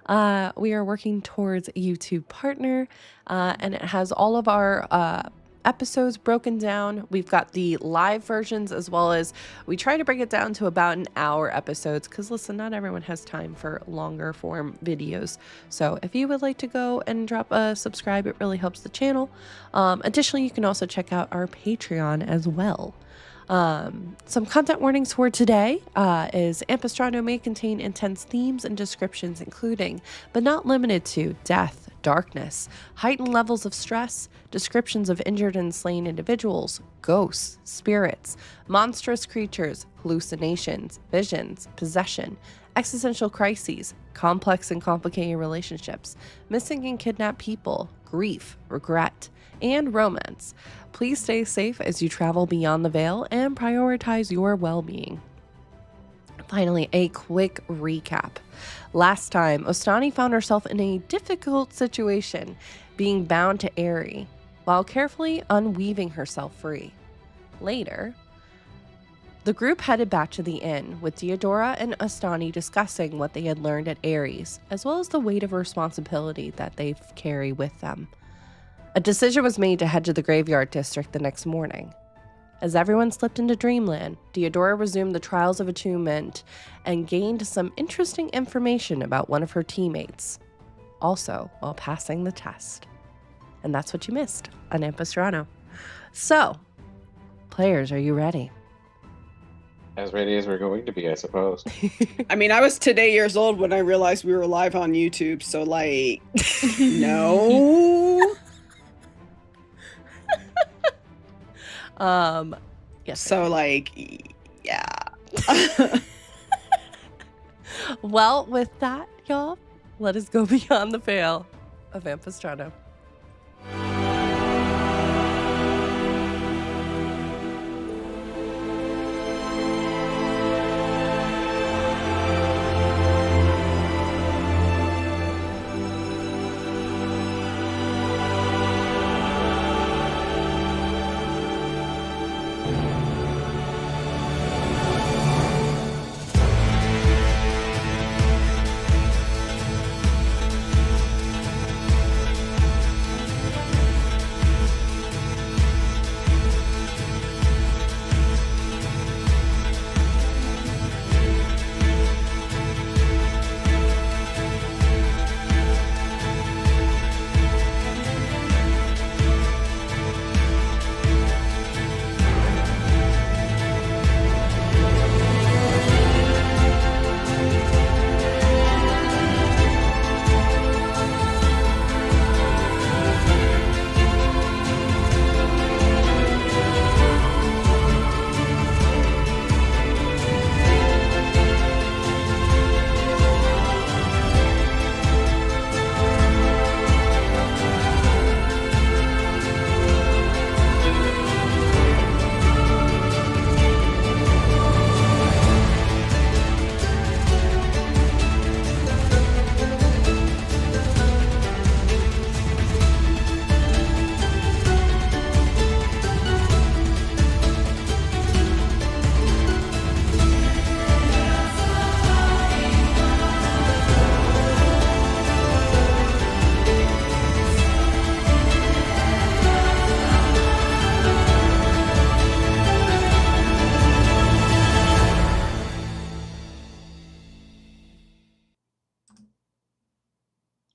We are working towards a YouTube partner, and it has all of our episodes broken down. We've got the live versions, as well as we try to bring it down to about an hour episodes, because listen, not everyone has time for longer form videos. So if you would like to go and drop a subscribe, it really helps the channel. Additionally, you can also check out our Patreon as well. Some content warnings for today is Ampistrano may contain intense themes and descriptions, including, but not limited to, death, darkness, heightened levels of stress, descriptions of injured and slain individuals, ghosts, spirits, monstrous creatures, hallucinations, visions, possession, existential crises, complex and complicated relationships, missing and kidnapped people, grief, regret, and romance. Please stay safe as you travel beyond the veil and prioritize your well-being. Finally, a quick recap. Last time, Ostani found herself in a difficult situation, being bound to Aerie, while carefully unweaving herself free. Later, the group headed back to the inn, with Theodora and Ostani discussing what they had learned at Aries, as well as the weight of responsibility that they carry with them. A decision was made to head to the graveyard district the next morning. As everyone slipped into dreamland, Theodora resumed the trials of attunement and gained some interesting information about one of her teammates, also while passing the test. And that's what you missed on Ampistrano. So, players, are you ready? As ready as we're going to be, I suppose. I mean, I was today years old when I realized we were live on YouTube, so like, no. Yes. So like, yeah. Well, with that, y'all, let us go beyond the veil of Ampistrano.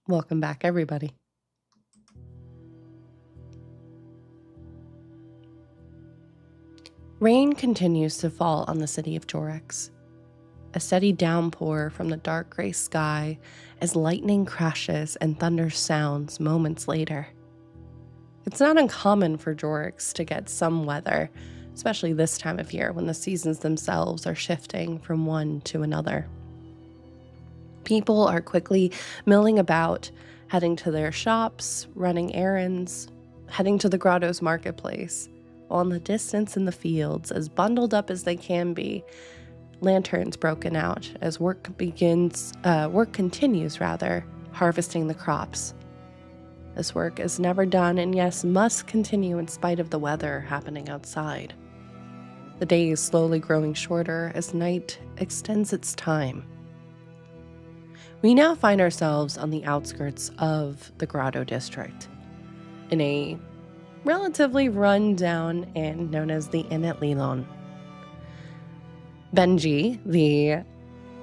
Welcome back, everybody. Rain continues to fall on the city of Jorix. A steady downpour from the dark gray sky as lightning crashes and thunder sounds moments later. It's not uncommon for Jorix to get some weather, especially this time of year when the seasons themselves are shifting from one to another. People are quickly milling about, heading to their shops, running errands, heading to the grotto's marketplace, while in the distance in the fields, as bundled up as they can be, lanterns broken out as work continues, harvesting the crops. This work is never done and yes, must continue in spite of the weather happening outside. The day is slowly growing shorter as night extends its time. We now find ourselves on the outskirts of the Grotto district, in a relatively run-down inn known as the Inn at Lilon. Benji, the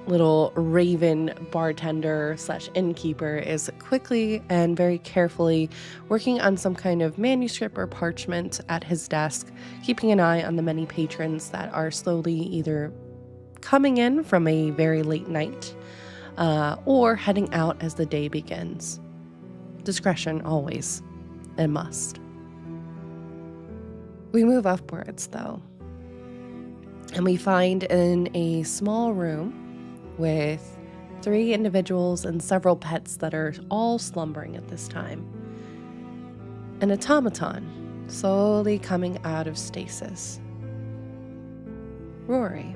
little raven bartender slash innkeeper, is quickly and very carefully working on some kind of manuscript or parchment at his desk, keeping an eye on the many patrons that are slowly either coming in from a very late night or heading out as the day begins. Discretion always a must. We move upwards though, and we find in a small room with 3 individuals and several pets that are all slumbering at this time, an automaton slowly coming out of stasis. Rory.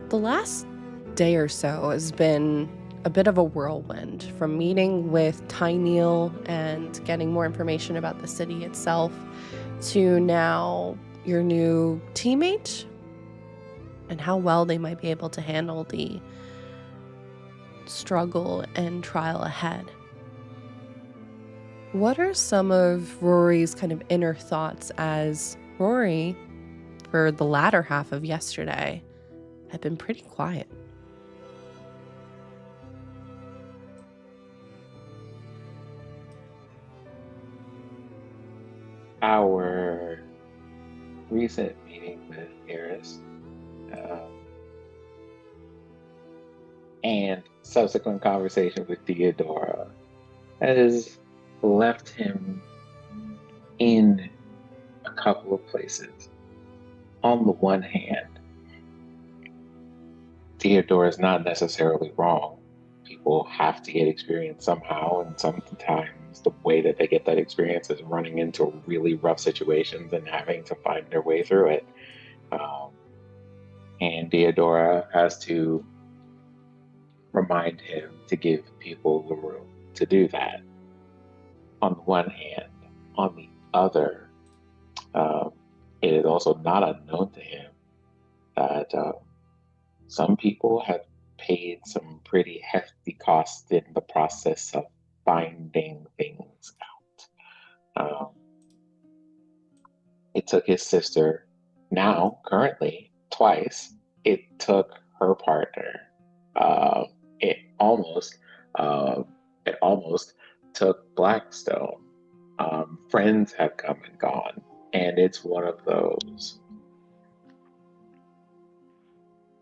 The last day or so has been a bit of a whirlwind, from meeting with Tyneal and getting more information about the city itself to now your new teammate and how well they might be able to handle the struggle and trial ahead. What are some of Rory's kind of inner thoughts as Rory, for the latter half of yesterday, had been pretty quiet? Our recent meeting with Eris and subsequent conversation with Theodora has left him in a couple of places. On the one hand, Theodora is not necessarily wrong. People have to get experience somehow, and sometimes the way that they get that experience is running into really rough situations and having to find their way through it. And Theodora has to remind him to give people the room to do that. On the one hand. On the other, it is also not unknown to him that some people have paid some pretty hefty costs in the process of finding things out. It took his sister, now currently twice. It took her partner. It almost took Blackstone. Friends have come and gone, and it's one of those.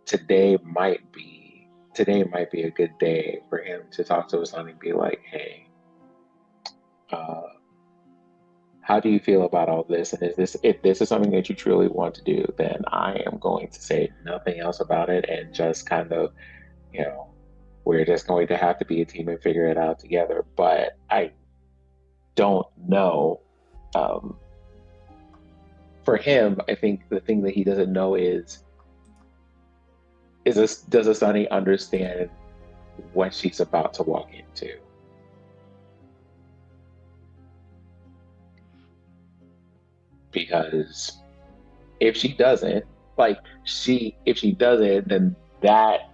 Today might be a good day for him to talk to his son and be like, hey, how do you feel about all this? And if this is something that you truly want to do, then I am going to say nothing else about it and just kind of, we're just going to have to be a team and figure it out together. But I don't know. For him, I think the thing that he doesn't know does Asani understand what she's about to walk into? Because if she doesn't, then that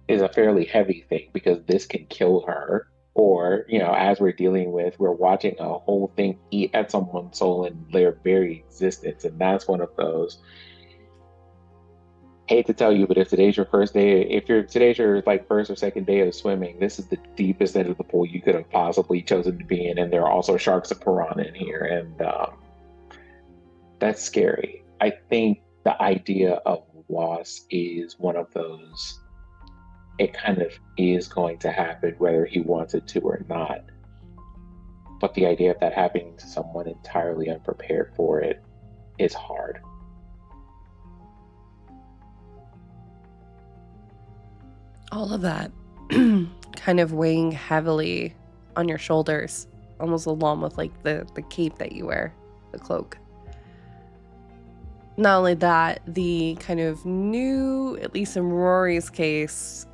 is a fairly heavy thing, because this can kill her. Or, as we're watching a whole thing eat at someone's soul and their very existence. And that's one of those, hate to tell you, but if today's your first or second day of swimming, this is the deepest end of the pool you could have possibly chosen to be in. And there are also sharks and piranha in here. And that's scary. I think the idea of loss is one of those, it kind of is going to happen whether he wants it to or not. But the idea of that happening to someone entirely unprepared for it is hard. All of that kind of weighing heavily on your shoulders, almost along with the cape that you wear, the cloak. Not only that, the kind of new, at least in Rory's case,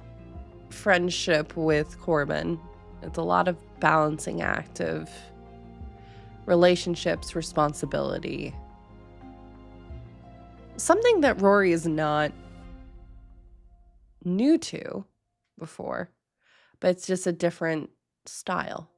friendship with Corbin. It's a lot of balancing act of relationships, responsibility. something that Rory is not new to before, but it's just a different style.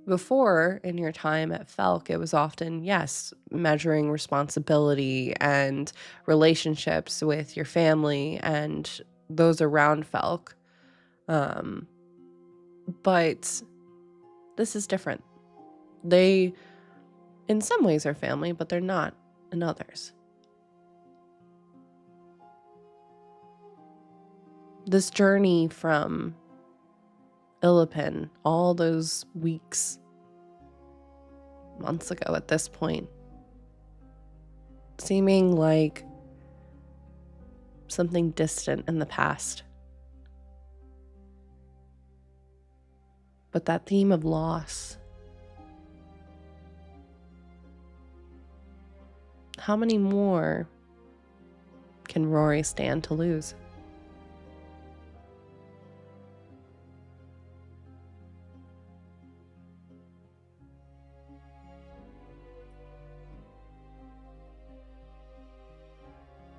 Before, in your time at Felk, it was often, yes, measuring responsibility and relationships with your family and those around Felk. But this is different. They, in some ways, are family, but they're not in others. This journey from Illipin, all those weeks, months ago at this point, seeming like something distant in the past. But that theme of loss, how many more can Rory stand to lose?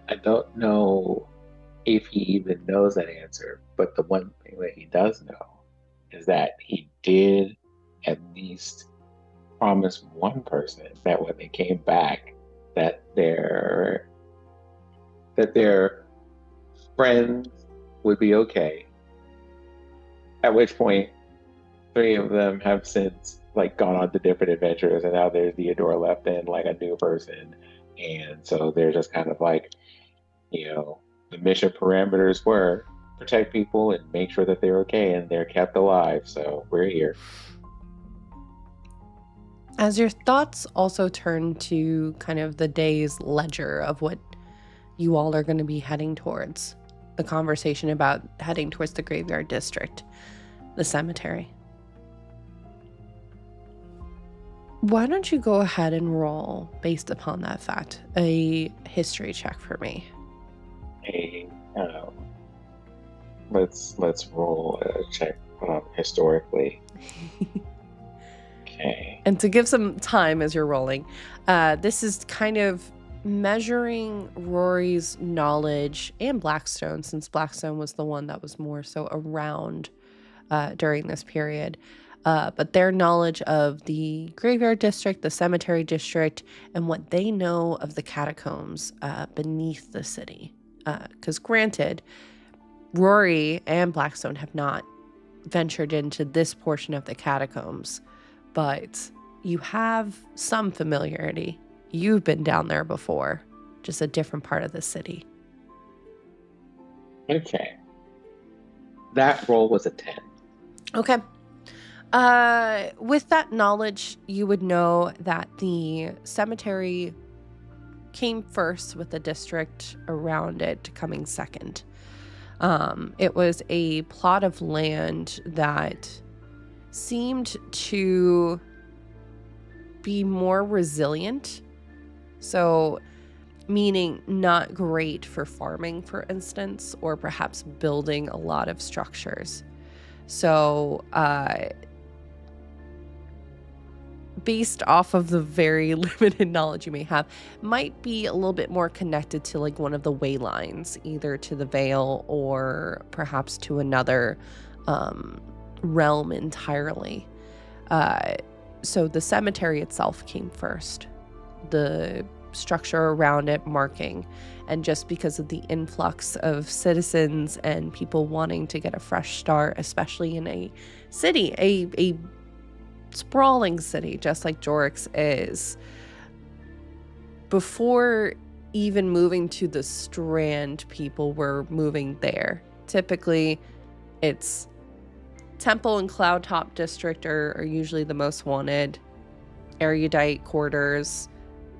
I don't know if he even knows that answer, but the one thing that he does know is that he did at least promise one person that when they came back, that their friends would be okay. At which point, 3 of them have since gone on to different adventures, and now there's Theodore left and a new person, and so they're just kind of the mission parameters were protect people and make sure that they're okay and they're kept alive. So we're here. As your thoughts also turn to kind of the day's ledger of what you all are going to be heading towards, the conversation about heading towards the graveyard district, the cemetery. Why don't you go ahead and roll, based upon that fact, a history check for me? Let's roll a check historically. Okay. And to give some time as you're rolling, this is kind of measuring Rory's knowledge and Blackstone, since Blackstone was the one that was more so around during this period. But their knowledge of the graveyard district, the cemetery district, and what they know of the catacombs beneath the city. Because granted, Rory and Blackstone have not ventured into this portion of the catacombs, but you have some familiarity. You've been down there before, just a different part of the city. Okay. That roll was a 10. Okay. With that knowledge, you would know that the cemetery came first, with the district around it coming second. It was a plot of land that seemed to be more resilient. So, meaning not great for farming, for instance, or perhaps building a lot of structures. So, based off of the very limited knowledge you may have, might be a little bit more connected to one of the way lines, either to the Vale or perhaps to another realm entirely. So the cemetery itself came first, the structure around it marking, and just because of the influx of citizens and people wanting to get a fresh start, especially in a city, a sprawling city, just like Jorix is. Before even moving to the Strand, people were moving there. Typically, it's Temple and Cloudtop District are usually the most wanted. Erudite quarters,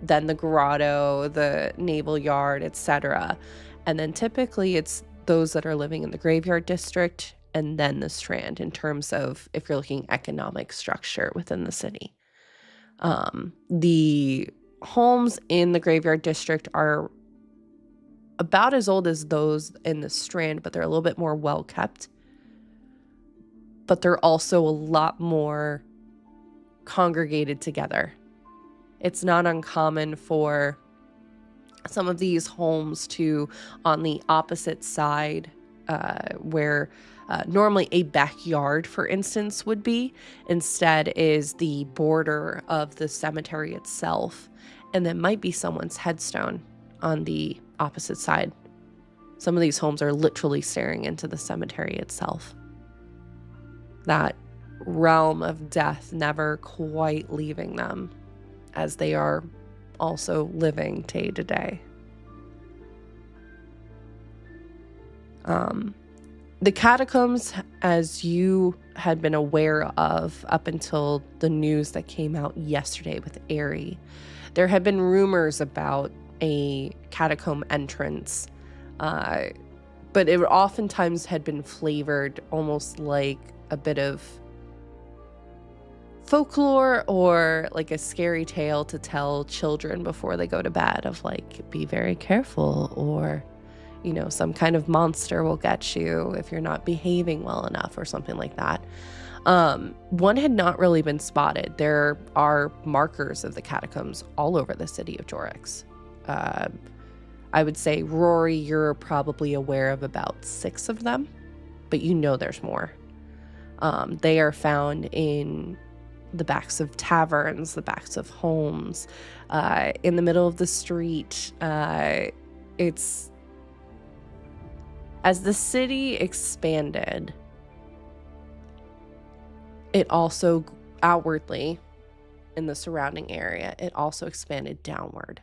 then the Grotto, the Naval Yard, etc. And then typically it's those that are living in the Graveyard District and then the Strand, in terms of if you're looking economic structure within the city. The homes in the Graveyard District are about as old as those in the Strand, but they're a little bit more well kept. But they're also a lot more congregated together. It's not uncommon for some of these homes to on the opposite side, where normally a backyard, for instance, would be, instead is the border of the cemetery itself. And there might be someone's headstone on the opposite side. Some of these homes are literally staring into the cemetery itself. That realm of death never quite leaving them, as they are also living day to day. The catacombs, as you had been aware of up until the news that came out yesterday with Aerie, there had been rumors about a catacomb entrance, but it oftentimes had been flavored almost like a bit of folklore or like a scary tale to tell children before they go to bed, of like, be very careful, or some kind of monster will get you if you're not behaving well enough, or something like that. One had not really been spotted. There are markers of the catacombs all over the city of Jorix. I would say, Rory, you're probably aware of about 6 of them, but there's more. They are found in the backs of taverns, the backs of homes, in the middle of the street. It's as the city expanded, it also outwardly in the surrounding area, it also expanded downward.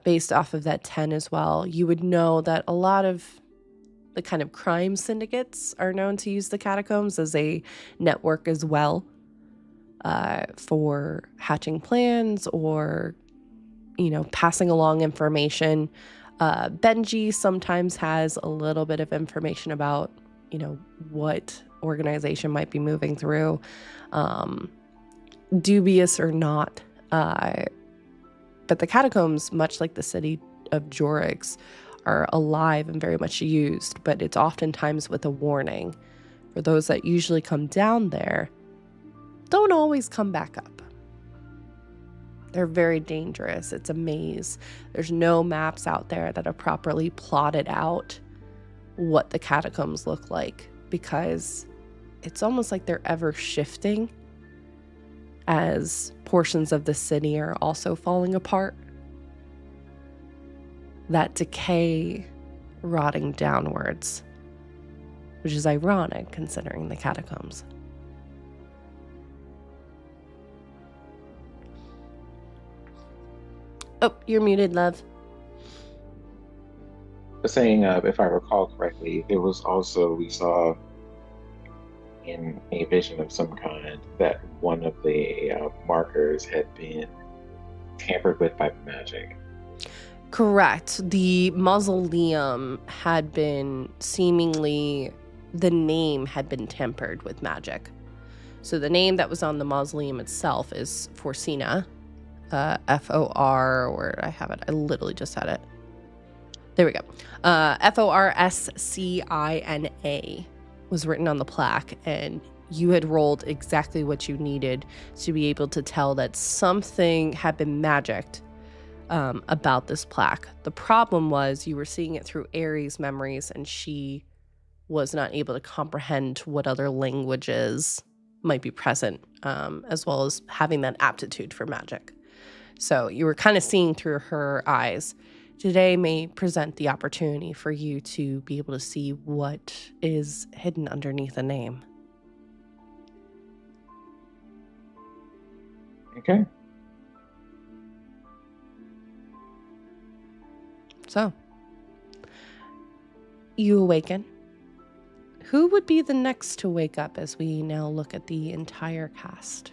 Based off of that 10 as well, you would know that a lot of the kind of crime syndicates are known to use the catacombs as a network as well, for hatching plans or, passing along information. Benji sometimes has a little bit of information about, what organization might be moving through, dubious or not. But the catacombs, much like the city of Jorix, are alive and very much used, but it's oftentimes with a warning. For those that usually come down there, don't always come back up. They're very dangerous. It's a maze. There's no maps out there that have properly plotted out what the catacombs look like, because it's almost like they're ever shifting as portions of the city are also falling apart. That decay rotting downwards, which is ironic considering the catacombs. Oh, you're muted, love. Saying, if I recall correctly, there was also, we saw in a vision of some kind that one of the markers had been tampered with by magic. Correct. The mausoleum had been seemingly, the name had been tampered with magic. So the name that was on the mausoleum itself is Forscina, F-O-R, or I have it, I literally just had it. There we go. F-O-R-S-C-I-N-A was written on the plaque, and you had rolled exactly what you needed to be able to tell that something had been magicked about this plaque. The problem was you were seeing it through Aerie's memories, and she was not able to comprehend what other languages might be present, as well as having that aptitude for magic. So you were kind of seeing through her eyes. Today may present the opportunity for you to be able to see what is hidden underneath a name. Okay. So, you awaken. Who would be the next to wake up as we now look at the entire cast?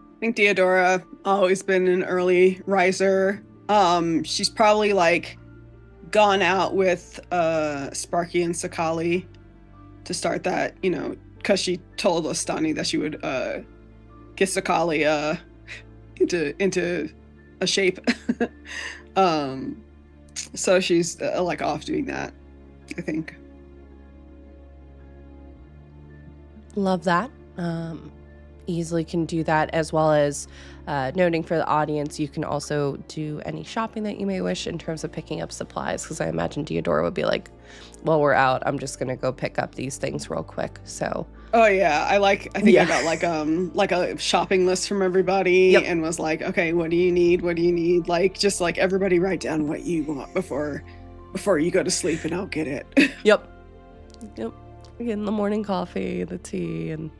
I think Theodora always been an early riser. She's probably like gone out with Sparky and Sakali to start that, because she told Ostani that she would get Sakali into a shape. So she's like off doing that, I think. Love that. easily can do that, as well as noting for the audience, you can also do any shopping that you may wish in terms of picking up supplies, because I imagine Deodora would be like, well, we're out, I'm just gonna go pick up these things real quick. So Oh yeah, I think I got like a shopping list from everybody. Yep. And was like, okay, what do you need? What do you need? Like, just like everybody write down what you want before you go to sleep, and I'll get it. Yep. Again, the morning coffee, the tea, and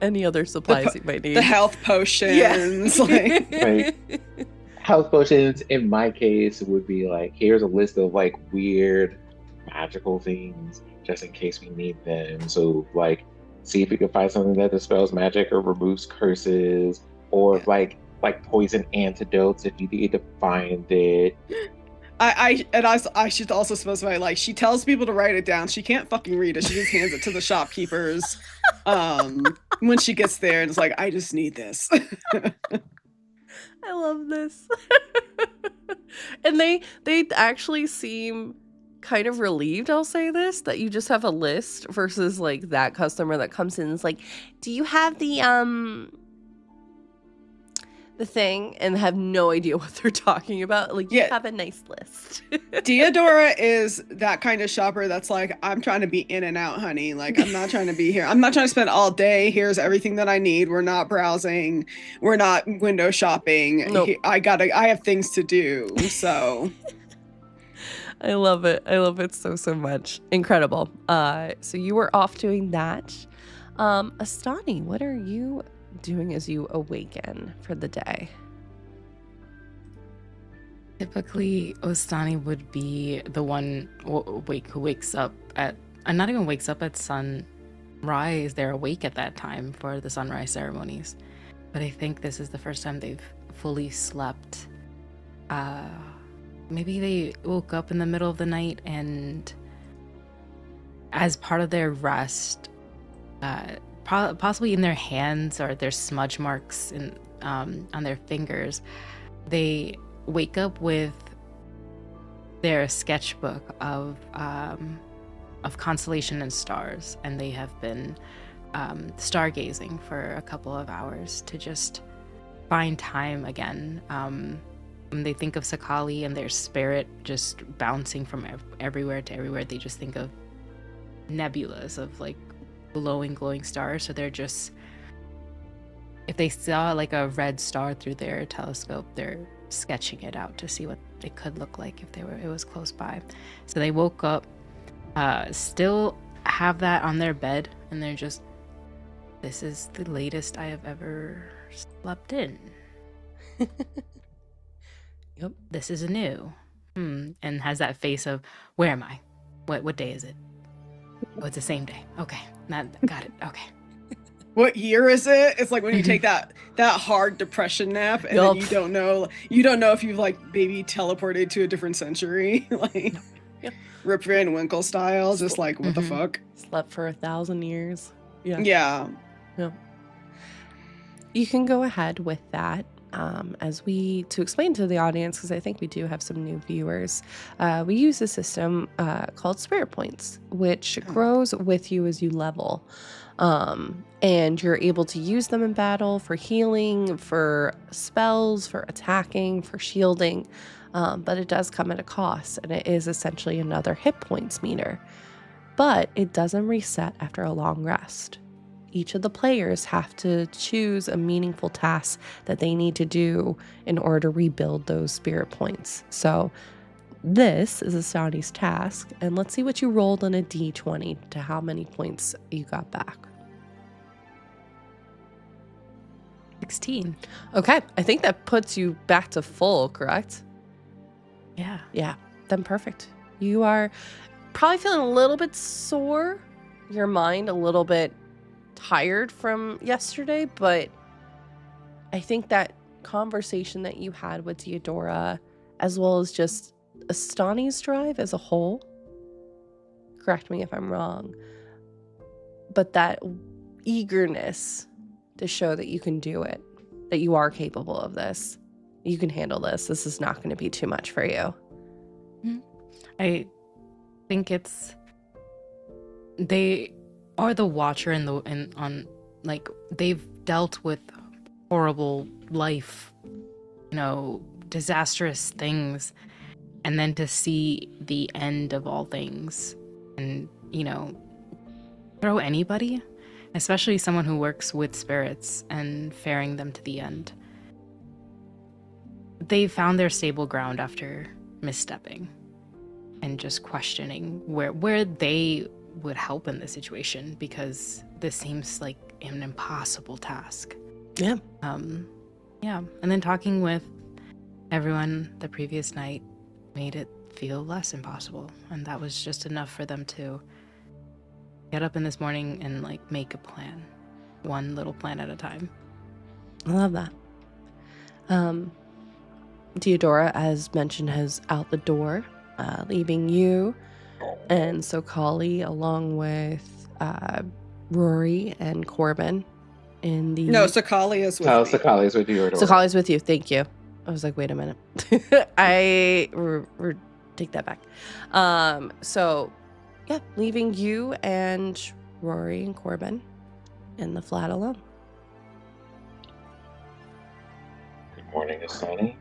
any other supplies you might need. The health potions. Like, Right. Health potions, in my case, would be like, here's a list of like weird magical things just in case we need them. So like, see if you can find something that dispels magic or removes curses, or like poison antidotes if you need to find it. I should also specify, like, she tells people to write it down. She can't fucking read it. She just hands it to the shopkeepers when she gets there, and it's like, I just need this. I love this. And they actually seem kind of relieved, I'll say this, that you just have a list versus like that customer that comes in and is like, do you have the thing, and have no idea what they're talking about. Like, you have a nice list. Deodora is that kind of shopper that's like, I'm trying to be in and out, honey. Like, I'm not trying to be here. I'm not trying to spend all day. Here's everything that I need. We're not browsing. We're not window shopping. Nope. I have things to do. So I love it. I love it so much. Incredible. So you were off doing that. Astani, what are you doing as you awaken for the day? Typically, Ostani would be the one who wakes up at, not even wakes up at sunrise. They're awake at that time for the sunrise ceremonies. But I think this is the first time they've fully slept. Maybe they woke up in the middle of the night, and as part of their rest, possibly in their hands or their smudge marks on their fingers, they wake up with their sketchbook of constellation and stars, and they have been stargazing for a couple of hours to just find time again. When they think of Sakali and their spirit just bouncing from everywhere to everywhere, they just think of nebulas of like glowing stars. So they're just, if they saw like a red star through their telescope, they're sketching it out to see what it could look like if it was close by. So they woke up, still have that on their bed, and they're just, this is the latest I have ever slept in. Yep. This is new. And has that face of, where am I? What day is it? Oh, it's the same day. Okay. Got it. Okay. what year is it? It's like when you take that hard depression nap, and then you don't know if you've like maybe teleported to a different century, like Rip Van Winkle style, just like what the fuck? Slept for 1,000 years. Yeah. You can go ahead with that. To explain to the audience, because I think we do have some new viewers, we use a system called Spirit Points, which grows with you as you level. And you're able to use them in battle for healing, for spells, for attacking, for shielding. But it does come at a cost, and it is essentially another hit points meter. But it doesn't reset after a long rest. Each of the players have to choose a meaningful task that they need to do in order to rebuild those spirit points. So this is Astani's task, and let's see what you rolled on a d20 to how many points you got back. 16. Okay, I think that puts you back to full, correct? Yeah. Then perfect. You are probably feeling a little bit sore, your mind a little bit tired from yesterday, but I think that conversation that you had with Deodora, as well as just Astani's drive as a whole, correct me if I'm wrong, but that eagerness to show that you can do it, that you are capable of this, you can handle this, this is not going to be too much for you. I think they are the watcher they've dealt with horrible life, disastrous things, and then to see the end of all things and, throw anybody, especially someone who works with spirits and ferrying them to the end. They found their stable ground after misstepping and just questioning where they would help in this situation, because this seems like an impossible task. Yeah. Yeah. And then talking with everyone the previous night made it feel less impossible. And that was just enough for them to get up in this morning and make a plan. One little plan at a time. I love that. Theodora, as mentioned, has out the door, leaving you and Sokali along with Rory and Corbin in the... No, Sakali is with Oh, me. Sakali's with you. Sokali's with you. Thank you. I was like, wait a minute. Take that back. So, yeah, leaving you and Rory and Corbin in the flat alone. Good morning, Asani.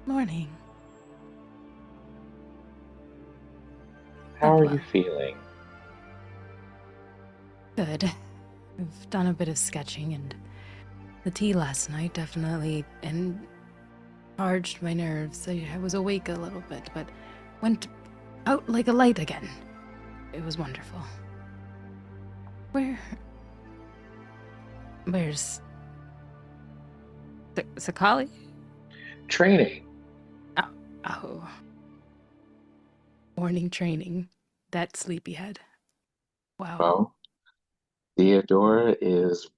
Morning. How are well. you feeling? Good. I've done a bit of sketching, and the tea last night definitely charged my nerves. I was awake a little bit, but went out like a light again. It was wonderful. Where's Sakali? Training. Oh. Morning training. That sleepyhead. Wow. Well, Theodora is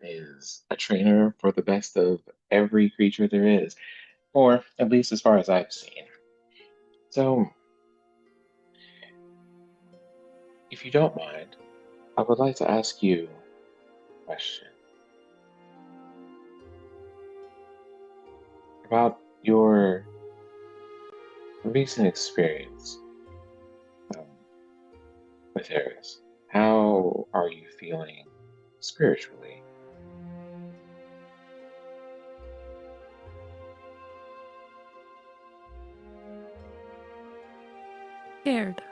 is a trainer for the best of every creature there is, or at least as far as I've seen. So, if you don't mind, I would like to ask you a question about your recent experience with Eris. How are you feeling spiritually? Scared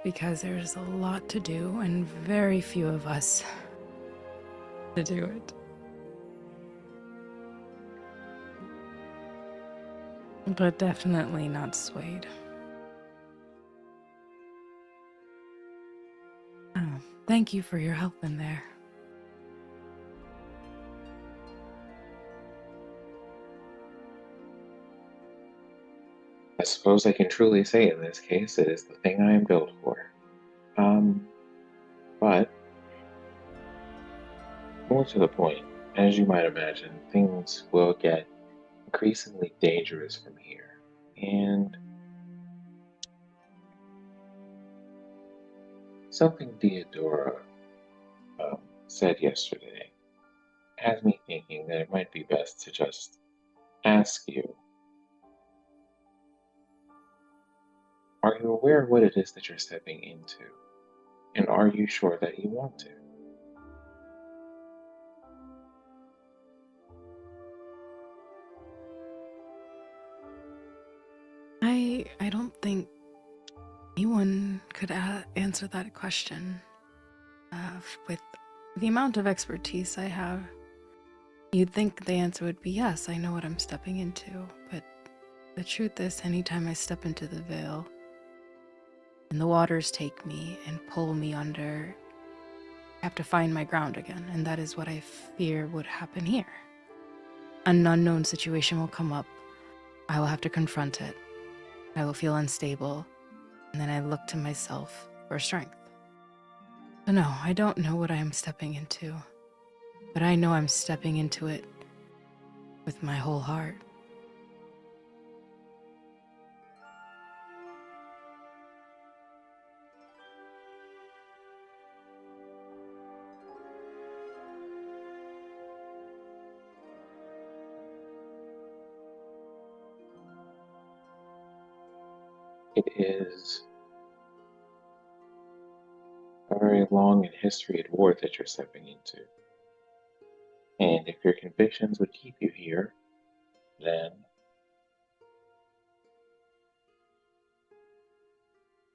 because there's a lot to do and very few of us to do it. But definitely not swayed. Oh, thank you for your help in there. I suppose I can truly say in this case it is the thing I am built for. But more to the point, as you might imagine, things will get increasingly dangerous from here. And something Theodora said yesterday has me thinking that it might be best to just ask you, are you aware of what it is that you're stepping into? And are you sure that you want to? I don't think anyone could answer that question. With the amount of expertise I have, you'd think the answer would be yes, I know what I'm stepping into. But the truth is, anytime I step into the veil, and the waters take me and pull me under, I have to find my ground again, and that is what I fear would happen here. An unknown situation will come up. I will have to confront it. I will feel unstable, and then I look to myself for strength. So no, I don't know what I am stepping into, but I know I'm stepping into it with my whole heart. It is very long and history of war that you're stepping into. And if your convictions would keep you here, then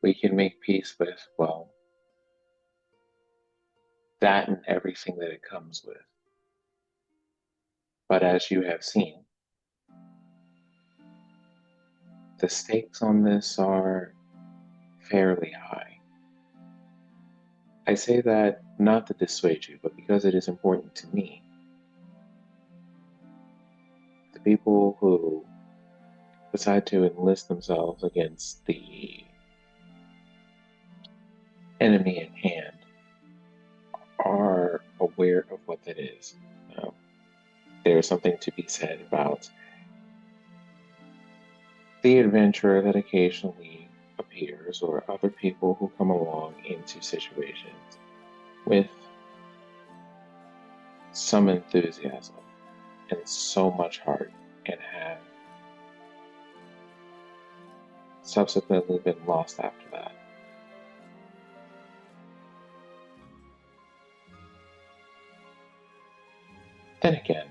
we can make peace with, well, that and everything that it comes with. But as you have seen, the stakes on this are fairly high. I say that not to dissuade you, but because it is important to me. The people who decide to enlist themselves against the enemy at hand are aware of what that is. There's something to be said about the adventurer that occasionally appears, or other people who come along into situations with some enthusiasm and so much heart, and have subsequently been lost after that. Then again,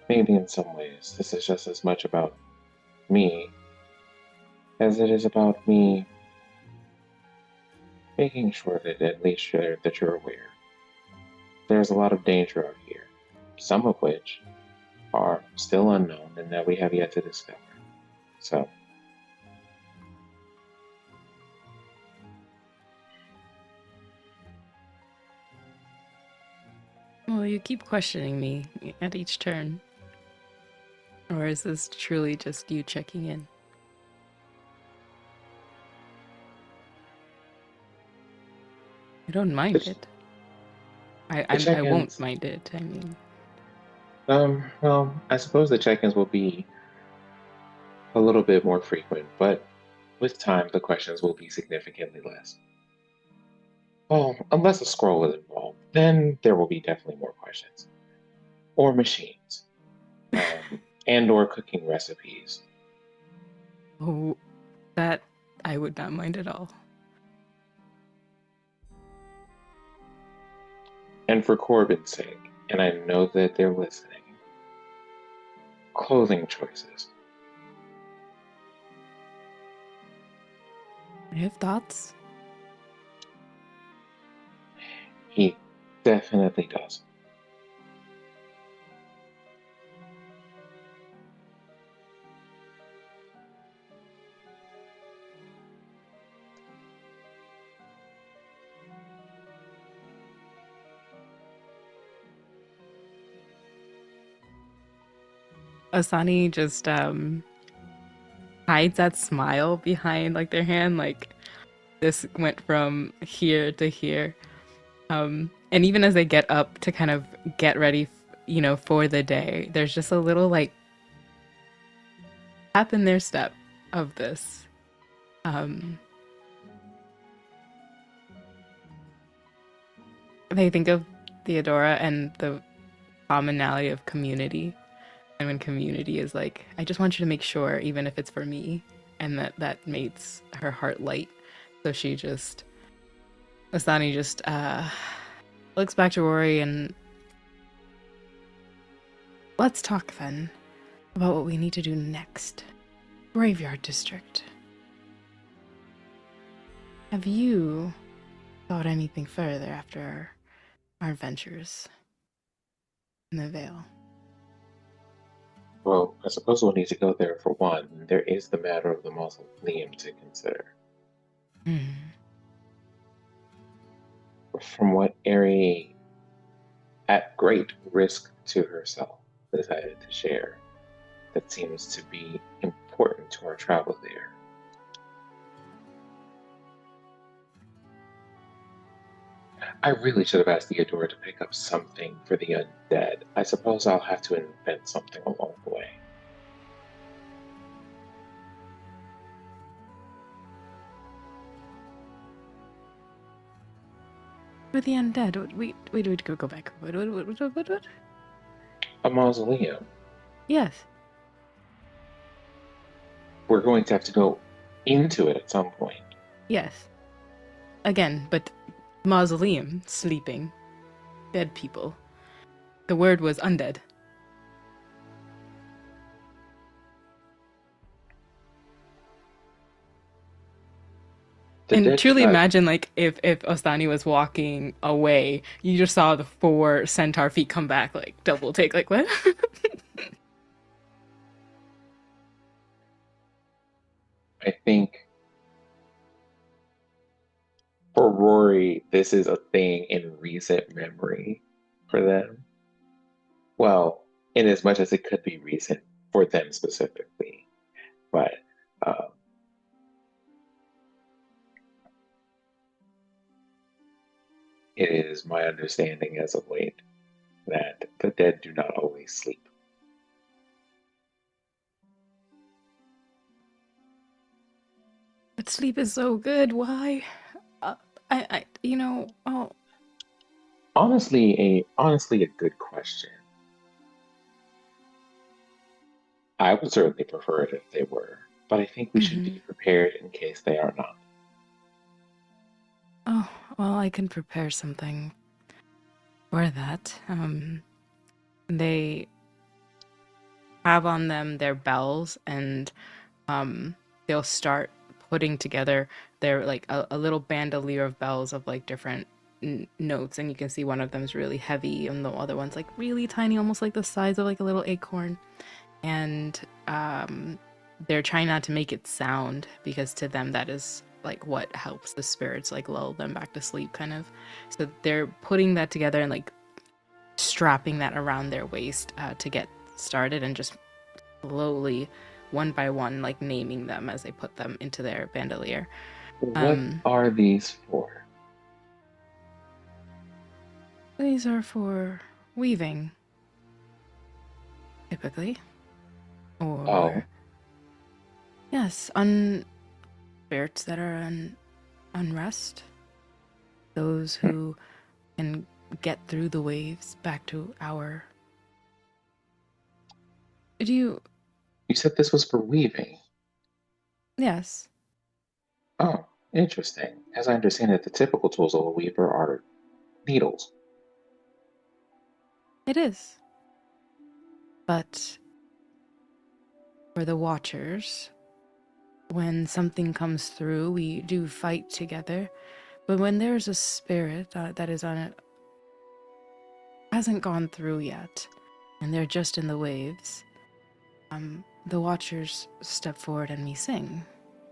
maybe in some ways this is just as much about me as it is about me making sure that at least you're aware. There's a lot of danger out here, some of which are still unknown and that we have yet to discover. So, Well, you keep questioning me at each turn. Or is this truly just you checking in? I don't mind it. I won't mind it. I mean, well, I suppose the check-ins will be a little bit more frequent, but with time, the questions will be significantly less. Well, unless a scroll is involved, then there will be definitely more questions. Or machines. And or cooking recipes. oh, that I would not mind at all. And for Corbin's sake, and I know that they're listening, clothing choices. I have thoughts. He definitely does. Asani just hides that smile behind like their hand, like this went from here to here. And even as they get up to kind of get ready, for the day, there's just a little like tap in their step of this. They think of Theodora and the commonality of community. And when community is like, I just want you to make sure, even if it's for me, and that makes her heart light. So Asani just looks back to Rory and let's talk then about what we need to do next. Graveyard District. Have you thought anything further after our adventures in the Vale? Well, I suppose we'll need to go there for one. There is the matter of the mausoleum to consider. From what Aerie, at great risk to herself, decided to share, that seems to be important to our travel there. I really should have asked Theodora to pick up something for the undead. I suppose I'll have to invent something along the way. For the undead? Wait, go back. What? A mausoleum. Yes. We're going to have to go into it at some point. Yes. again, but mausoleum, sleeping, dead people. The word was undead. The And dead do truly not- imagine, like, if Ostani was walking away, you just saw the 4 centaur feet come back, like, double take, like, what? I think for Rory, this is a thing in recent memory for them. Well, in as much as it could be recent for them specifically, but it is my understanding as of late that the dead do not always sleep. But sleep is so good, why? Oh. Honestly, a good question. I would certainly prefer it if they were, but I think we should be prepared in case they are not. Oh, well, I can prepare something for that. They have on them their bells, and they'll start putting together their, like, a little bandolier of bells of, like, different notes, and you can see one of them is really heavy and the other one's, like, really tiny, almost like the size of, like, a little acorn. And they're trying not to make it sound, because to them that is, like, what helps the spirits, like, lull them back to sleep, kind of. So they're putting that together and, like, strapping that around their waist to get started, and just slowly, one by one, like, naming them as they put them into their bandolier. What are these for? These are for weaving, typically. Or yes, spirits that are unrest. Those who can get through the waves back to our. You said this was for weaving. Yes. Oh, interesting. As I understand it, the typical tools of a weaver are needles. It is. But for the Watchers, when something comes through, we do fight together. But when there's a spirit that is on it, hasn't gone through yet, and they're just in the waves, the Watchers step forward and we sing,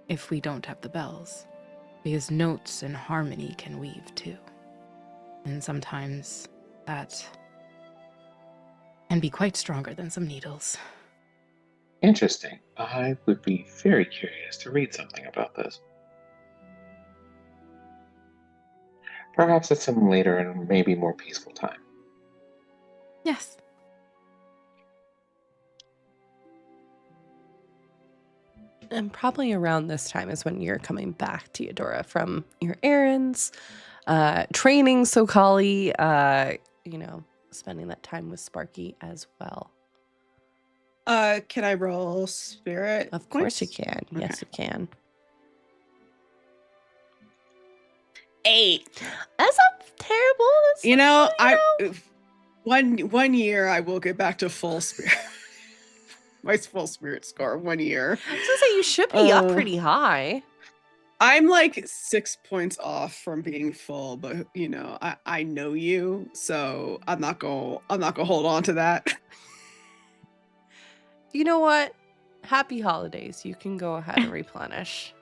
if we don't have the bells. Because notes and harmony can weave too. And sometimes that can be quite stronger than some needles. Interesting. I would be very curious to read something about this. Perhaps at some later and maybe more peaceful time. Yes. And probably around this time is when you're coming back, Theodora, from your errands, training Sokali, spending that time with Sparky as well. Can I roll spirit? Of course you points? can. Okay. Yes, you can. 8. That's not terrible. That's One year I will get back to full spirit. My full spirit score 1 year. I was gonna say you should be up pretty high. I'm like 6 points off from being full, but I know you, so I'm not gonna hold on to that. You know what? Happy holidays. You can go ahead and replenish.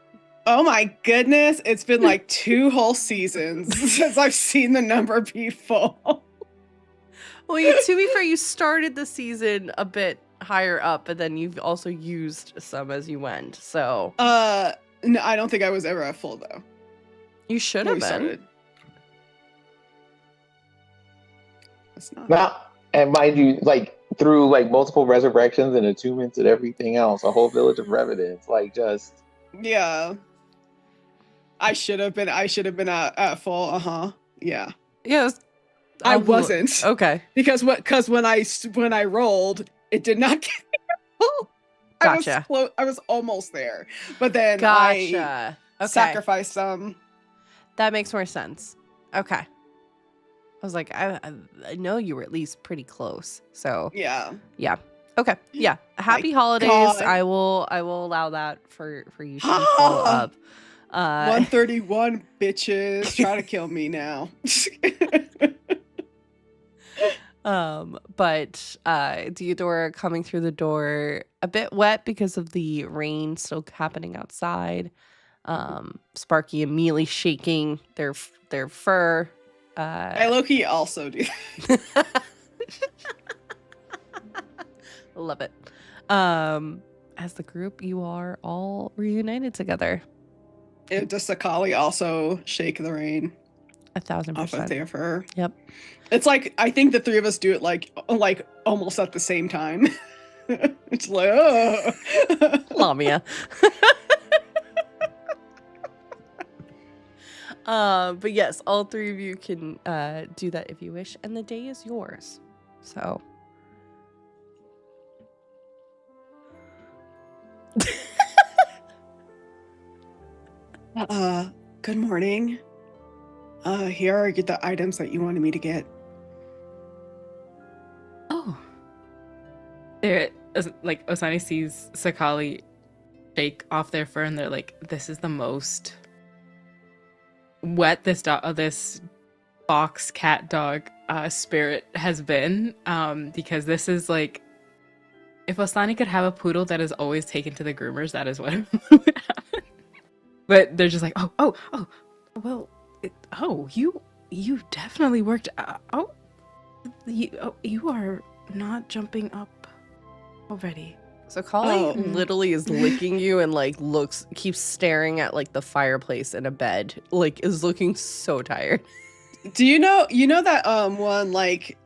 Oh my goodness, it's been like 2 whole seasons since I've seen the number be full. Well, to be fair, you started the season a bit higher up, and then you've also used some as you went. So, no, I don't think I was ever at full though. You should when have we been. started. It's not. Now, and mind you, like through like multiple resurrections and attunements and everything else, a whole village of revenants, like just Yeah. I should have been at full. Yeah. Yes. I wasn't. Okay. Because when I rolled, it did not get me full. Gotcha. I was almost there. But then Gotcha. I sacrificed some. That makes more sense. Okay. I was like, I know you were at least pretty close. So Yeah. yeah. Okay. Yeah. Happy holidays. God. I will allow that for you to follow up. 131 bitches try to kill me now. But Theodora coming through the door a bit wet because of the rain still happening outside. Sparky immediately shaking their fur. I low-key also do. Love it. As the group, you are all reunited together. Does Sakali also shake the rain 1,000%. off of their fur? Yep. It's like, I think the three of us do it like almost at the same time. It's like, oh. Lamia. But yes, all three of you can do that if you wish, and the day is yours. So. Good morning. Here are the items that you wanted me to get. Oh. They're like, Osani sees Sakali shake off their fur, and they're like, this is the most wet this box cat dog spirit has been. Because this is like, if Osani could have a poodle that is always taken to the groomers, that is what would happen. But they're just like, well, you definitely worked. You are not jumping up already. So Kali literally is licking you and like keeps staring at like the fireplace in a bed, like is looking so tired. Do you know that one like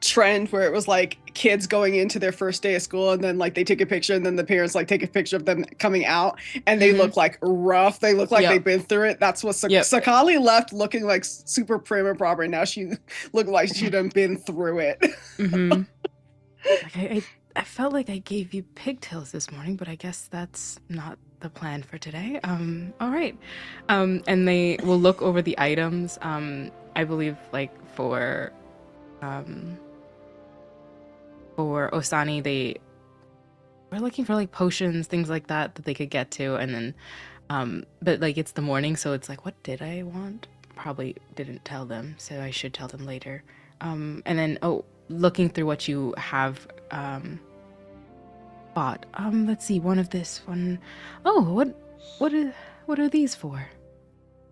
trend where it was like kids going into their first day of school and then like they take a picture and then the parents like take a picture of them coming out and they look like rough, they look like they've been through it. That's what Sakali left looking like super prim and proper, and now she looked like she'd done been through it. Like I felt like I gave you pigtails this morning, but I guess that's not the plan for today. All right. And they will look over the items. I believe like for Osani, they were looking for like potions, things like that they could get to, and then but like it's the morning, so it's like, what did I want? Probably didn't tell them, so I should tell them later. And then looking through what you have bought. Let's see, one of this one. Oh, what are these for?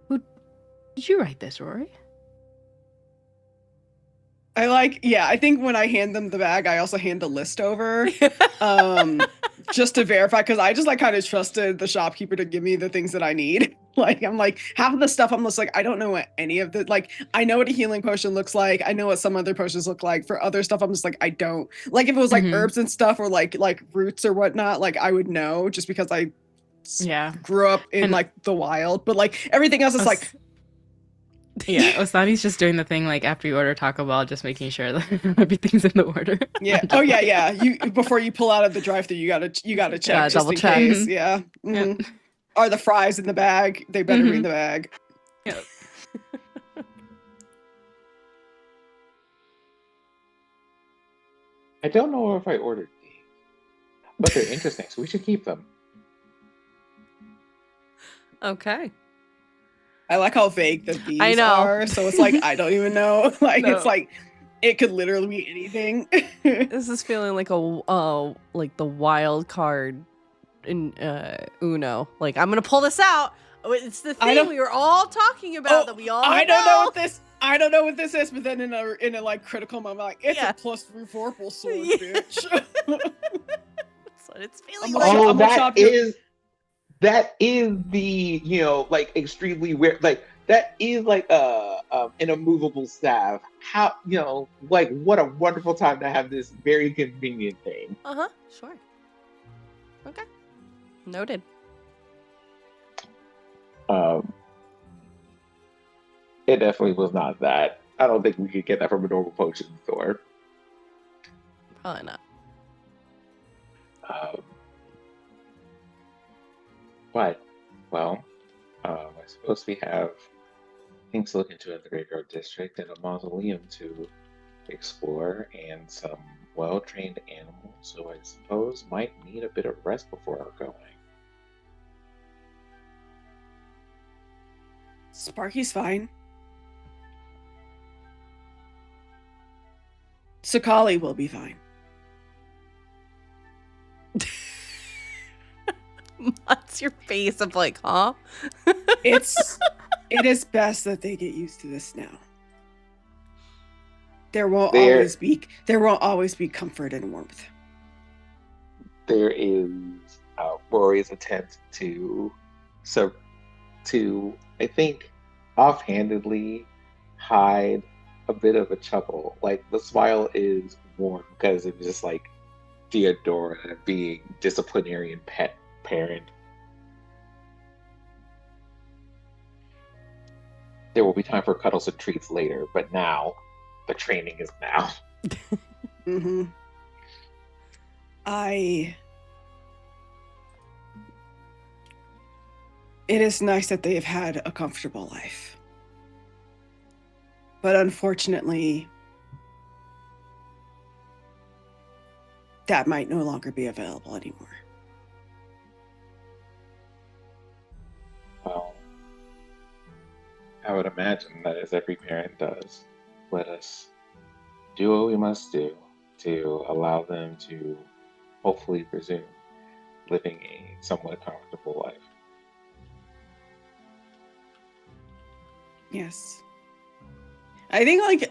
Who did you write this, Rory? I think when I hand them the bag, I also hand the list over, just to verify, because I just like kind of trusted the shopkeeper to give me the things that I need. Like, I'm like, half of the stuff I'm just like, I don't know what any of the, like, I know what a healing potion looks like. I know what some other potions look like. For other stuff, I'm just like, I don't. Like, if it was like herbs and stuff or like roots or whatnot, like I would know just because I grew up in like the wild. But like everything else is like. Yeah, Osani's just doing the thing like after you order Taco Bell, just making sure that everything's in the order. Yeah. Oh yeah. You before you pull out of the drive-thru, you gotta check just double in check. case. Yeah. Mm-hmm. Are the fries in the bag? They better be in the bag. Yep. I don't know if I ordered these, but they're interesting, so we should keep them. Okay. I like how vague that these are. So it's like, I don't even know. Like, it's like, it could literally be anything. This is feeling like like the wild card in Uno. Like, I'm going to pull this out. It's the thing we were all talking about that we all know. I don't know what this is, but then in a like critical moment, like, it's a +3 vorpal sword, bitch. That's what it's feeling like. That is the, like extremely weird, like that is like an immovable staff. How, like what a wonderful time to have this very convenient thing. Sure. Okay. Noted. It definitely was not that. I don't think we could get that from a normal potion store. Probably not. But, well, I suppose we have things to look into in the Graveyard District and a mausoleum to explore and some well-trained animals, so I suppose might need a bit of rest before our going. Sparky's fine. Sakali will be fine. What's your face of like, huh? It is best that they get used to this now. There won't always be comfort and warmth. There is Rory's attempt to I think offhandedly hide a bit of a chuckle. Like the smile is warm because it's just like Theodora being disciplinarian pet parent. There will be time for cuddles and treats later, but now the training is now. Mm-hmm. It is nice that they have had a comfortable life. But unfortunately, that might no longer be available anymore. Well, I would imagine that as every parent does, let us do what we must do to allow them to hopefully resume living a somewhat comfortable life. Yes. I think, like,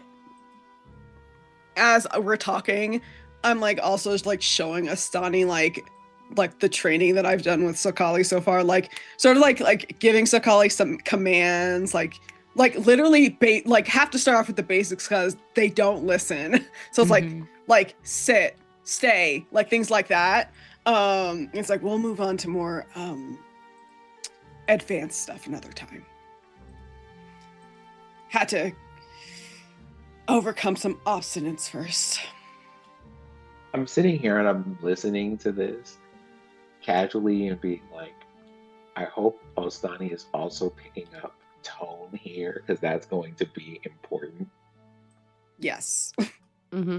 as we're talking, I'm, like, also just, like, showing Astani, like the training that I've done with Sakali so far, like, sort of, like giving Sakali some commands, like literally, have to start off with the basics because they don't listen. So it's like, sit, stay, like, things like that. It's like, we'll move on to more, advanced stuff another time. Had to overcome some obstinance first. I'm sitting here and I'm listening to this casually and being like, I hope Ostani is also picking up tone here because that's going to be important. Yes. Mm-hmm.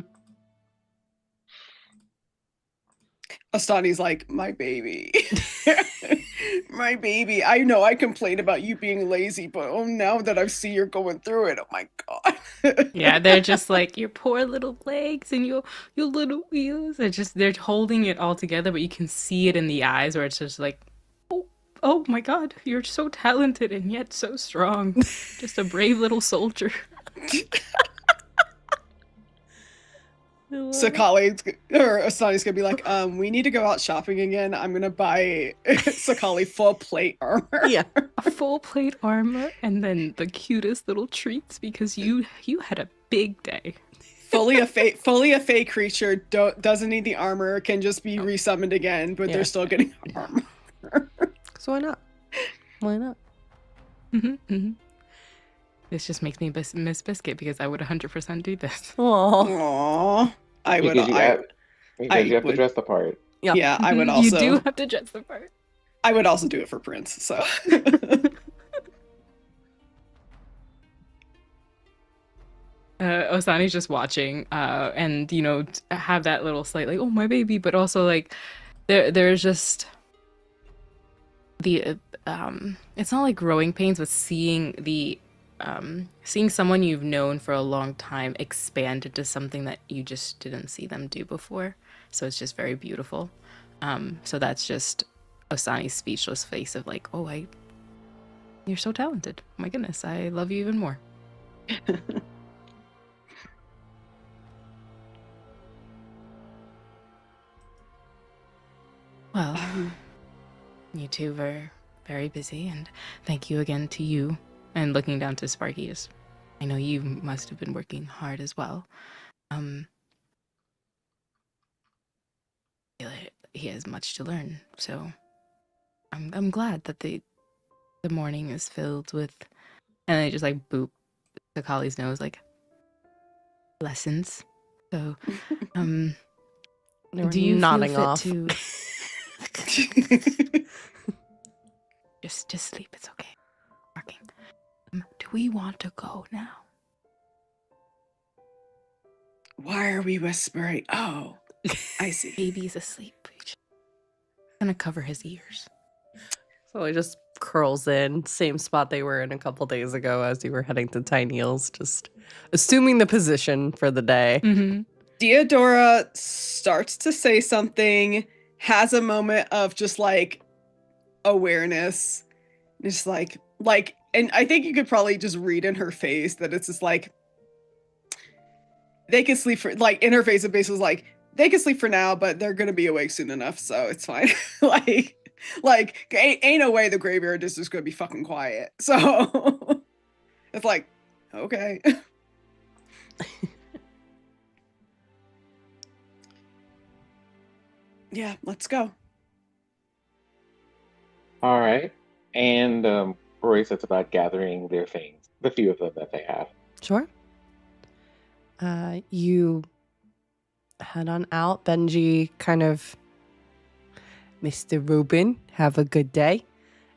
Astani's like, my baby. My baby. I know I complain about you being lazy, but oh, now that I see you're going through it, oh my god. Yeah, they're just like, your poor little legs and your little wheels. They're holding it all together, but you can see it in the eyes where it's just like, oh my god, you're so talented and yet so strong. Just a brave little soldier. Sakali or Asani's gonna be like, we need to go out shopping again. I'm gonna buy Sakali full plate armor. Yeah. A full plate armor and then the cutest little treats because you had a big day. Fully a fake creature doesn't need the armor, can just be resummoned again, but they're still getting armor. So why not? Why not? Mm-hmm, mm-hmm. This just makes me miss Biscuit because I would 100% do this. Aww. I would. You have to dress the part. Yeah, I would also. You do have to dress the part. I would also do it for Prince, so. Osani's just watching, and have that little slight like, oh my baby, but also like, there's just the it's not like growing pains, but seeing someone you've known for a long time expand into something that you just didn't see them do before. So it's just very beautiful. So that's just Osani's speechless face of like, oh, you're so talented. My goodness, I love you even more. Well, you two were very busy, and thank you again to you. And looking down to Sparky, I know you must have been working hard as well. He has much to learn, so I'm glad that the morning is filled with, and they just like boop Sakali's nose like lessons. So, do you nodding feel fit off? To just sleep? It's okay. we want to go now? Why are we whispering? Oh, I see. Baby's asleep. Just gonna cover his ears. So he just curls in, same spot they were in a couple days ago as you were heading to Tiny Hills, just assuming the position for the day. Mm-hmm. Theodora starts to say something, has a moment of just like awareness. Just like, and I think you could probably just read in her face that it's just like, they can sleep for, like, in her face, it basically was like, they can sleep for now, but they're gonna be awake soon enough, so it's fine. like, ain't no way the graveyard is just gonna be fucking quiet. So, it's like, okay. Yeah, let's go. All right. And Rory sets about gathering their things, the few of them that they have. Sure. You head on out. Benji kind of, Mr. Rubin, have a good day.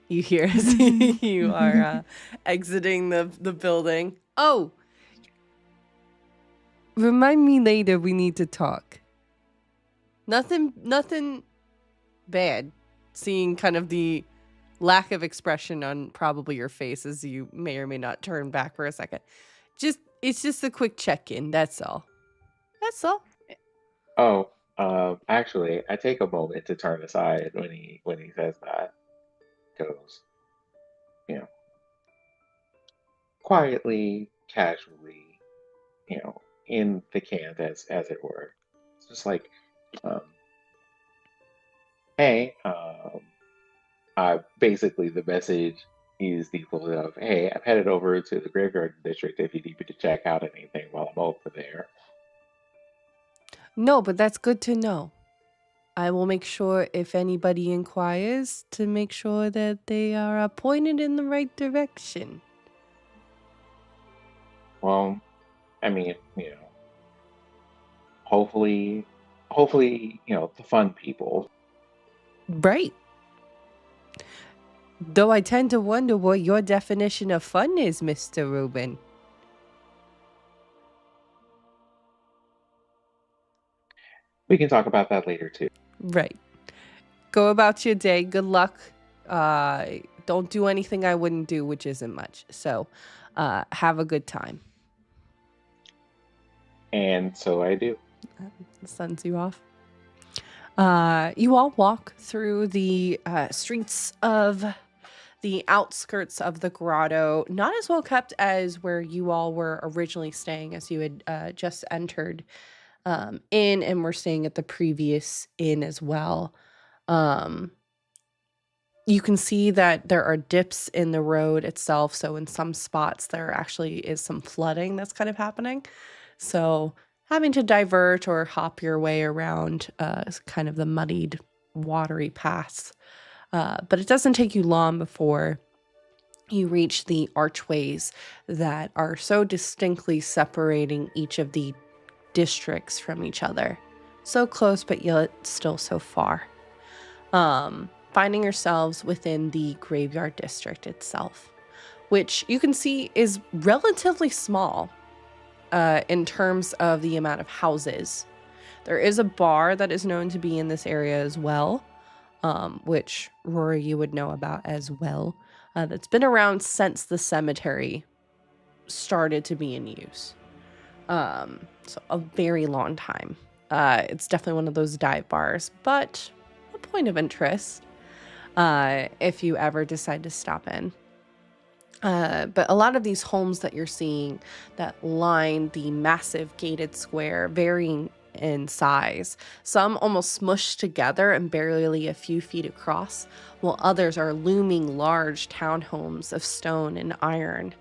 You hear as you are exiting the building. Oh, remind me later we need to talk. Nothing bad. Seeing kind of the lack of expression on probably your face as you may or may not turn back for a second. It's just a quick check-in, that's all. That's all. Oh, actually, I take a moment to turn aside when he says that. Goes, quietly, casually, in the camp as it were. It's just like, hey, basically the message is the equivalent of, hey, I'm headed over to the graveyard district if you need me to check out anything while I'm over there. No, but that's good to know. I will make sure if anybody inquires to make sure that they are pointed in the right direction. Well, I mean, hopefully, the fun people. Right. Though I tend to wonder what your definition of fun is, Mr. Rubin. We can talk about that later too. Right. Go about your day. Good luck. Don't do anything I wouldn't do, which isn't much. So, have a good time. And so I do. Sends you off. You all walk through the streets of the outskirts of the grotto, not as well kept as where you all were originally staying, as you had just entered in and were staying at the previous inn as well. You can see that there are dips in the road itself, so in some spots there actually is some flooding that's kind of happening. So having to divert or hop your way around kind of the muddied, watery paths. But it doesn't take you long before you reach the archways that are so distinctly separating each of the districts from each other. So close, but yet still so far. Finding yourselves within the graveyard district itself, which you can see is relatively small in terms of the amount of houses. There is a bar that is known to be in this area as well, which Rory, you would know about as well. That's been around since the cemetery started to be in use. So a very long time. It's definitely one of those dive bars, but a point of interest if you ever decide to stop in. But a lot of these homes that you're seeing that line the massive gated square, varying in size. Some almost smushed together and barely a few feet across, while others are looming large townhomes of stone and iron.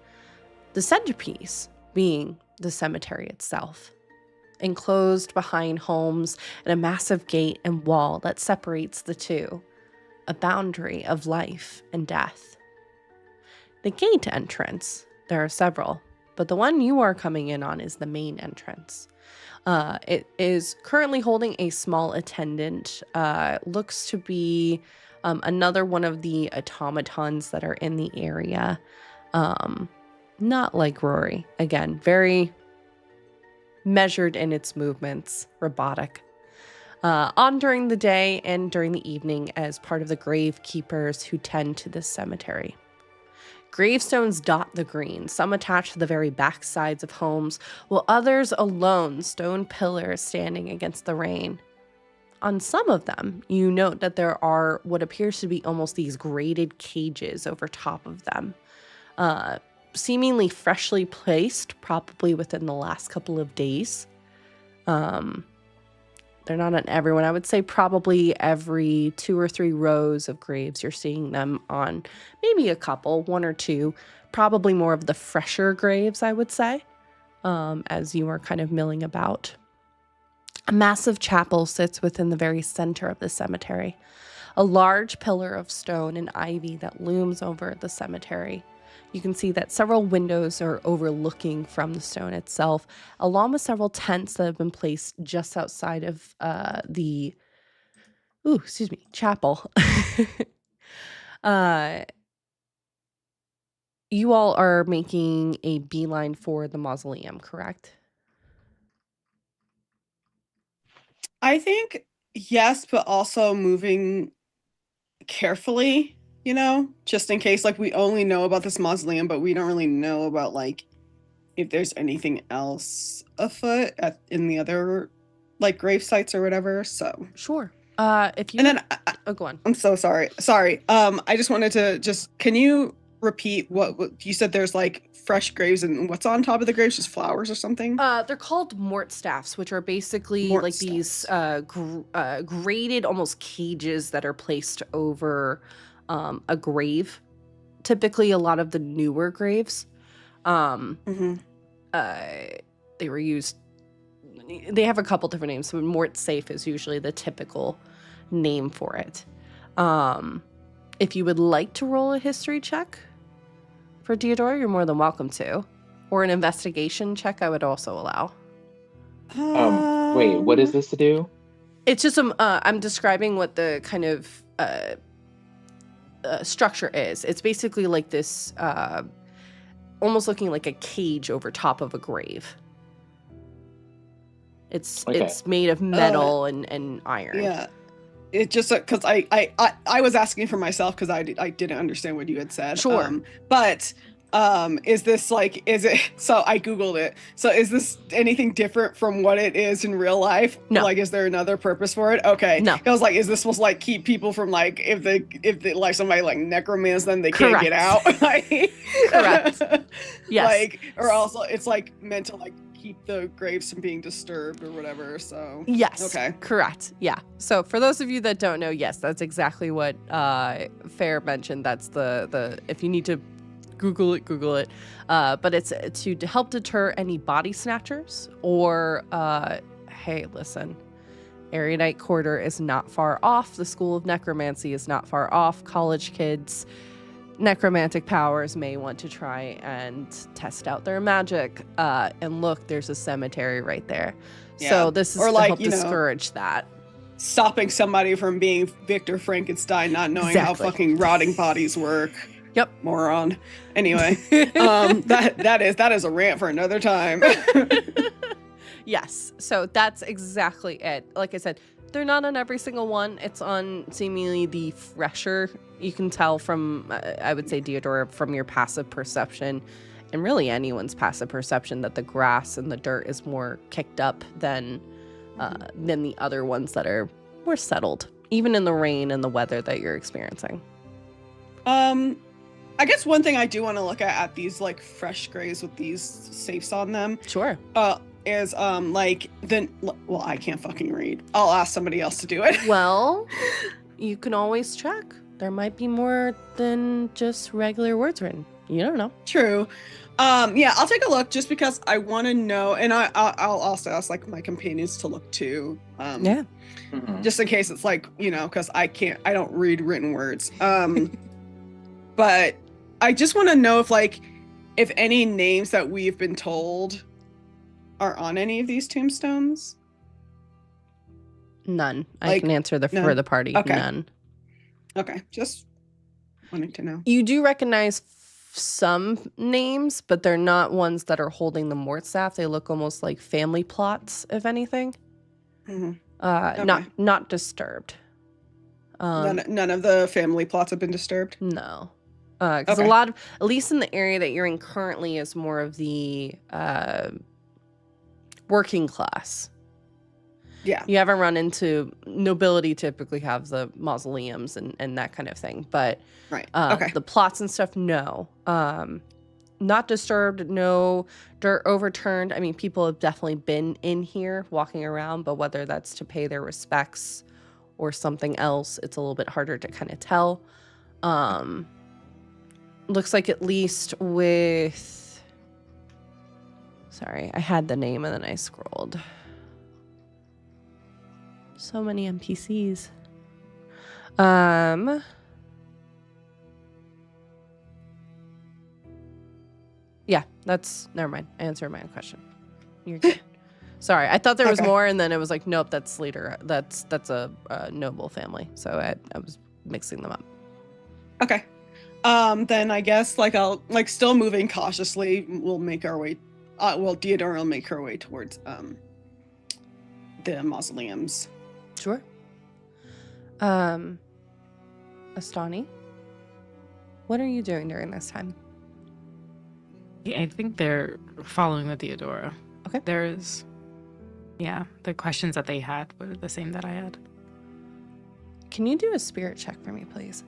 The centerpiece being the cemetery itself, enclosed behind homes and a massive gate and wall that separates the two, a boundary of life and death. The gate entrance, there are several, but the one you are coming in on is the main entrance. It is currently holding a small attendant. Looks to be another one of the automatons that are in the area. Not like Rory. Again, very measured in its movements, robotic. On during the day and during the evening as part of the grave keepers who tend to this cemetery. Gravestones dot the green, some attached to the very backsides of homes, while others alone, stone pillars standing against the rain. On some of them, you note that there are what appears to be almost these grated cages over top of them, seemingly freshly placed, probably within the last couple of days. They're not on everyone. I would say probably every 2 or 3 rows of graves, you're seeing them on maybe a couple, 1 or 2, probably more of the fresher graves, I would say, as you are kind of milling about. A massive chapel sits within the very center of the cemetery, a large pillar of stone and ivy that looms over the cemetery. You can see that several windows are overlooking from the stone itself, along with several tents that have been placed just outside of the chapel. You all are making a beeline for the mausoleum, correct? I think yes, but also moving carefully, you know, just in case. Like, we only know about this mausoleum, but we don't really know about, like, if there's anything else afoot in the other, like, grave sites or whatever. So Sure. If you and then go on. I'm so sorry. I just wanted to can you repeat what you said? There's like fresh graves, and what's on top of the graves? Just flowers or something? They're called mort staffs, which are basically Mort like these graded almost cages that are placed over a grave. Typically, a lot of the newer graves, Mhm. they were used. They have a couple different names. So mort safe is usually the typical name for it. If you would like to roll a history check for Theodora, you're more than welcome to. Or an investigation check, I would also allow. Wait, what is this to do? It's just I'm describing what the kind of structure is. It's basically like this, almost looking like a cage over top of a grave. It's made of metal and iron. Yeah. It just because I was asking for myself because I didn't understand what you had said. Sure. But is this like, is it, so I Googled it. So is this anything different from what it is in real life? No. Like, is there another purpose for it? Okay. No. I was like, is this supposed to like keep people from like, if they like somebody like necromants, then they can't get out? Correct. Yes. Like, or also it's like meant to like keep the graves from being disturbed or whatever. So yes. Okay. Correct. Yeah. So for those of you that don't know, yes, that's exactly what Fair mentioned. That's the if you need to Google it. But it's to help deter any body snatchers or hey, listen, Erudite Quarter is not far off. The School of Necromancy is not far off. College kids, necromantic powers may want to try and test out their magic. And look, there's a cemetery right there. Yeah. So this is to help discourage that. Stopping somebody from being Victor Frankenstein, not knowing how fucking rotting bodies work. Yep. Moron. Anyway, that is a rant for another time. Yes. So that's exactly it. Like I said, they're not on every single one. It's on seemingly the fresher. You can tell from, I would say, Theodora, from your passive perception, and really anyone's passive perception, that the grass and the dirt is more kicked up than the other ones that are more settled, even in the rain and the weather that you're experiencing. I guess one thing I do want to look at these like fresh graves with these safes on them. Sure. Is like well, I can't fucking read. I'll ask somebody else to do it. Well, you can always check. There might be more than just regular words written. You don't know. True. Yeah, I'll take a look just because I want to know, and I'll also ask like my companions to look too. Yeah. Mm-hmm. Just in case it's like, you know, because I don't read written words. But I just want to know if any names that we've been told are on any of these tombstones. None. I can answer for the party. Okay. None. Okay, just wanting to know. You do recognize some names, but they're not ones that are holding the mort staff. They look almost like family plots, if anything. Mhm. Not disturbed. None of the family plots have been disturbed. No, because a Okay. lot of, at least in the area that you're in currently, is more of the working class. Yeah. You haven't run into nobility. Typically have the mausoleums and that kind of thing, but Right. Okay. the plots and stuff, no. Not disturbed, no dirt overturned. I mean, people have definitely been in here walking around, but whether that's to pay their respects or something else, it's a little bit harder to kind of tell. Looks like at least with... Sorry, I had the name and then I scrolled. So many NPCs. Yeah, that's... Never mind. I answered my own question. You're good. Sorry, I thought there was more, and then it was like, nope, that's leader. That's a noble family. So I was mixing them up. Okay. Then I guess I'll still moving cautiously. We'll make our way. Theodora will make her way towards the mausoleums. Sure. Astani, what are you doing during this time? Yeah, I think they're following with Theodora. Okay. There's, the questions that they had were the same that I had. Can you do a spirit check for me, please?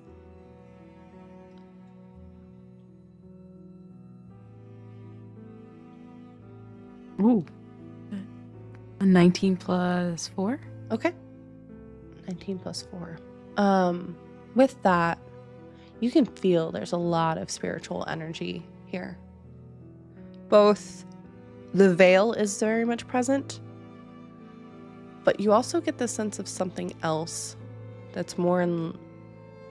Ooh. A 19 plus 4? Okay. 19 plus 4. With that, you can feel there's a lot of spiritual energy here. Both the veil is very much present, but you also get the sense of something else that's more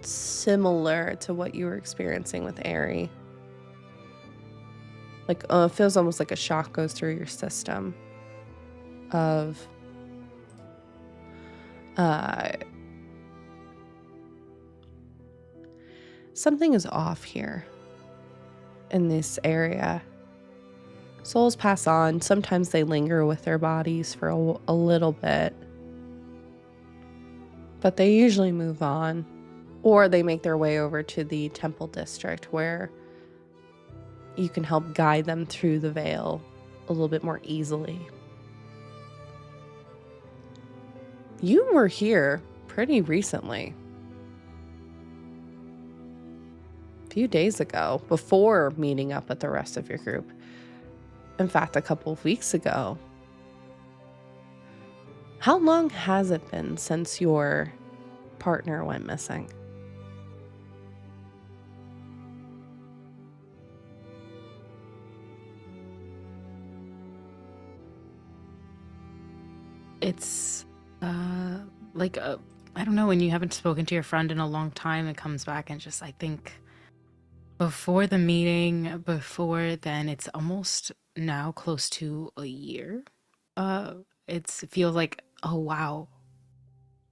similar to what you were experiencing with Aerie. It feels almost like a shock goes through your system of something is off here in this area. Souls pass on. Sometimes they linger with their bodies for a little bit, but they usually move on, or they make their way over to the temple district where you can help guide them through the veil a little bit more easily. You were here pretty recently. A few days ago, before meeting up with the rest of your group. In fact, a couple of weeks ago. How long has it been since your partner went missing? It's I don't know, when you haven't spoken to your friend in a long time, it comes back and just, I think before the meeting, before then, it's almost now close to a year. It feels like, oh wow,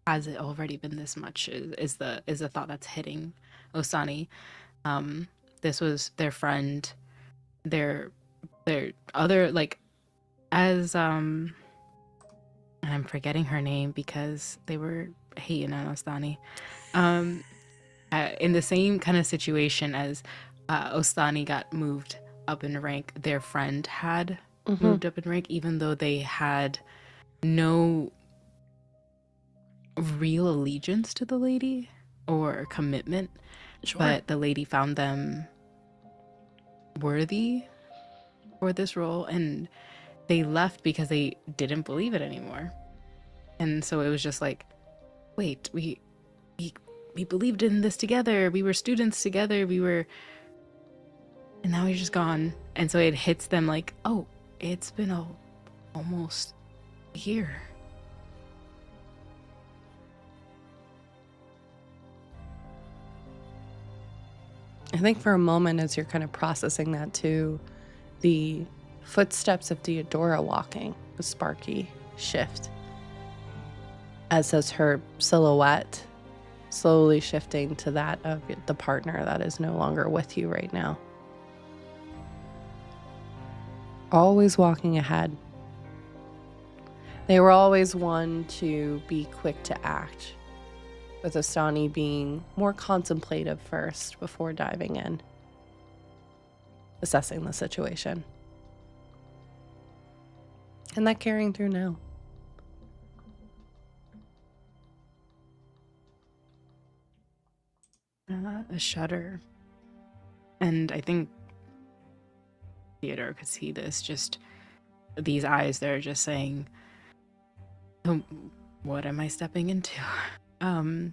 has it already been this much? Is the thought that's hitting Osani. This was their friend, their other, as and I'm forgetting her name because they were hating on Ostani. In the same kind of situation as Ostani got moved up in rank, their friend had moved up in rank, even though they had no real allegiance to the lady or commitment. Sure. But the lady found them worthy for this role, and they left because they didn't believe it anymore. And so it was just like, wait, we believed in this together. We were students together. And now he's just gone. And so it hits them like, oh, it's been almost a year. I think for a moment, as you're kind of processing that too, the footsteps of Theodora walking with Sparky shift, as does her silhouette slowly shifting to that of the partner that is no longer with you right now. always walking ahead. They were always one to be quick to act, with Astani being more contemplative first before diving in, assessing the situation. And that carrying through now. A shudder. And I think Theodore could see this, just these eyes, they're just saying, "Oh, what am I stepping into?" But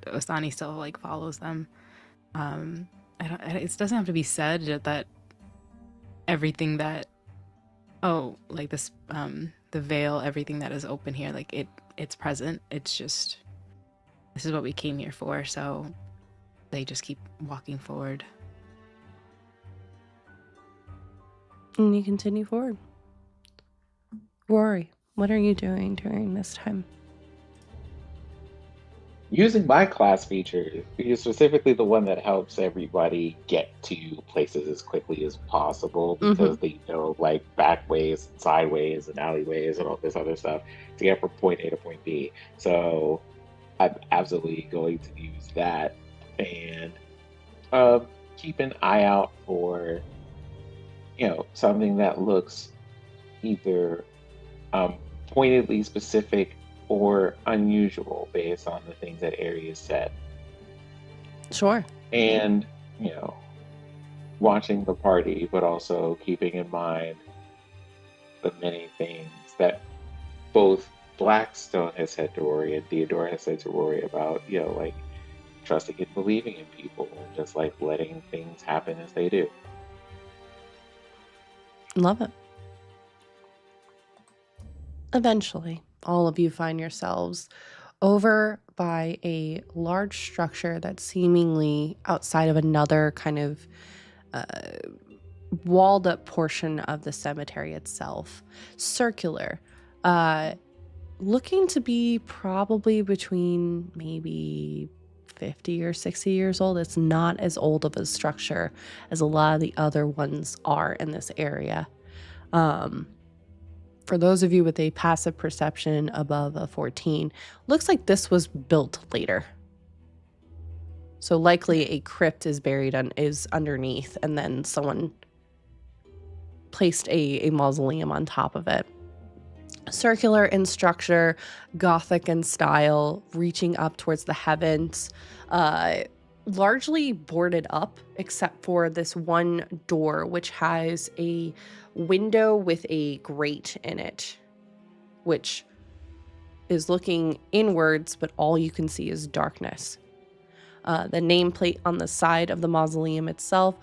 Ostani still like follows them. It doesn't have to be said that everything that, like this, the veil, everything that is open here, like it's present. It's just, this is what we came here for. So they just keep walking forward. And you continue forward. Rory, what are you doing during this time? Using my class features, specifically the one that helps everybody get to places as quickly as possible, because they know like back ways, sideways, and alleyways, and all this other stuff to get from point A to point B. So I'm absolutely going to use that and keep an eye out for, something that looks either pointedly specific or unusual based on the things that Aries said. Sure. And, watching the party, but also keeping in mind the many things that both Blackstone has said to Rory and Theodore has said to Rory about, like trusting and believing in people and just like letting things happen as they do. Love it. Eventually, all of you find yourselves over by a large structure that's seemingly outside of another kind of walled up portion of the cemetery itself. Circular. Looking to be probably between maybe 50 or 60 years old. It's not as old of a structure as a lot of the other ones are in this area. For those of you with a passive perception above a 14, looks like this was built later. So likely a crypt is buried is underneath, and then someone placed a mausoleum on top of it. Circular in structure, Gothic in style, reaching up towards the heavens, largely boarded up except for this one door, which has a window with a grate in it, which is looking inwards, but all you can see is darkness. The nameplate on the side of the mausoleum itself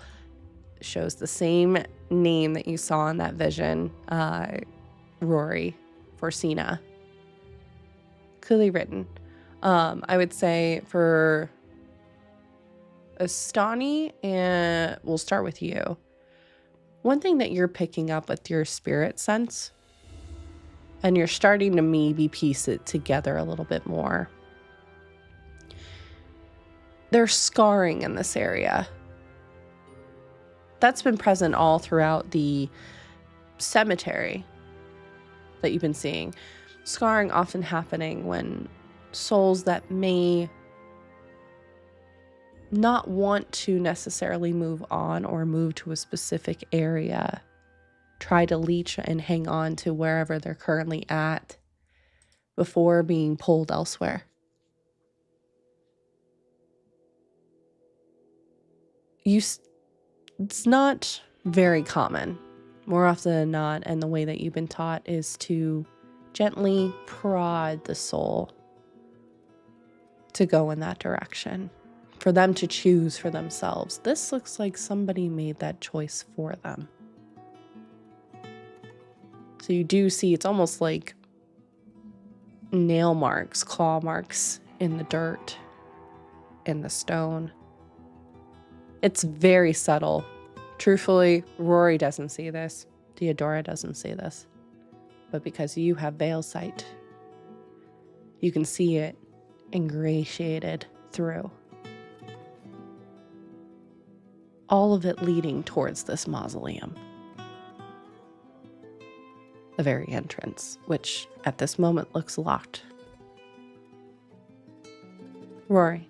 shows the same name that you saw in that vision, Rory, Forsina. Clearly written. I would say for Astani, and we'll start with you. One thing that you're picking up with your spirit sense, and you're starting to maybe piece it together a little bit more. There's scarring in this area. That's been present all throughout the cemetery that you've been seeing. Scarring often happening when souls that may not want to necessarily move on or move to a specific area try to leech and hang on to wherever they're currently at before being pulled elsewhere. It's not very common. More often than not, and the way that you've been taught is to gently prod the soul to go in that direction, for them to choose for themselves. This looks like somebody made that choice for them. So you do see, it's almost like nail marks, claw marks in the dirt, in the stone. It's very subtle. Truthfully, Rory doesn't see this. Theodora doesn't see this. But because you have veil sight, you can see it ingratiated through. All of it leading towards this mausoleum. the very entrance, which at this moment looks locked. Rory,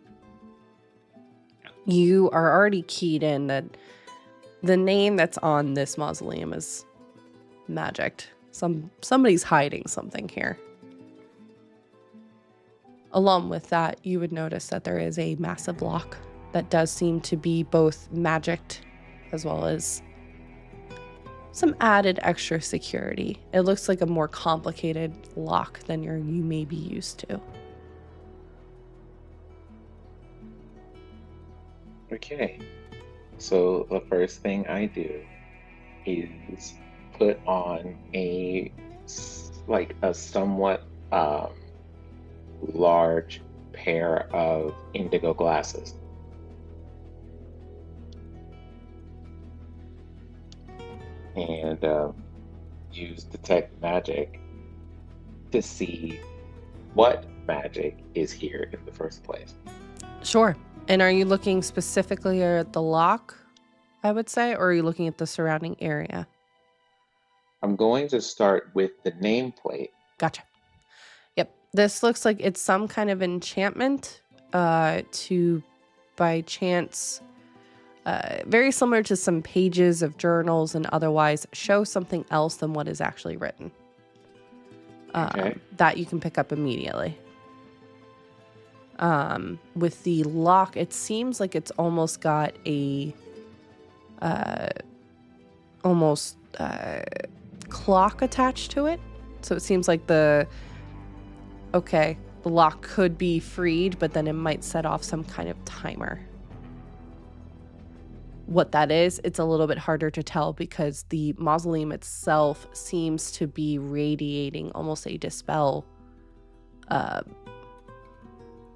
you are already keyed in that the name that's on this mausoleum is magicked. Somebody's hiding something here. Along with that, you would notice that there is a massive lock that does seem to be both magicked as well as some added extra security. It looks like a more complicated lock than you may be used to. Okay, so the first thing I do is put on a somewhat large pair of indigo glasses. And use detect magic to see what magic is here in the first place. Sure. And are you looking specifically at the lock, I would say, or are you looking at the surrounding area? I'm going to start with the nameplate. Gotcha. Yep. This looks like it's some kind of enchantment to, by chance, very similar to some pages of journals and otherwise show something else than what is actually written. Okay. That you can pick up immediately. With the lock, it seems like it's almost got a clock attached to it. So it seems like the lock could be freed, but then it might set off some kind of timer. What that is, it's a little bit harder to tell because the mausoleum itself seems to be radiating almost a dispel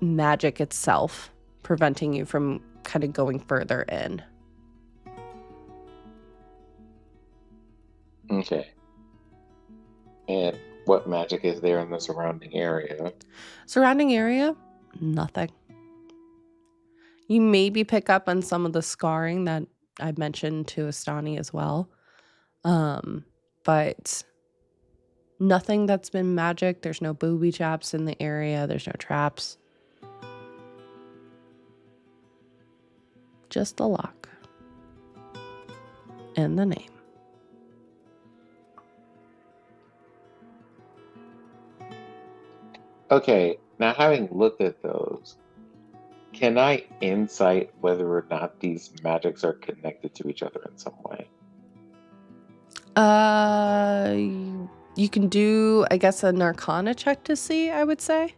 magic itself, preventing you from kind of going further in. Okay. And what magic is there in the surrounding area? Surrounding area, nothing. You maybe pick up on some of the scarring that I mentioned to Astani as well. But nothing that's been magic. There's no booby traps in the area. There's no traps. Just the lock. And the name. Okay, now having looked at those, can I insight whether or not these magics are connected to each other in some way? You can do, I guess, an Arcana check to see, I would say.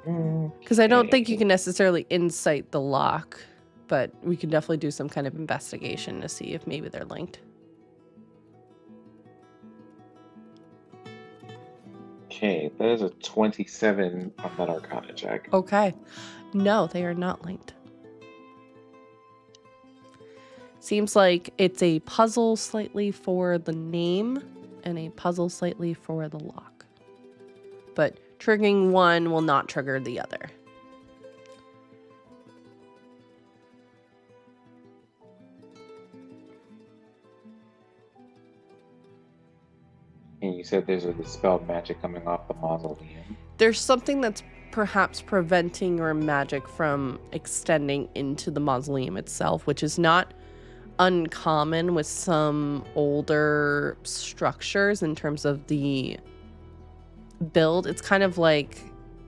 Because I don't think you can necessarily insight the lock, but we can definitely do some kind of investigation to see if maybe they're linked. Okay, that is a 27 on that Arcana check. Okay. No, they are not linked. Seems like it's a puzzle slightly for the name and a puzzle slightly for the lock. But triggering one will not trigger the other. And you said there's a dispelled magic coming off the mausoleum. There's something that's perhaps preventing your magic from extending into the mausoleum itself, which is not uncommon with some older structures in terms of the build. It's kind of like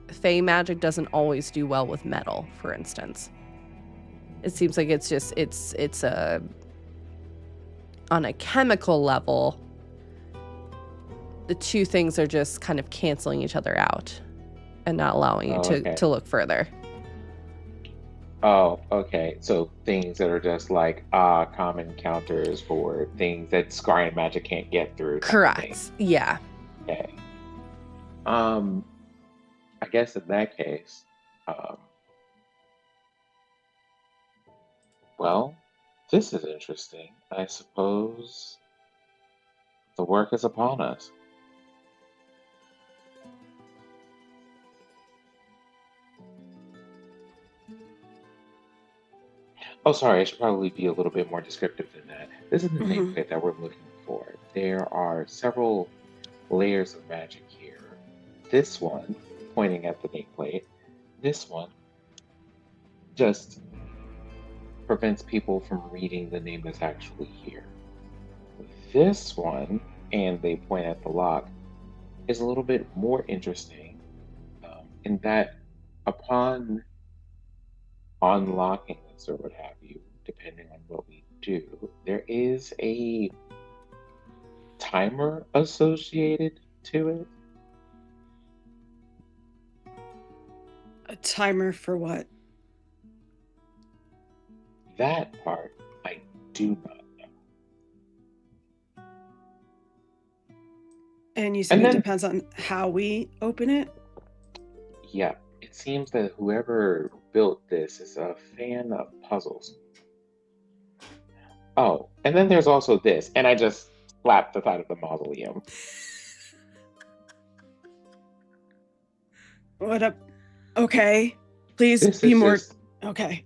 Fey magic doesn't always do well with metal, for instance. It seems like it's a on a chemical level, the two things are just kind of canceling each other out and not allowing you to look further. Oh, okay. So things that are just like common counters for things that scrying magic can't get through. Correct. Yeah. Okay. I guess in that case, well, this is interesting. I suppose the work is upon us. Oh, sorry, I should probably be a little bit more descriptive than that. This is the nameplate that we're looking for. There are several layers of magic here. This one, pointing at the nameplate, this one just prevents people from reading the name that's actually here. This one, and they point at the lock, is a little bit more interesting in that upon unlocking this or what have you, depending on what we do, there is a timer associated to it. A timer for what? That part I do not know. And you said And it then- depends on how we open it? Yeah, it seems that whoever built this is a fan of puzzles. Oh, and then there's also this, and I just slapped the side of the mausoleum. What up? Okay. Please This be is more. just- Okay.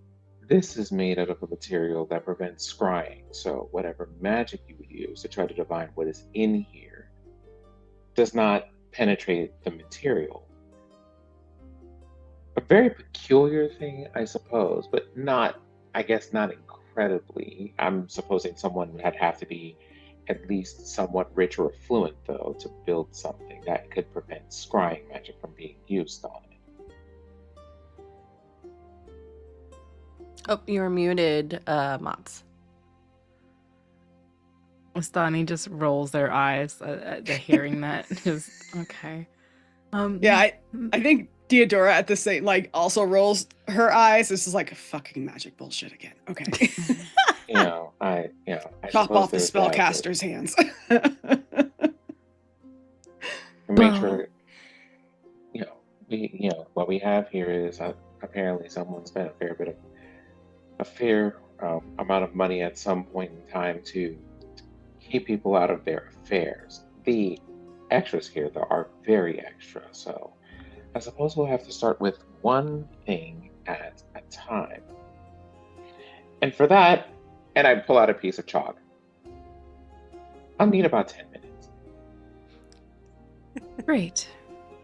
This is made out of a material that prevents scrying, so whatever magic you would use to try to divine what is in here does not penetrate the material. A very peculiar thing, I suppose, but not, I guess, not incredibly. I'm supposing someone would have to be at least somewhat rich or affluent, though, to build something that could prevent scrying magic from being used on it. Oh, you're muted, Mots. Stani just rolls their eyes at hearing that. Just okay. Yeah, I think Theodora at the same also rolls her eyes. This is like fucking magic bullshit again. Okay. I Chop suppose off the there's that, but- spellcaster's hands. And make Well- sure, what we have here is apparently someone spent a fair amount of money at some point in time to keep people out of their affairs. The extras here, though, are very extra, so I suppose we'll have to start with one thing at a time. And for that, and I pull out a piece of chalk, I'll need about 10 minutes. Great.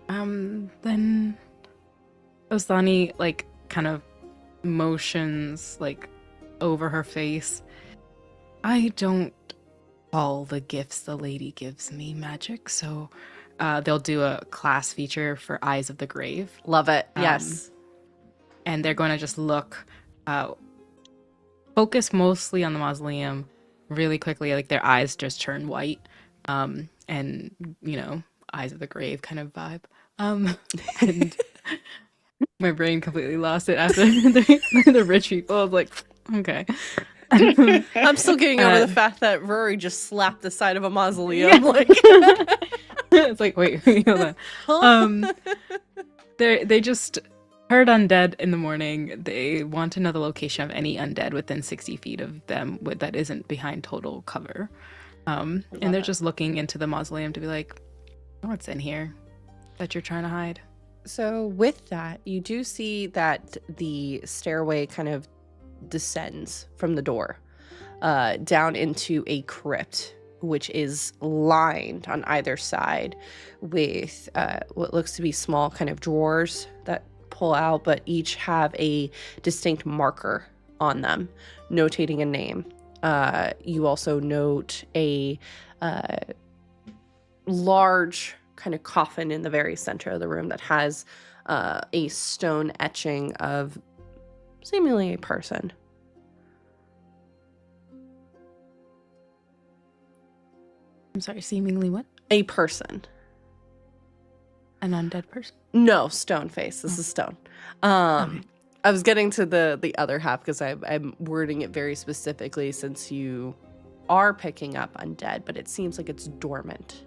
Then Ostani kind of motions over her face. I don't call the gifts the lady gives me magic, so they'll do a class feature for Eyes of the Grave. Love it. Yes. And they're going to just look, focus mostly on the mausoleum really quickly, their eyes just turn white, and Eyes of the Grave kind of vibe. And my brain completely lost it after the rich people. I was like, okay. I'm still getting over the fact that Rory just slapped the side of a mausoleum. Yeah. It's like, wait, hold on. They just heard undead in the morning. They want to know the location of any undead within 60 feet of them that isn't behind total cover. And they're just looking into the mausoleum to be like, what's in here that you're trying to hide? So with that, you do see that the stairway kind of descends from the door down into a crypt, which is lined on either side with what looks to be small kind of drawers that pull out, but each have a distinct marker on them notating a name. You also note a large kind of coffin in the very center of the room that has a stone etching of seemingly a person. I'm sorry, seemingly what? A person. An undead person? No, stone face. This is stone. Okay. I was getting to the other half because I'm wording it very specifically since you are picking up undead, but it seems like it's dormant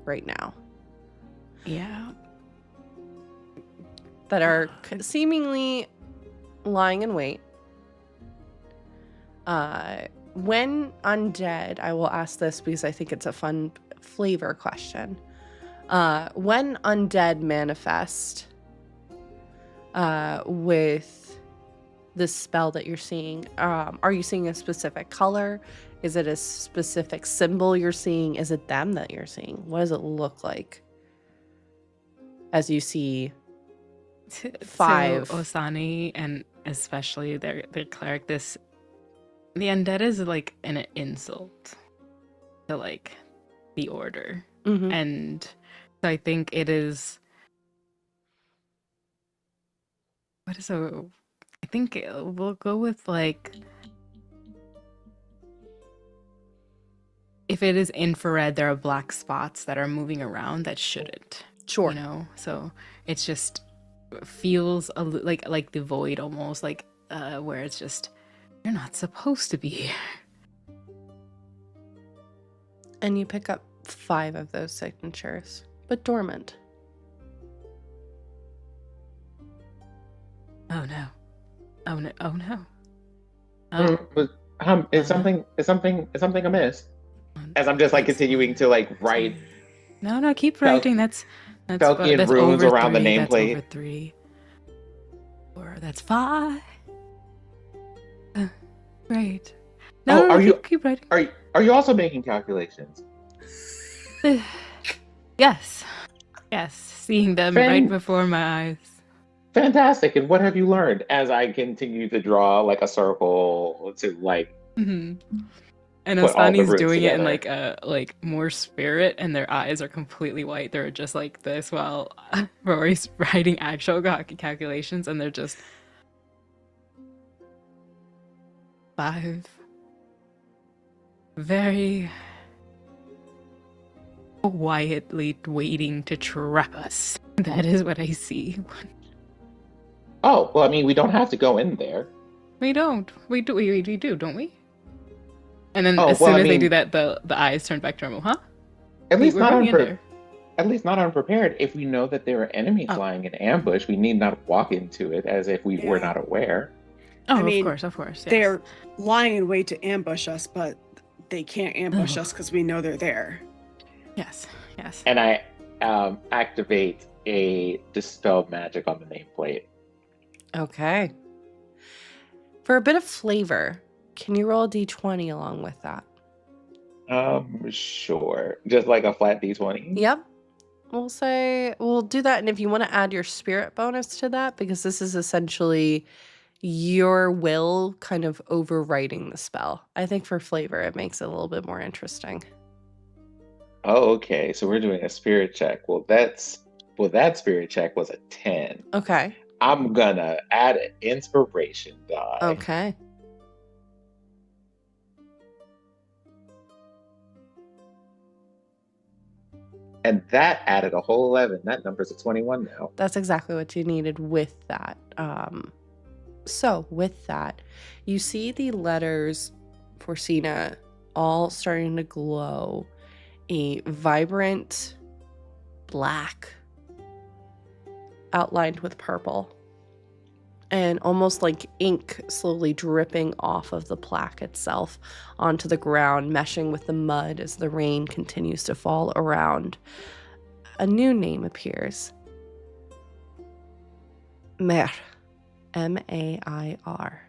right now. Yeah. That are seemingly lying in wait. When undead, I will ask this because I think it's a fun flavor question. When undead manifest with this spell that you're seeing, are you seeing a specific color? Is it a specific symbol you're seeing? Is it them that you're seeing? What does it look like as you see 5? So Osani, and especially their cleric, the undead is like an insult to like the order. Mm-hmm. And so I think it is, I think we'll go with like, if it is infrared, there are black spots that are moving around that shouldn't. Sure. You know, so it's just feels like the void almost, like where it's just, you're not supposed to be here. And you pick up 5 of those signatures, but dormant. Oh no. Oh no. Oh no. Is something amiss? As I'm just like continuing to like write. No, keep writing. That's Felkian runes over around 3. the That's nameplate. over 3. Or that's 5. Great. Keep writing. Are you also making calculations? Yes. Seeing them right before my eyes. Fantastic. And what have you learned? As I continue to draw like a circle to like. Mm-hmm. And put all the Osani's roots doing it in together. like more spirit, and their eyes are completely white. They're just like this while Rory's writing actual calculations, and they're just 5. Very quietly waiting to trap us. That is what I see. Oh, well, I mean, we don't have to go in there. We don't. We do, don't we? And then Oh, as well, soon I as they mean- do that, the eyes turn back to normal, huh? At least We're not going in there. At least not unprepared. If we know that there are enemies lying in ambush, we need not walk into it as if we were not aware. Oh, I mean, of course. Yes. They're lying in wait to ambush us, but they can't ambush us because we know they're there. Yes. And I activate a dispel magic on the nameplate. Okay. For a bit of flavor, can you roll a d20 along with that? Sure. Just like a flat d20? Yep. We'll do that. And if you want to add your spirit bonus to that, because this is essentially your will kind of overwriting the spell. I think for flavor, it makes it a little bit more interesting. Oh, okay. So we're doing a spirit check. That spirit check was a 10. Okay. I'm gonna add an inspiration die. Okay. And that added a whole 11. That number's a 21 now. That's exactly what you needed with that. So with that, you see the letters for Sina all starting to glow a vibrant black outlined with purple, and almost like ink slowly dripping off of the plaque itself onto the ground, meshing with the mud as the rain continues to fall around. A new name appears. Mair. M-A-I-R.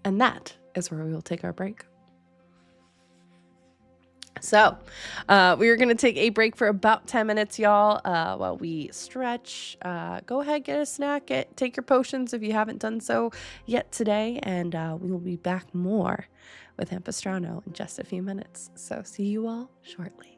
And that is where we will take our break. So, we are going to take a break for about 10 minutes, y'all, while we stretch. Go ahead, get a snack, take your potions if you haven't done so yet today, and we will be back more with Ampistrano in just a few minutes. So, see you all shortly.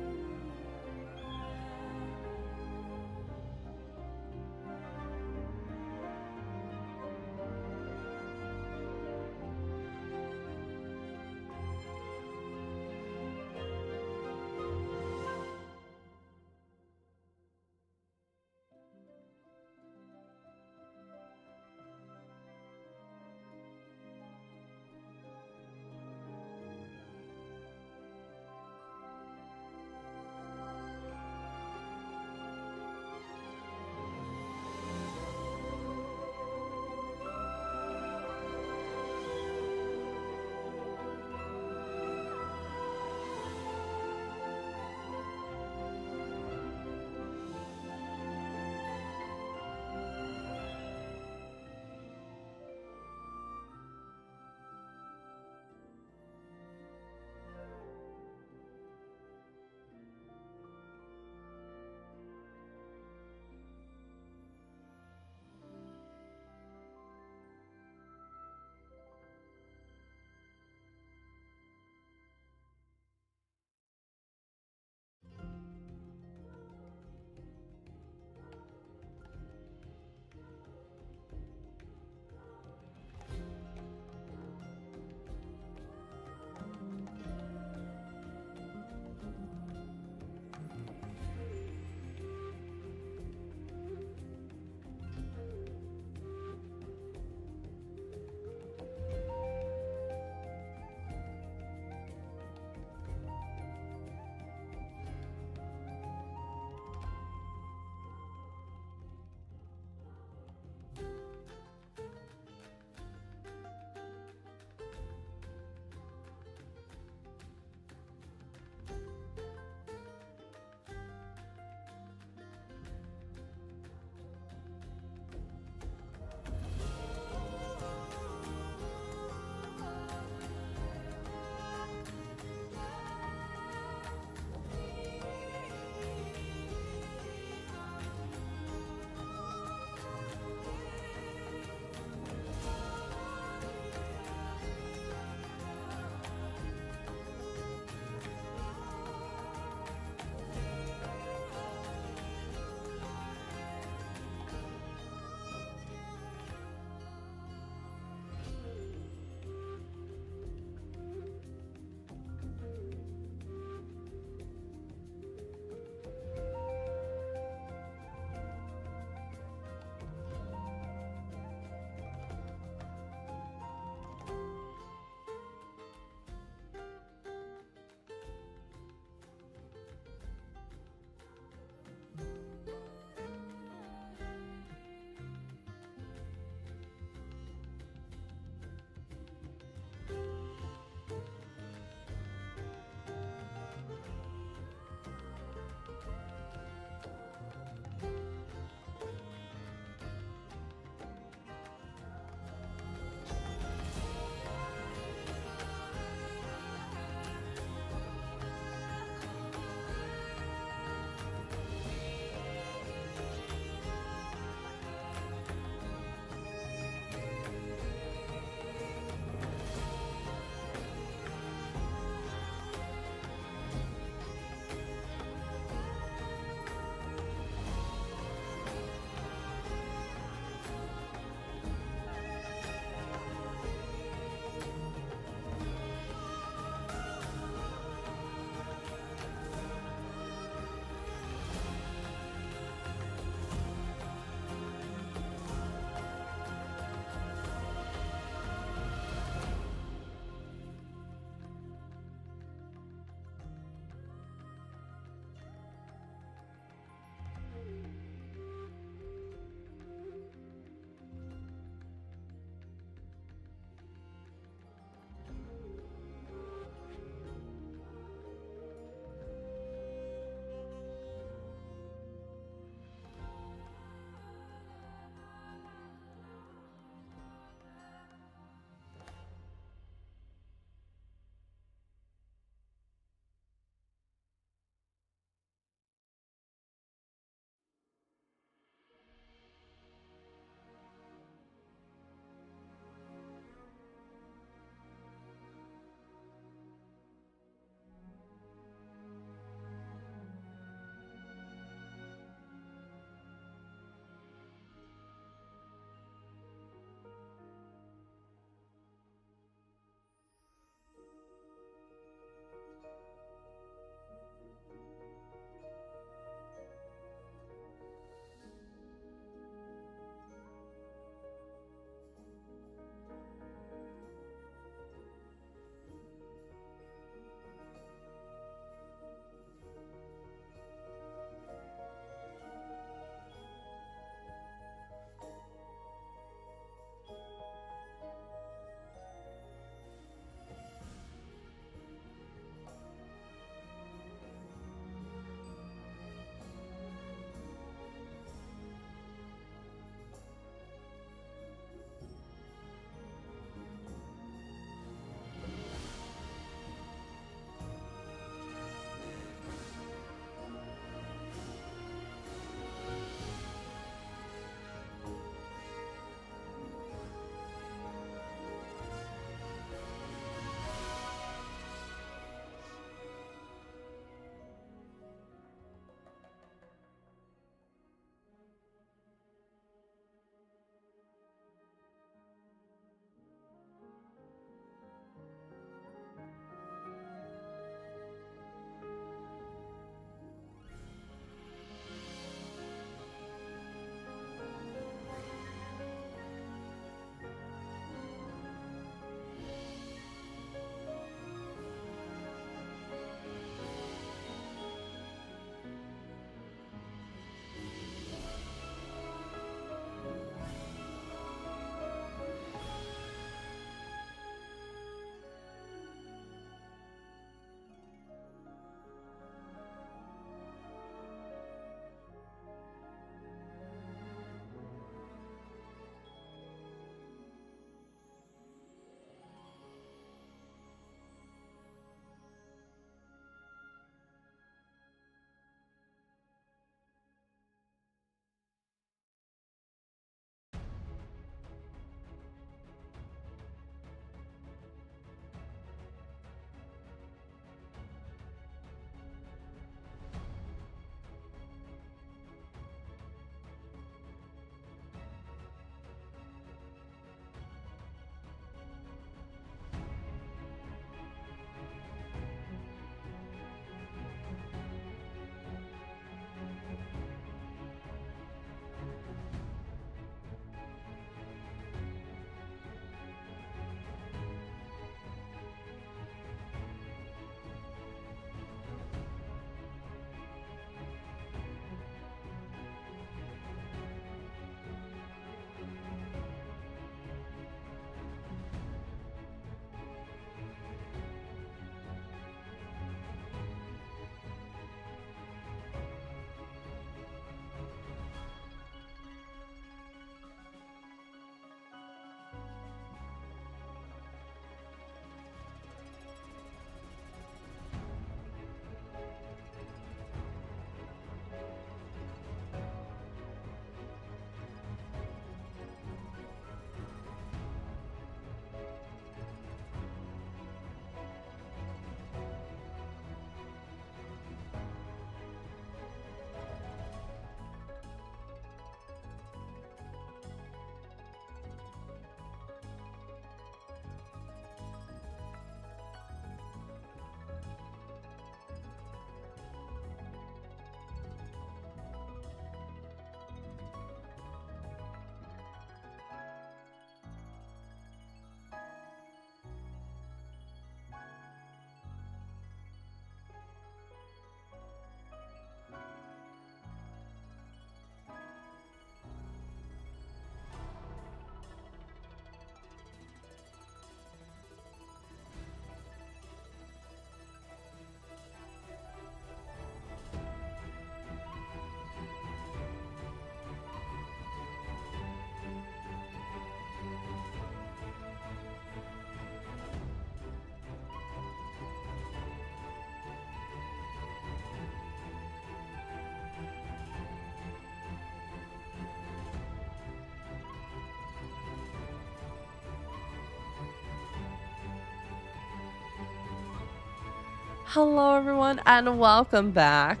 Hello, everyone, and welcome back.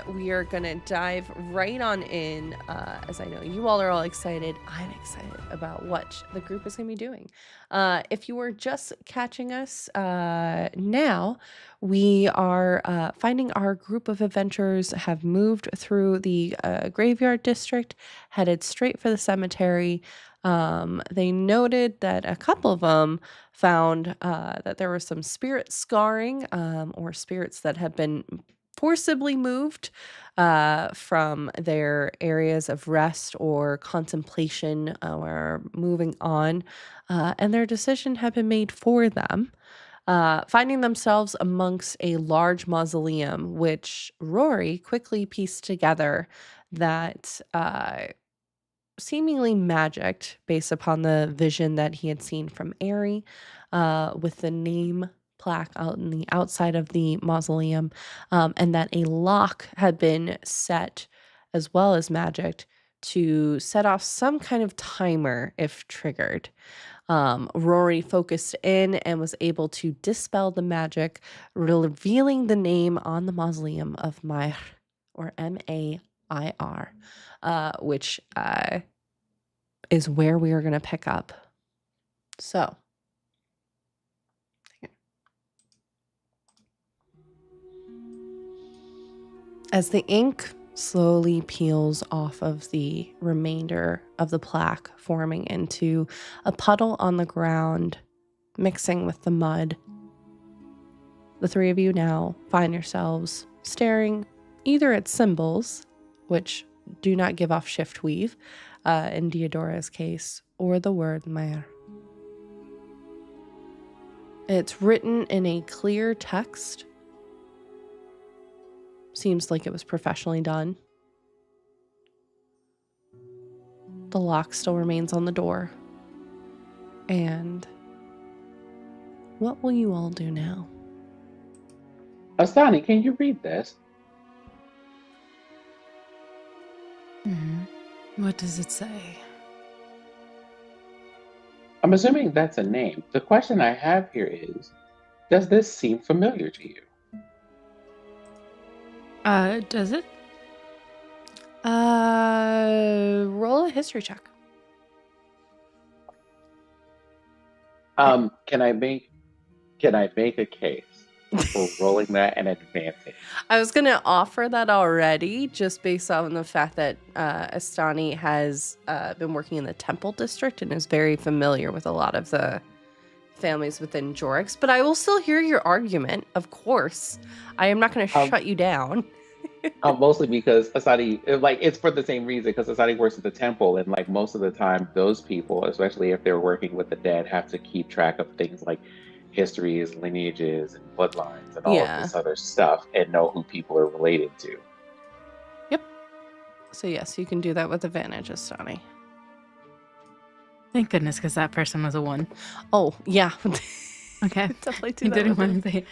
We are going to dive right on in, as I know you all are all excited. I'm excited about what the group is going to be doing. If you are just catching us now, we are finding our group of adventurers have moved through the graveyard district, headed straight for the cemetery. They noted that a couple of them found that there was some spirit scarring, or spirits that had been forcibly moved from their areas of rest or contemplation or moving on, and their decision had been made for them. Finding themselves amongst a large mausoleum, which Rory quickly pieced together that seemingly magicked based upon the vision that he had seen from Aerie, with the name plaque out in the outside of the mausoleum, and that a lock had been set as well as magicked to set off some kind of timer if triggered. Rory focused in and was able to dispel the magic, revealing the name on the mausoleum of Mair, or Mair, which is where we are going to pick up. So, as the ink slowly peels off of the remainder of the plaque, forming into a puddle on the ground, mixing with the mud, the three of you now find yourselves staring either at symbols, which do not give off shift weave, in Deodora's case, or the word Mair. It's written in a clear text. Seems like it was professionally done. The lock still remains on the door. And what will you all do now? Astani, can you read this? What does it say? I'm assuming that's a name. The question I have here is, does this seem familiar to you? Does it? Roll a history check. Can I make a case for rolling that an advantage? I was going to offer that already, just based on the fact that Astani has been working in the Temple District and is very familiar with a lot of the families within Jorix. But I will still hear your argument, of course. I am not going to shut you down. Mostly because Asadi, it's for the same reason, because Asadi works at the temple, and most of the time, those people, especially if they're working with the dead, have to keep track of things like histories, lineages, and bloodlines, and all of this other stuff, and know who people are related to. Yep. So yes, you can do that with advantage, Astani. Thank goodness, because that person was a 1. Oh, yeah. Okay. Definitely do You that. didn't want to say.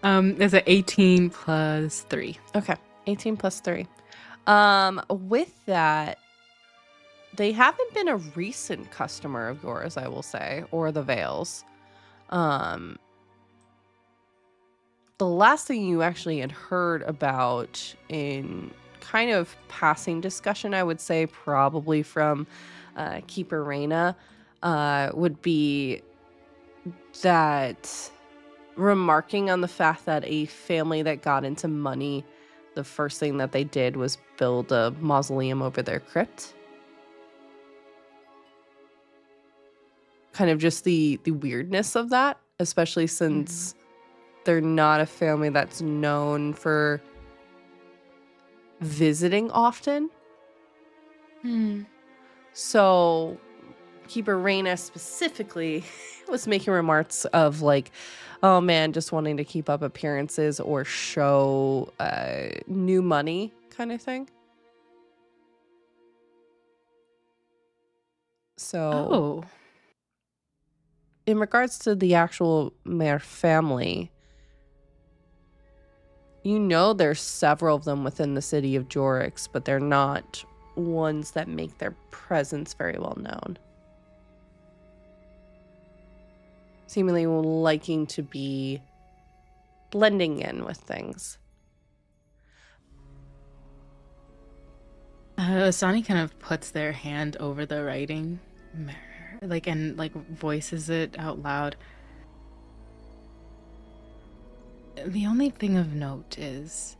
There's an 18 plus 3. Okay. 18 plus 3. With that, they haven't been a recent customer of yours, I will say, or the Veils. The last thing you actually had heard about in kind of passing discussion, I would say probably from Keeper Reyna, would be that remarking on the fact that a family that got into money, the first thing that they did was build a mausoleum over their crypt. Kind of just the weirdness of that, especially since they're not a family that's known for visiting often. So Keeper Reyna specifically was making remarks of oh man, just wanting to keep up appearances or show new money kind of thing. So in regards to the actual Mair family, there's several of them within the city of Jorix, but they're not ones that make their presence very well known. Seemingly liking to be blending in with things. Asani kind of puts their hand over the writing, and voices it out loud. The only thing of note is,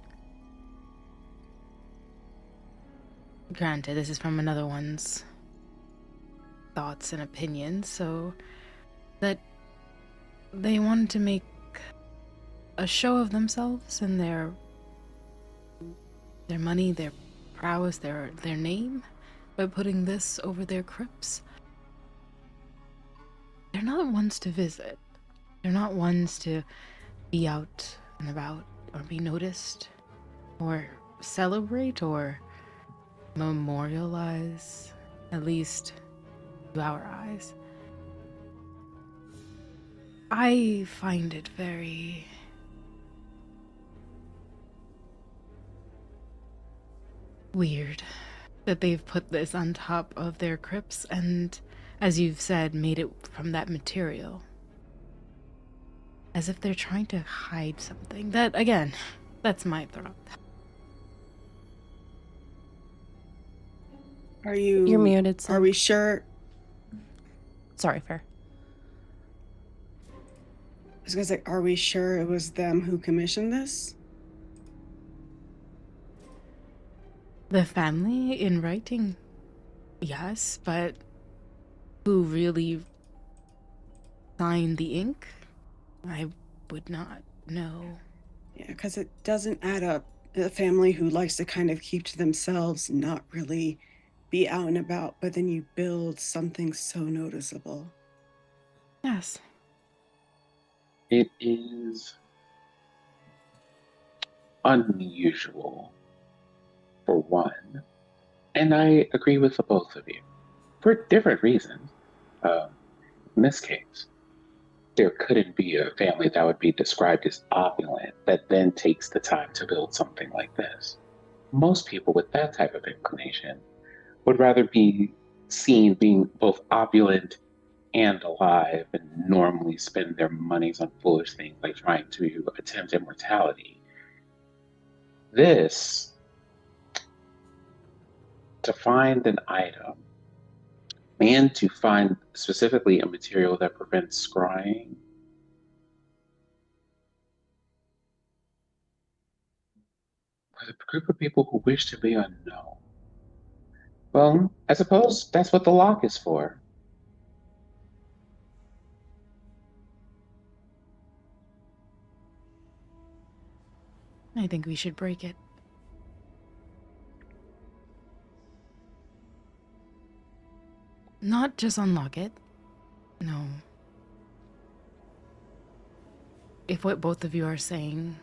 granted, this is from another one's thoughts and opinions, so that they wanted to make a show of themselves and their money, their prowess, their name, by putting this over their crypts. They're not ones to visit. They're not ones to be out and about or be noticed or celebrate or memorialize, at least to our eyes. I find it very weird that they've put this on top of their crypts and, as you've said, made it from that material. As if they're trying to hide something. That, again, that's my thought. You're muted, Sam. Are we sure? Sorry, Fair. I was gonna say, are we sure it was them who commissioned this? The family in writing, yes, but who really signed the ink? I would not know. Yeah, because it doesn't add up. A family who likes to kind of keep to themselves, not really be out and about, but then you build something so noticeable. Yes. It is unusual, for one, and I agree with the both of you, for different reasons. In this case, there couldn't be a family that would be described as opulent that then takes the time to build something like this. Most people with that type of inclination would rather be seen being both opulent and alive and normally spend their monies on foolish things like trying to attempt immortality. This, to find an item and to find specifically a material that prevents scrying, for the group of people who wish to be unknown, well, I suppose that's what the lock is for. I think we should break it. Not just unlock it. No. If what both of you are saying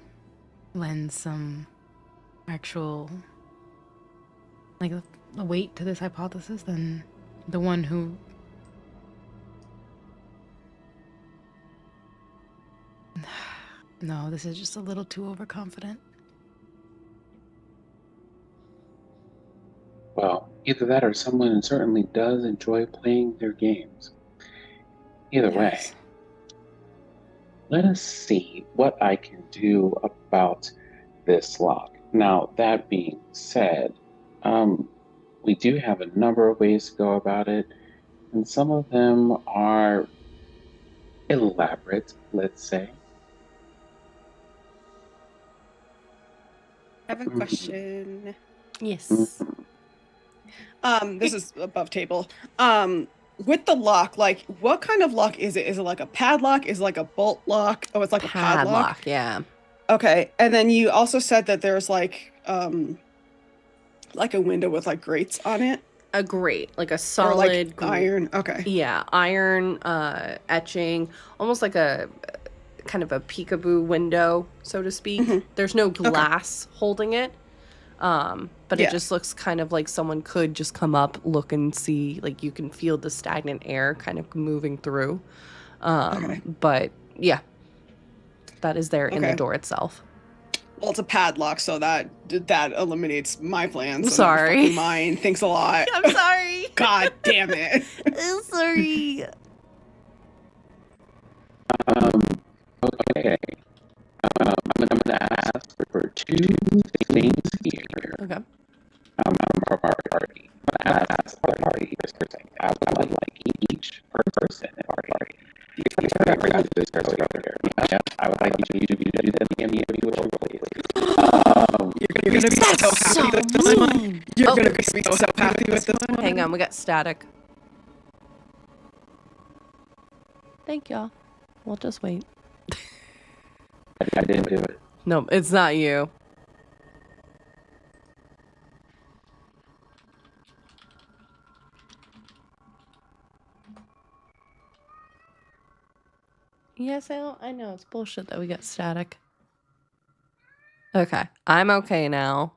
lends some actual, a weight to this hypothesis, then the one who... No, this is just a little too overconfident. Well, either that or someone certainly does enjoy playing their games. Either way, let us see what I can do about this lock. Now, that being said, we do have a number of ways to go about it, and some of them are elaborate, let's say. I have a question. Yes. This is above table. With the lock, what kind of lock is it? Is it like a padlock? Is it like a bolt lock? Oh, it's like a padlock. Yeah. Okay, and then you also said that there's a window with grates on it. A grate, like a solid iron. Okay. Yeah, iron etching, almost like a kind of a peekaboo window, so to speak. Mm-hmm. There's no glass holding it, but Yeah. it just looks kind of like someone could just come up, look and see. Like you can feel the stagnant air kind of moving through. Okay. But yeah, that is there in the door itself. Well, it's a padlock, so that eliminates my plans. Sorry. Mine. Thanks a lot. I'm sorry. God damn it. I'm sorry. Okay. two things here. Okay. From our party. As our party person, I would like each person in our party. I forgot this person over there. Yeah, I would like each of you to do the DMD role, please. You're gonna be so happy with this one. You're gonna be so happy with this one. Hang on, we got static. Thank y'all. We'll just wait. I didn't do it. No, it's not you. Yes, I know. It's bullshit that we get static. Okay. I'm okay now.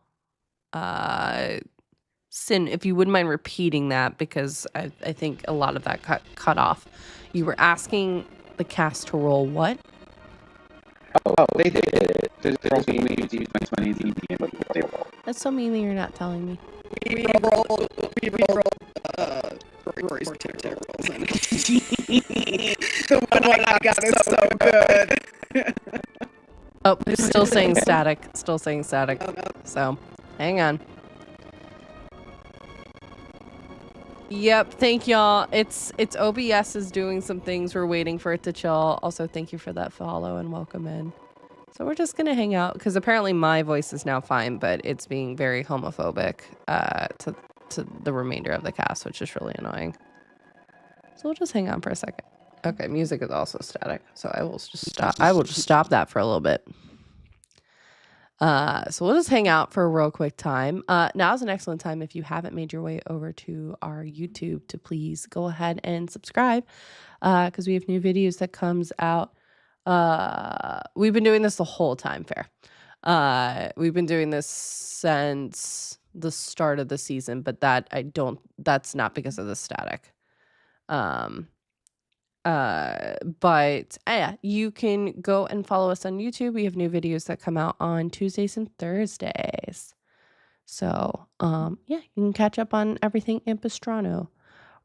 Sin, if you wouldn't mind repeating that, because I think a lot of that cut off. You were asking the cast to roll what? Oh, they did it. There's we use my DMD, but they roll. That's so mean that you're not telling me. We rolled Rory's rolls. The one I got is so good. Oh, it's still saying static. Still saying static. So, hang on. Yep, thank y'all. It's OBS is doing some things. We're waiting for it to chill. Also, thank you for that follow and welcome in. So we're just gonna hang out because apparently my voice is now fine, but it's being very homophobic to the remainder of the cast, which is really annoying. So we'll just hang on for a second. Okay, music is also static, so I will just stop. I will just stop that for a little bit. So we'll just hang out for a real quick time. Now is an excellent time if you haven't made your way over to our YouTube to please go ahead and subscribe, because we have new videos that comes out. We've been doing this the whole time, fair. We've been doing this since the start of the season, but that's not because of the static. But yeah, you can go and follow us on YouTube. We have new videos that come out on Tuesdays and Thursdays. So, yeah, you can catch up on everything Ampistrano.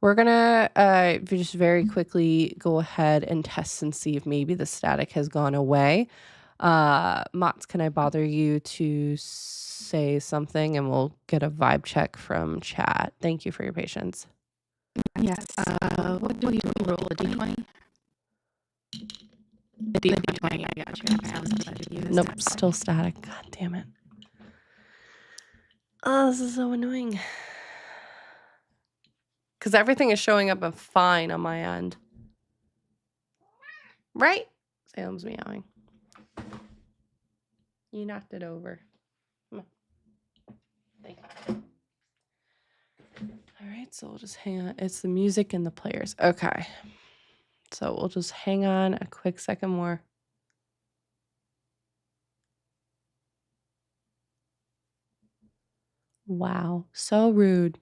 We're gonna just very quickly go ahead and test and see if maybe the static has gone away. Mots, can I bother you to say something and we'll get a vibe check from chat? Thank you for your patience. Yes. What do you roll? A d20? A d20. I got you. I was about to use Nope, that. still static. God damn it. Oh, this is so annoying. Because everything is showing up fine on my end. Right? Salem's meowing. You knocked it over. Come on. Thank you. All right, so we'll just hang on. It's the music and the players. Okay. So we'll just hang on a quick second more. Wow, so rude.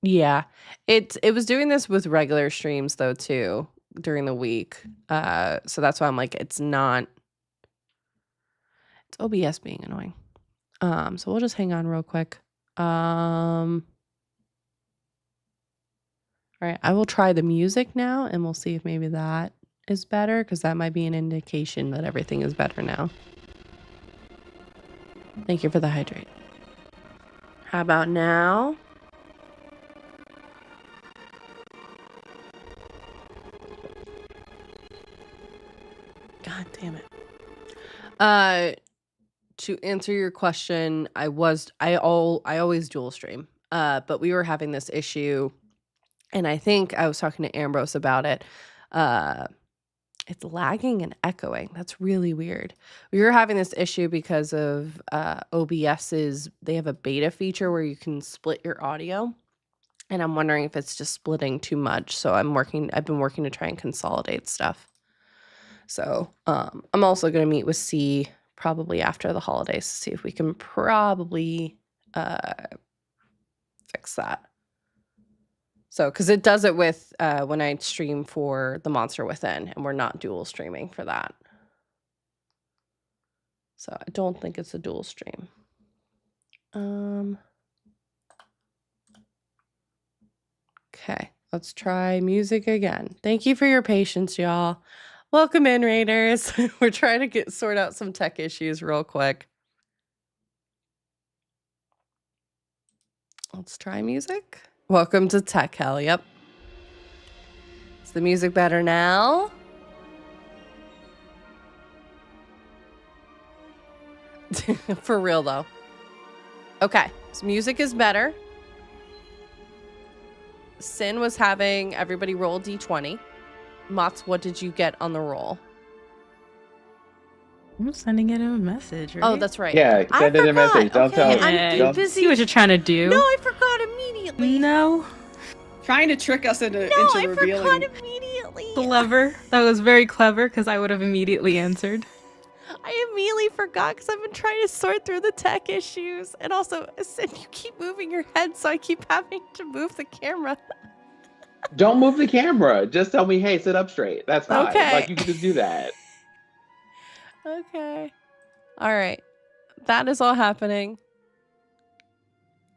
Yeah, it was doing this with regular streams though too during the week. So that's why I'm like, it's OBS being annoying. So we'll just hang on real quick. All right, I will try the music now and we'll see if maybe that is better, because that might be an indication that everything is better now. Thank you for the hydrate. How about now? God damn it. To answer your question, I always dual stream. But we were having this issue, and I think I was talking to Ambrose about it. It's lagging and echoing. That's really weird. We were having this issue because of OBS's, they have a beta feature where you can split your audio. And I'm wondering if it's just splitting too much. So I've been working to try and consolidate stuff. So I'm also going to meet with C probably after the holidays to see if we can probably fix that. So, because it does it with when I stream for The Monster Within, and we're not dual streaming for that. So I don't think it's a dual stream. Okay, let's try music again. Thank you for your patience, y'all. Welcome in, Raiders. We're trying to sort out some tech issues real quick. Let's try music. Welcome to Tech Hell. Yep. Is the music better now? For real, though. Okay. So music is better. Sin was having everybody roll d20. Mots, what did you get on the roll? I'm sending it a message, right? Oh, that's right. Yeah, send it a message. Don't tell. I'm don't- busy. See what you're trying to do. No, I forgot immediately. No. Trying to trick us into I revealing. forgot immediately. Clever. That was very clever because I would have immediately answered. I immediately forgot because I've been trying to sort through the tech issues. And also, Sin, you keep moving your head, so I keep having to move the camera. Don't move the camera. Just tell me, hey, sit up straight. That's fine. Okay. Like, you can just do that. Okay. All right. That is all happening.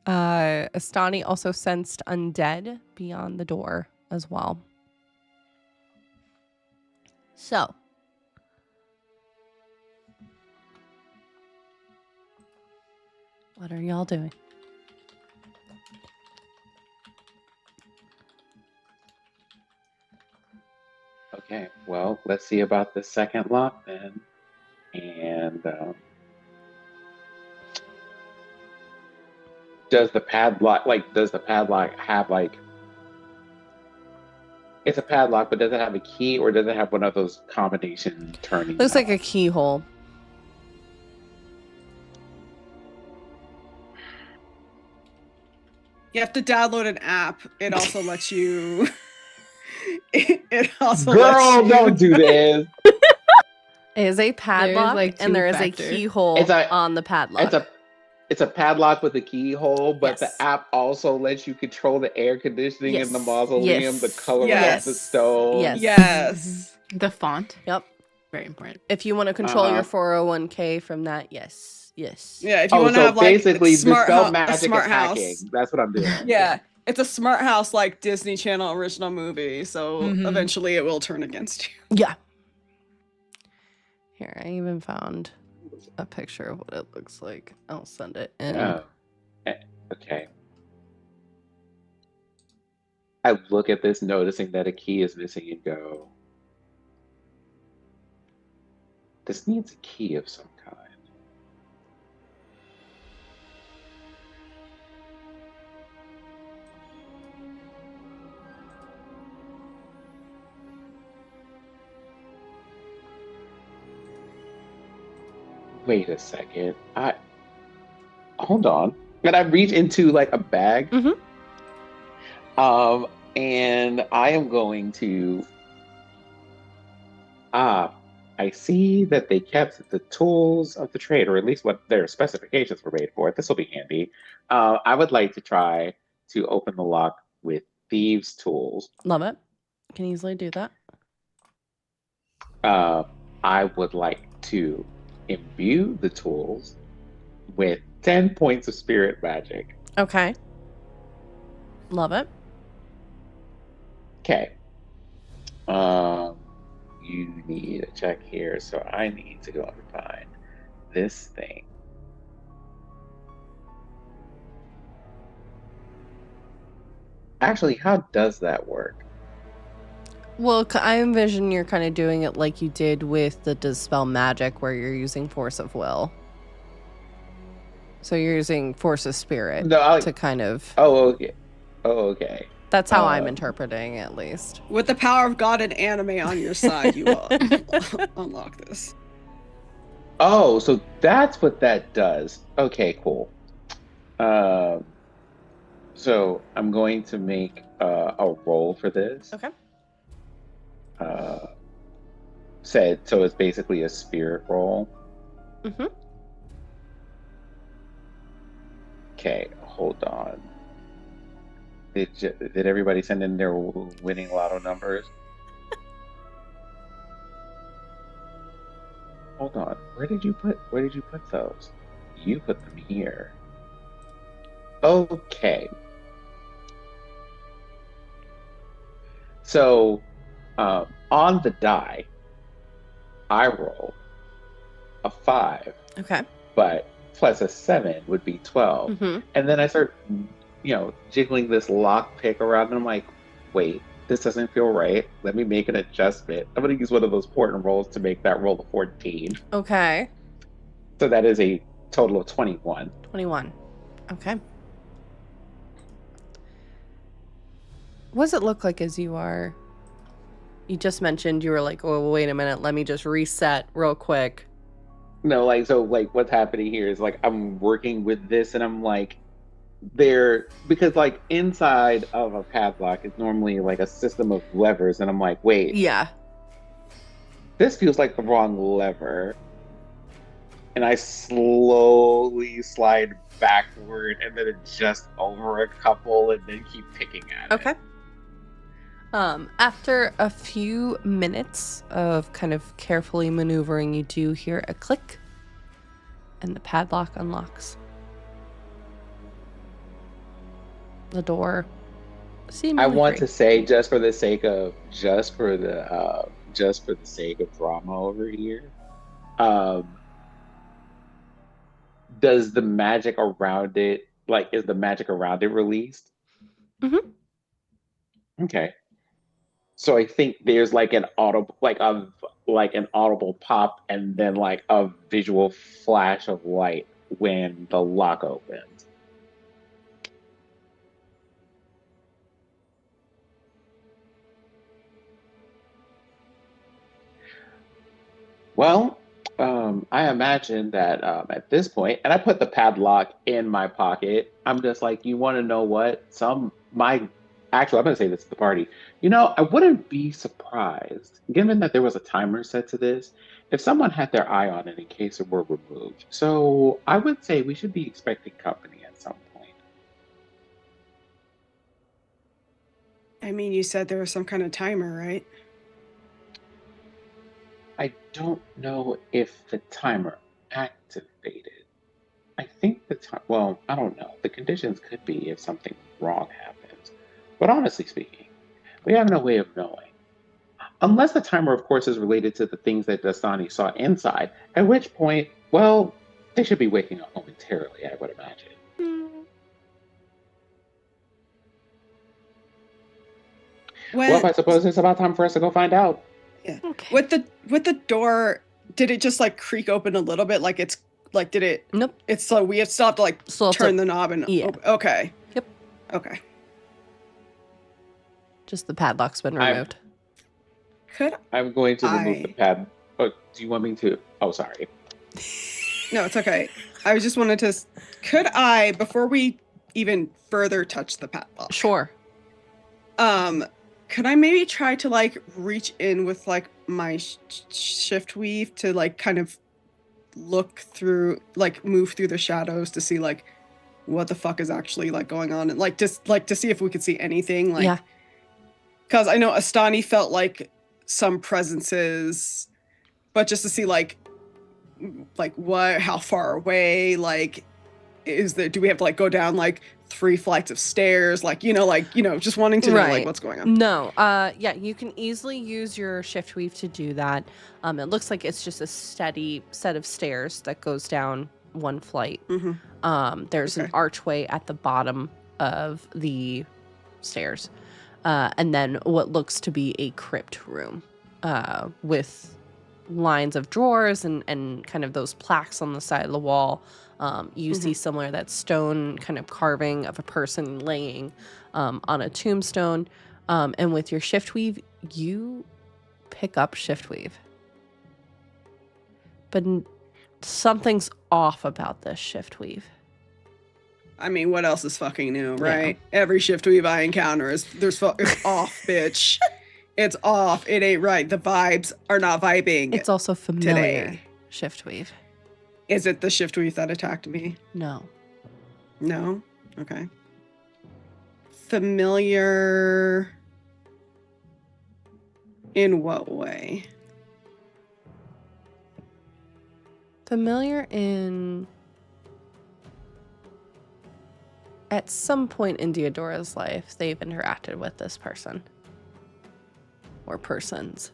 Astani also sensed undead beyond the door as well. So. What are y'all doing? Okay, well, let's see about the second lock then. And does the padlock have like, it's a padlock, but does it have a key or does it have one of those combination turning? Looks like a knobs? keyhole. You have to download an app. It also lets you. It also Girl, lets you. don't do this. It is a padlock, like, and there is a two-factor. keyhole It's a- on the padlock. It's a padlock with a keyhole, but Yes. the app also lets you control the air conditioning in the Yes. mausoleum, the Yes. color of Yes. the stone. Yes. Yes. The font. Yep. Very important. If you want to control Uh-huh. your 401k from that, yes. Yes. Yeah, if you Oh, want to so have like basically, smart dispel a magic smart is house. hacking. That's what I'm doing. Yeah, it's a smart house like Disney Channel original movie. So Mhm. eventually it will turn against you. Yeah. Here, I even found a picture of what it looks like. I'll send it in. Oh. Okay. I look at this, noticing that a key is missing, and go, this needs a key of some kind. Wait a second. Hold on. And I reach into like a bag. Mhm. And I am going to. I see that they kept the tools of the trade, or at least what their specifications were made for. This will be handy. I would like to try to open the lock with thieves' tools. Love it. Can easily do that. I would like to imbue the tools with 10 points of spirit magic. Okay. Love it. Okay. You need a check here, so I need to go and find this thing. Actually, how does that work? Well, I envision you're kind of doing it like you did with the Dispel Magic, where you're using Force of Will. So you're using Force of Spirit No, to kind of... Oh, okay. Oh, okay. That's how I'm interpreting it, at least. With the power of God and anime on your side, you will unlock this. Oh, so that's what that does. Okay, cool. So I'm going to make a roll for this. Okay. So it's basically a spirit roll. Mm-hmm. Okay, hold on. Did everybody send in their winning lotto numbers? Hold on. Where did you put those? You put them here. Okay. So on the die, I roll a 5, Okay. but plus a 7 would be 12. Mm-hmm. And then I start, jiggling this lock pick around, and I'm like, wait, this doesn't feel right. Let me make an adjustment. I'm going to use one of those important rolls to make that roll a 14. Okay. So that is a total of 21. 21. Okay. What does it look like as you are? You just mentioned you were like, oh, wait a minute. Let me just reset real quick. No, what's happening here is like I'm working with this, and I'm like, because like inside of a padlock is normally like a system of levers, and I'm like, wait, Yeah. this feels like the wrong lever. And I slowly slide backward and then adjust over a couple and then keep picking at it. Okay. After a few minutes of kind of carefully maneuvering, you do hear a click and the padlock unlocks. The door seemingly I want free. to say, just for the sake of drama over here, does the magic around it, is the magic around it released? Mm-hmm. Okay. So I think there's like an audible pop and then like a visual flash of light when the lock opens. Well, I imagine that at this point, and I put the padlock in my pocket. I'm just like, you want to know what? Actually, I'm going to say this to the party. I wouldn't be surprised, given that there was a timer set to this, if someone had their eye on it in case it were removed. So I would say we should be expecting company at some point. I mean, you said there was some kind of timer, right? I don't know if the timer activated. I think well, I don't know. The conditions could be if something wrong happens. But honestly speaking, we have no way of knowing. Unless the timer, of course, is related to the things that Dastani saw inside, at which point, well, they should be waking up momentarily, I would imagine. Well, I suppose it's about time for us to go find out. Yeah. Okay. With the door, did it just like creak open a little bit? Like it's like, did it? Nope. It's so we have stopped to like turn the knob and okay. Yep. Okay. Just the padlock's been removed. I'm going to remove the pad. Oh, do you want me to? Oh, sorry. No, it's okay. I just wanted to. Could I, before we even further touch the padlock? Sure. Could I maybe try to like reach in with like my shift weave to like kind of look through, like move through the shadows to see like what the fuck is actually like going on, and like just like to see if we could see anything, like. Yeah. Because I know Astani felt like some presences, but just to see like what, how far away, like do we have to like go down like 3 flights of stairs, just wanting to know like what's going on. No, yeah, you can easily use your shift weave to do that. It looks like it's just a steady set of stairs that goes down 1 flight. Mm-hmm. There's an archway at the bottom of the stairs. And then what looks to be a crypt room with lines of drawers and kind of those plaques on the side of the wall. You see somewhere that stone kind of carving of a person laying on a tombstone. And with your shift weave, you pick up shift weave. But something's off about this shift weave. I mean, what else is fucking new, right? Yeah. Every shift weave I encounter it's off, bitch. It's off. It ain't right. The vibes are not vibing. It's also familiar. Today. Shift weave. Is it the shift weave that attacked me? No. No? Okay. Familiar in what way? Familiar in... At some point in Deodora's life, they've interacted with this person. Or persons.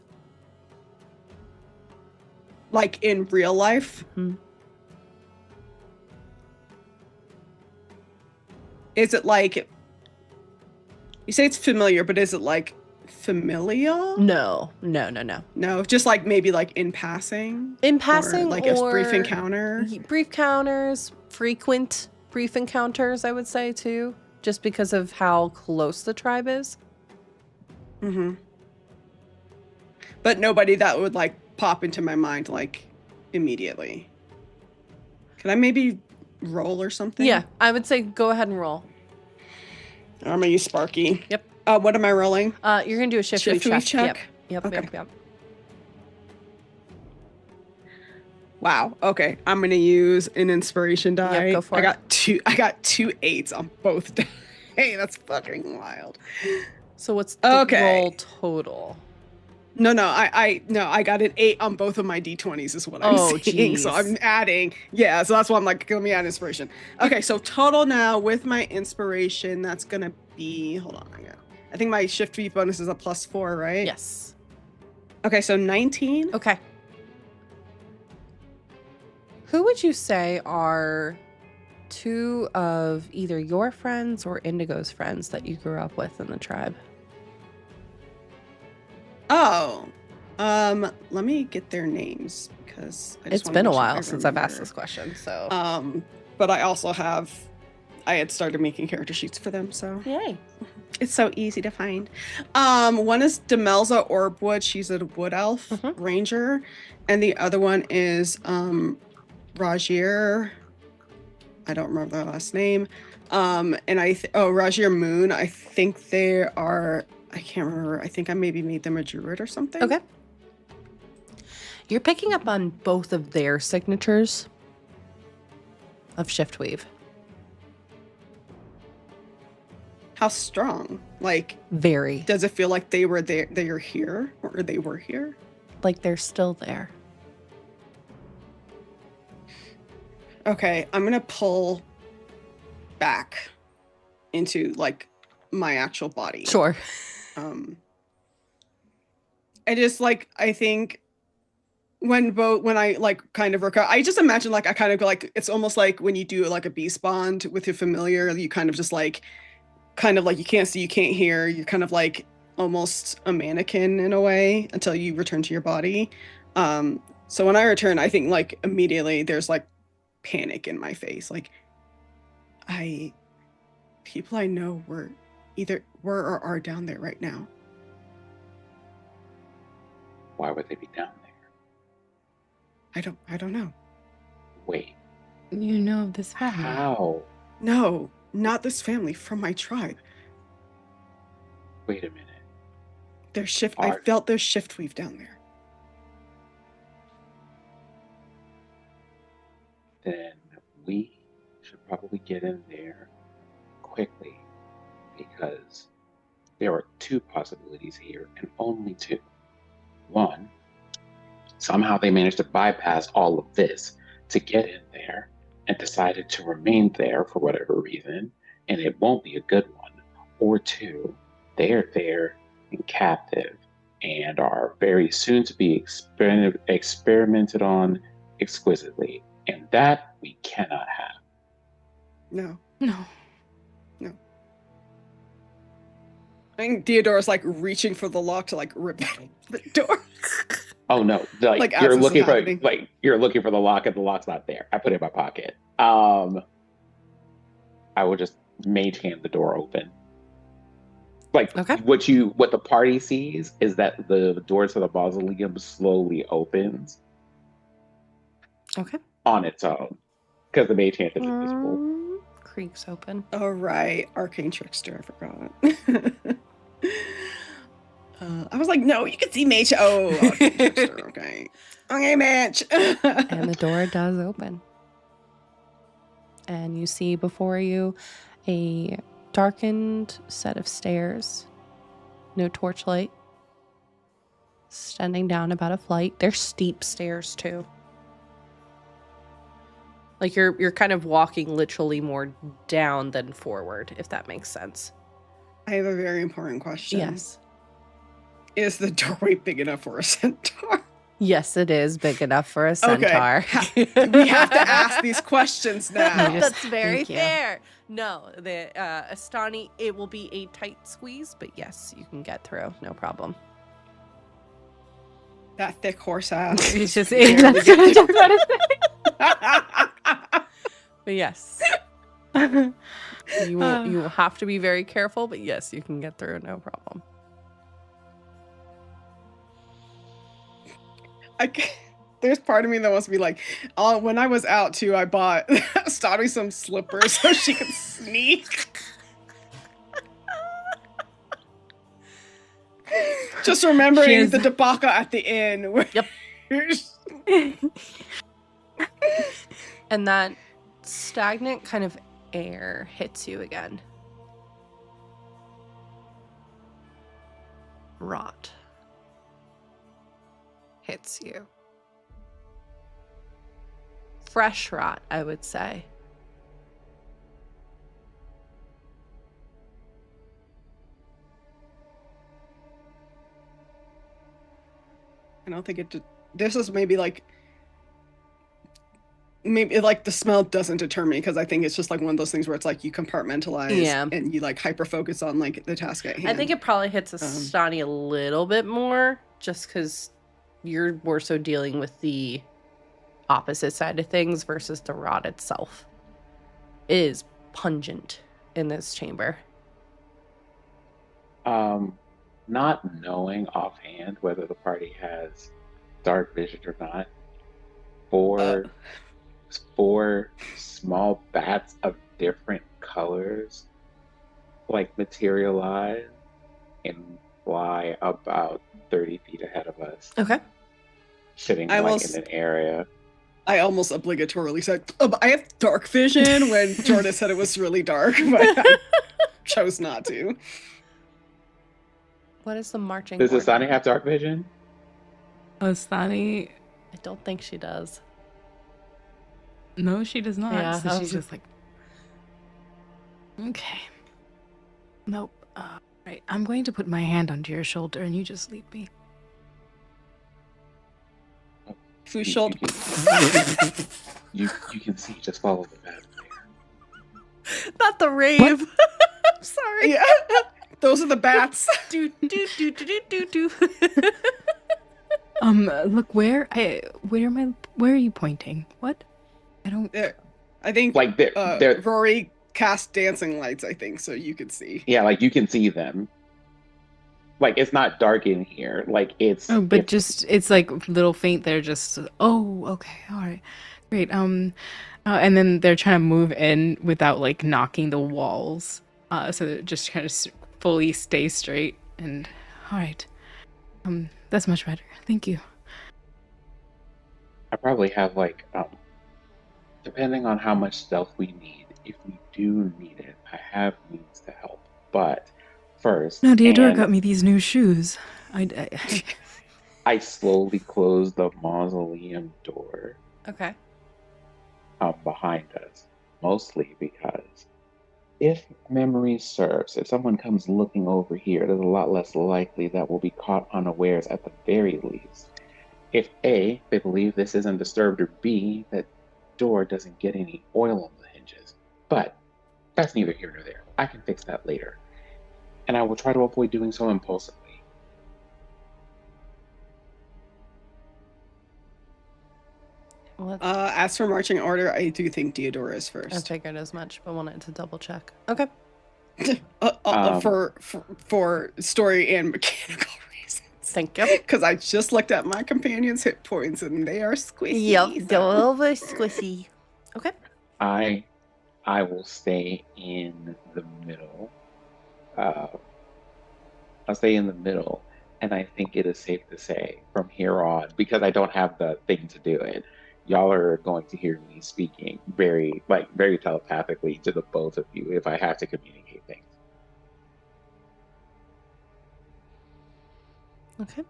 Like in real life? Mhm. Is it like, you say it's familiar, but is it like familial? No. No, just like maybe like in passing? In passing, or like a brief encounter? Brief encounters, frequent brief encounters, I would say too, just because of how close the tribe is. Mm-hmm. But nobody that would like pop into my mind like immediately. Can I maybe roll or something? Yeah, I would say go ahead and roll. I'm gonna use Sparky. Yep. What am I rolling? You're gonna do a shift weave check. check? Yep. Okay. Yep. Wow. Okay. I'm gonna use an inspiration die. Yep, go for it. I got 2 8s on both die. Hey, that's fucking wild. So what's the Okay. roll total? No, I got an 8 on both of my d20s is what I'm seeing. So geez. I'm adding. Yeah, so that's why I'm like, let me add inspiration. Okay, so total now with my inspiration, that's gonna be, hold on, I think my shift weave bonus is a +4, right? Yes. Okay, so 19. Okay. Who would you say are 2 of either your friends or Indigo's friends that you grew up with in the tribe? Oh, let me get their names because It's been a while since I've asked this question, so. But I also I had started making character sheets for them, so Yay. it's so easy to find. One is Demelza Orbwood. She's a wood elf ranger, and the other one is Rajier. I don't remember their last name. And Rajier Moon. I think they are. I can't remember. I think I maybe made them a druid or something. Okay. You're picking up on both of their signatures of shift weave. How strong? Like, Very. does it feel like they were there? They are here, or they were here? Like they're still there. Okay, I'm gonna pull back into like my actual body. Sure. I just like, I think when I like kind of recover, I just imagine like I kind of go like, it's almost like when you do like a beast bond with your familiar, you kind of just like you can't see, you can't hear, you're kind of like almost a mannequin in a way until you return to your body. So when I return, I think like immediately there's like panic in my face. Like people I know were or are down there right now. Why would they be down there? I don't know. Wait, You know this family. how? No, not this family, from my tribe. Wait a minute. I felt their shift weave down there. Then we should probably get in there quickly, because there are 2 possibilities here, and only 2. One, somehow they managed to bypass all of this to get in there and decided to remain there for whatever reason, and it won't be a good one. Or 2, they're there and captive and are very soon to be experimented on exquisitely, and that we cannot have. No. No. I think Theodora's like reaching for the lock to like rip the door. Oh no! Like, as you're this is looking for happening. you're looking for the lock, and the lock's not there. I put it in my pocket. I will just mage hand the door open. Like, Okay. what the party sees is that the door to the mausoleum slowly opens Okay. on its own, because the mage hand is invisible. Creaks open. Oh right, Arcane Trickster, I forgot. I was like, no, you can see Mage. Oh, Arcane Trickster, okay. Okay, Mage. And the door does open. And you see before you a darkened set of stairs. No torchlight. Standing down about a flight. They're steep stairs too. Like you're kind of walking literally more down than forward, if that makes sense. I have a very important question. Yes. Is the doorway big enough for a centaur? Yes, it is big enough for a Okay. centaur. We have to ask these questions now. Yes. That's very Thank you. fair. No, the Astani, it will be a tight squeeze, but yes, you can get through. No problem. That thick horse ass. It's just barely that's get what I just wanted to But yes, say. you will have to be very careful, but yes, you can get through. No problem. There's part of me that wants to be like, oh, when I was out too, I bought Stotty some slippers so she could sneak. Just remembering the debacle at the inn. Where Yep. And that stagnant kind of air hits you again. Rot hits you. Fresh rot, I would say. I don't think it. This is maybe like the smell doesn't deter me because I think it's just like one of those things where it's like you compartmentalize and you like hyper focus on like the task at hand. I think it probably hits Astani a little bit more just because you're more so dealing with the opposite side of things versus the rot itself. It is pungent in this chamber. Not knowing offhand whether the party has dark vision or not, four small bats of different colors like materialize and fly about 30 feet ahead of us. Okay. Sitting in an area. I almost obligatorily said, I have dark vision when Jordan said it was really dark, but I chose not to. What is the marching Does order? Astani have dark vision? Astani? I don't think she does. No, she does not. Yeah, so she's just like, okay. Nope. Right. I'm going to put my hand under your shoulder and you just lead me. Whose shoulder? You can see, just follow the bat there. Not the rave. I'm sorry. Yeah. Those are the bats. do, do, do, do, do, do. Look, where are you pointing? What? I don't. I think like they're Rory cast dancing lights, I think, so you could see. Yeah, like you can see them. Like it's not dark in here. Like it's it's like little faint. They're just okay, all right, great. And then they're trying to move in without like knocking the walls. So they're just kind of fully stay straight. And all right, that's much better. Thank you. I probably have like depending on how much stealth we need. If we do need it, I have means to help. But first, no, Deodora got me these new shoes. I slowly close the mausoleum door. Okay. Behind us, mostly because if memory serves, if someone comes looking over here, it is a lot less likely that we'll be caught unawares at the very least. If A, they believe this isn't disturbed, or B, that door doesn't get any oil on the hinges. But that's neither here nor there. I can fix that later. And I will try to avoid doing so impulsively. As for marching order, I do think Deodora is first. I figured as much, but wanted to double check. Okay. For story and mechanical reasons. Thank you. Because I just looked at my companion's hit points and they are squishy. Yep, they're a little bit squishy. Okay. I will stay in the middle. I'll stay in the middle, and I think it is safe to say from here on, because I don't have the thing to do it, y'all are going to hear me speaking very telepathically to the both of you if I have to communicate things. Okay.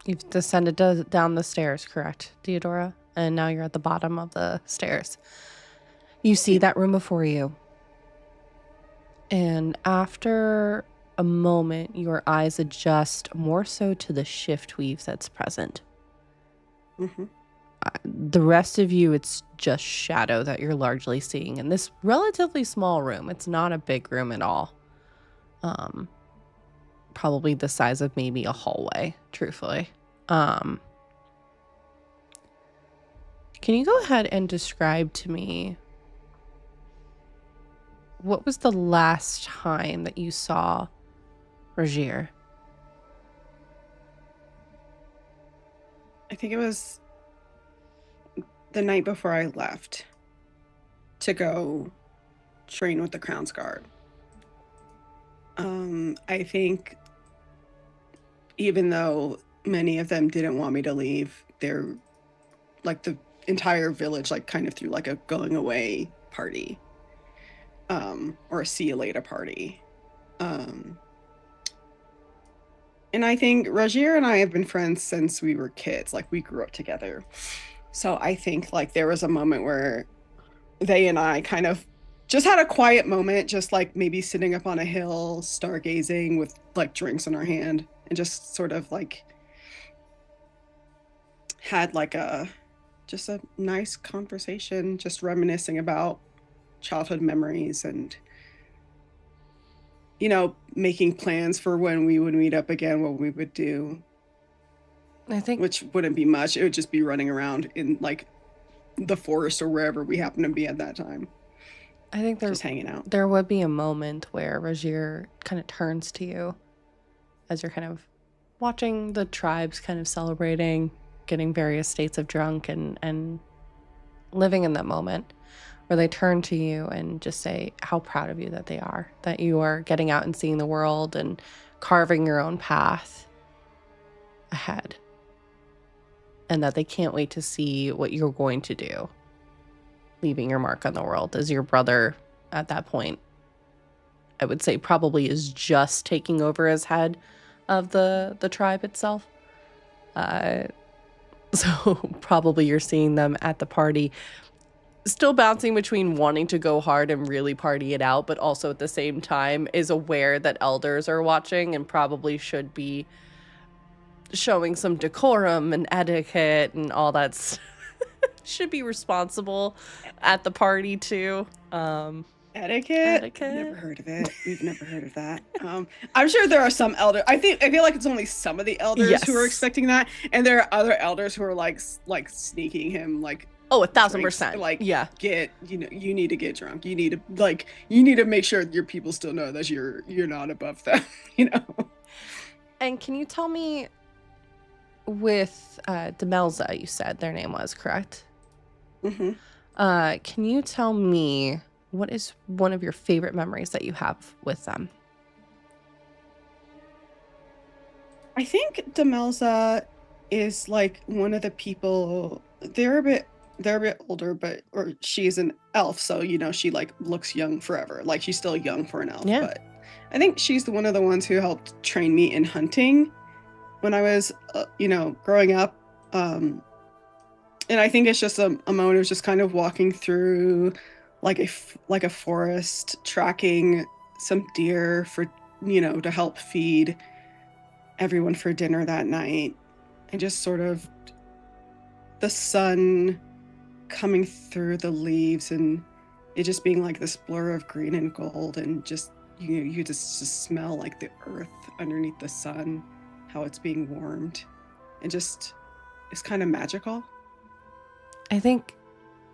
You've descended down the stairs, correct, Deodora? And now you're at the bottom of the stairs. You see that room before you. And after a moment, your eyes adjust more so to the shift weave that's present. Mm-hmm. The rest of you, it's just shadow that you're largely seeing in this relatively small room. It's not a big room at all. Probably the size of maybe a hallway, truthfully. Can you go ahead and describe to me what was the last time that you saw Rogier? I think it was the night before I left to go train with the Crown's Guard. I think even though many of them didn't want me to leave, they're like the entire village like kind of threw like a going away party, or a see you later party. And I think Rogier and I have been friends since we were kids. Like, we grew up together. So I think like there was a moment where they and I kind of just had a quiet moment, just like maybe sitting up on a hill, stargazing with like drinks in our hand, and just sort of like had like just a nice conversation, just reminiscing about childhood memories and, you know, making plans for when we would meet up again, what we would do. I think, Which wouldn't be much. It would just be running around in like the forest or wherever we happen to be at that time. I think Just hanging out. there would be a moment where Rogier kind of turns to you as you're kind of watching the tribes kind of celebrating, getting various states of drunk and living in that moment, where they turn to you and just say how proud of you that they are, that you are getting out and seeing the world and carving your own path ahead, and that they can't wait to see what you're going to do, leaving your mark on the world. As your brother at that point, I would say, probably is just taking over as head of the tribe itself. So probably you're seeing them at the party, still bouncing between wanting to go hard and really party it out, but also at the same time is aware that elders are watching and probably should be showing some decorum and etiquette and all that. Should be responsible at the party too. Etiquette? Never heard of it. We've never heard of that. I'm sure there are some elders. I feel like it's only some of the elders who are expecting that, and there are other elders who are like sneaking him like. Oh, 1,000%. Like, yeah. You need to get drunk. You need to make sure your people still know that you're not above them. You know. And can you tell me, with Demelza, you said their name was, correct? Mm-hmm. Can you tell me what is one of your favorite memories that you have with them? I think Demelza is like one of the people. They're a bit older, or she's an elf, so you know she like looks young forever. Like, she's still young for an elf. Yeah. But I think she's one of the ones who helped train me in hunting when I was, growing up. And I think it's just a moment of just kind of walking through like a forest, tracking some deer for, to help feed everyone for dinner that night. And just sort of the sun coming through the leaves and it just being like this blur of green and gold, and just, you just smell like the earth underneath the sun, how it's being warmed. And just, it's kind of magical. I think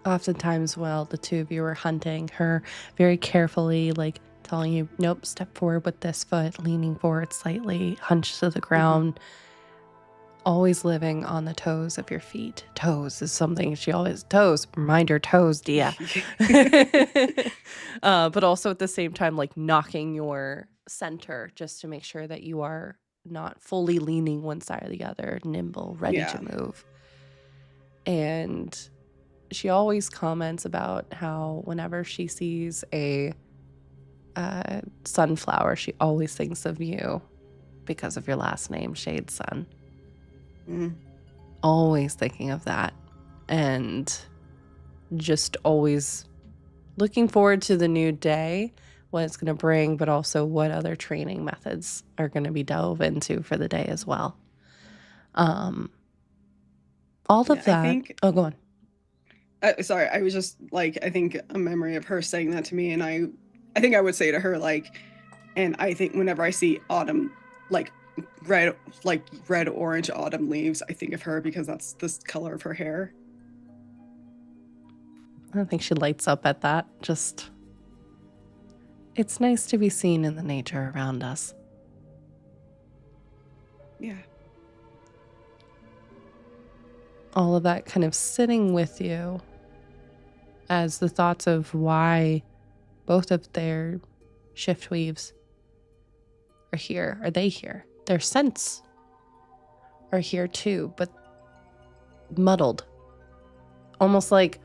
oftentimes while the two of you were hunting, her very carefully, like, telling you, nope, step forward with this foot, leaning forward slightly, hunch to the ground, always living on the toes of your feet. Toes is something she always, toes, remind your toes, Dia. But also at the same time, like, knocking your center just to make sure that you are not fully leaning one side or the other, nimble, ready to move. And she always comments about how whenever she sees a sunflower, she always thinks of you because of your last name, Shade Sun. Always thinking of that, and just always looking forward to the new day what it's going to bring, but also what other training methods are going to be delved into for the day as well. All of that. I think, oh, go on. Sorry, I was just like, I think a memory of her saying that to me, and I think I would say to her, like, and I think whenever I see autumn, like red orange autumn leaves, I think of her because that's the color of her hair. I think she lights up at that. Just, it's nice to be seen in the nature around us. Yeah. All of that kind of sitting with you as the thoughts of why both of their shift weaves are here. Are they here? Their scents are here too, but muddled. Almost like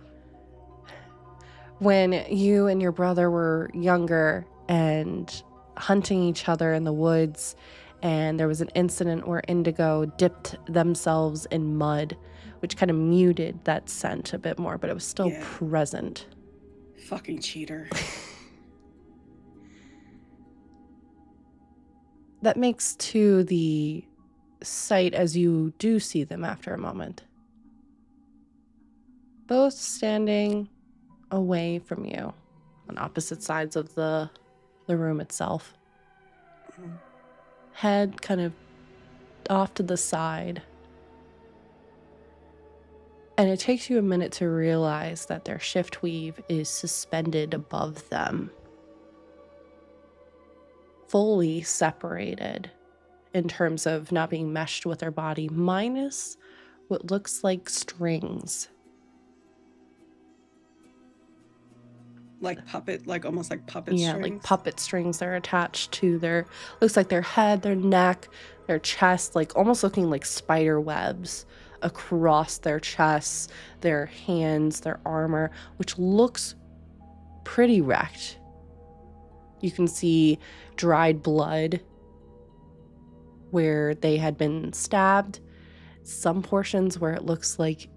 when you and your brother were younger and hunting each other in the woods, and there was an incident where Indigo dipped themselves in mud, which kind of muted that scent a bit more, but it was still present. Fucking cheater. That makes to the sight as you do see them after a moment. Both standing away from you on opposite sides of the room itself. Head kind of off to the side. And it takes you a minute to realize that their shift weave is suspended above them. Fully separated in terms of not being meshed with their body, minus what looks like strings. Like puppet, like almost like puppet strings? Yeah, like puppet strings. They're attached to their, looks like their head, their neck, their chest, like almost looking like spider webs across their chests, their hands, their armor, which looks pretty wrecked. You can see dried blood where they had been stabbed. Some portions where it looks like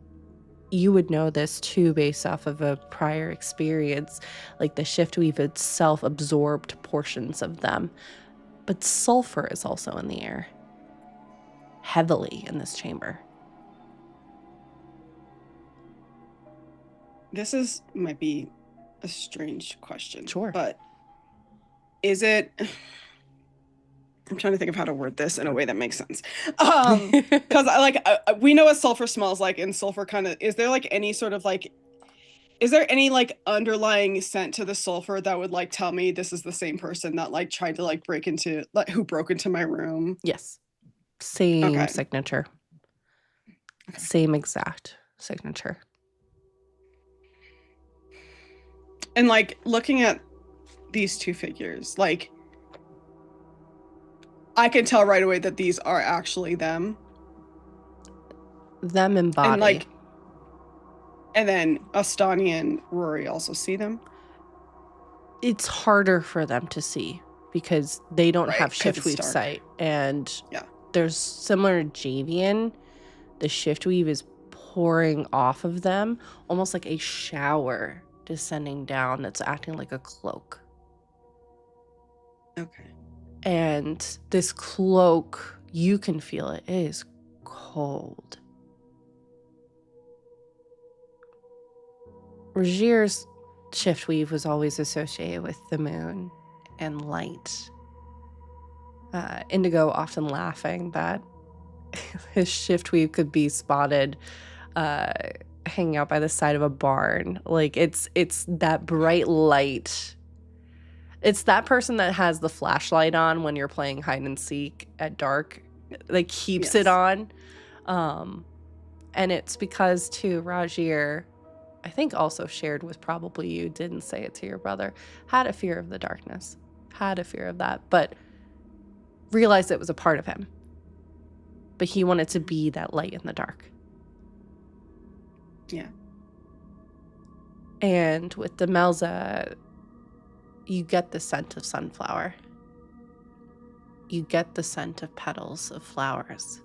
you would know this too based off of a prior experience, like the shift weave itself absorbed portions of them. But sulfur is also in the air, heavily in this chamber. This might be a strange question. Sure. But is it... I'm trying to think of how to word this in a way that makes sense. Because we know what sulfur smells like, and sulfur kind of, is there like any sort of like, is there any like underlying scent to the sulfur that would like tell me this is the same person that like tried to like break into, like who broke into my room? Yes. Same Okay. signature. Okay. Same exact signature. And like looking at these two figures, like I can tell right away that these are actually them. Them in body. And like, and then Astani and Rory also see them. It's harder for them to see because they don't have shift weave dark sight. And yeah, there's similar to Javian, the shift weave is pouring off of them, almost like a shower descending down that's acting like a cloak. Okay. And this cloak, you can feel it. It is cold. Rogier's shift weave was always associated with the moon and light. Indigo often laughing that his shift weave could be spotted hanging out by the side of a barn. Like it's that bright light. It's that person that has the flashlight on when you're playing hide and seek at dark. Like keeps it on. And it's because too, Rogier, I think also shared with probably you, didn't say it to your brother, had a fear of the darkness. Had a fear of that, but realized it was a part of him. But he wanted to be that light in the dark. Yeah. And with Demelza, you get the scent of sunflower. You get the scent of petals of flowers.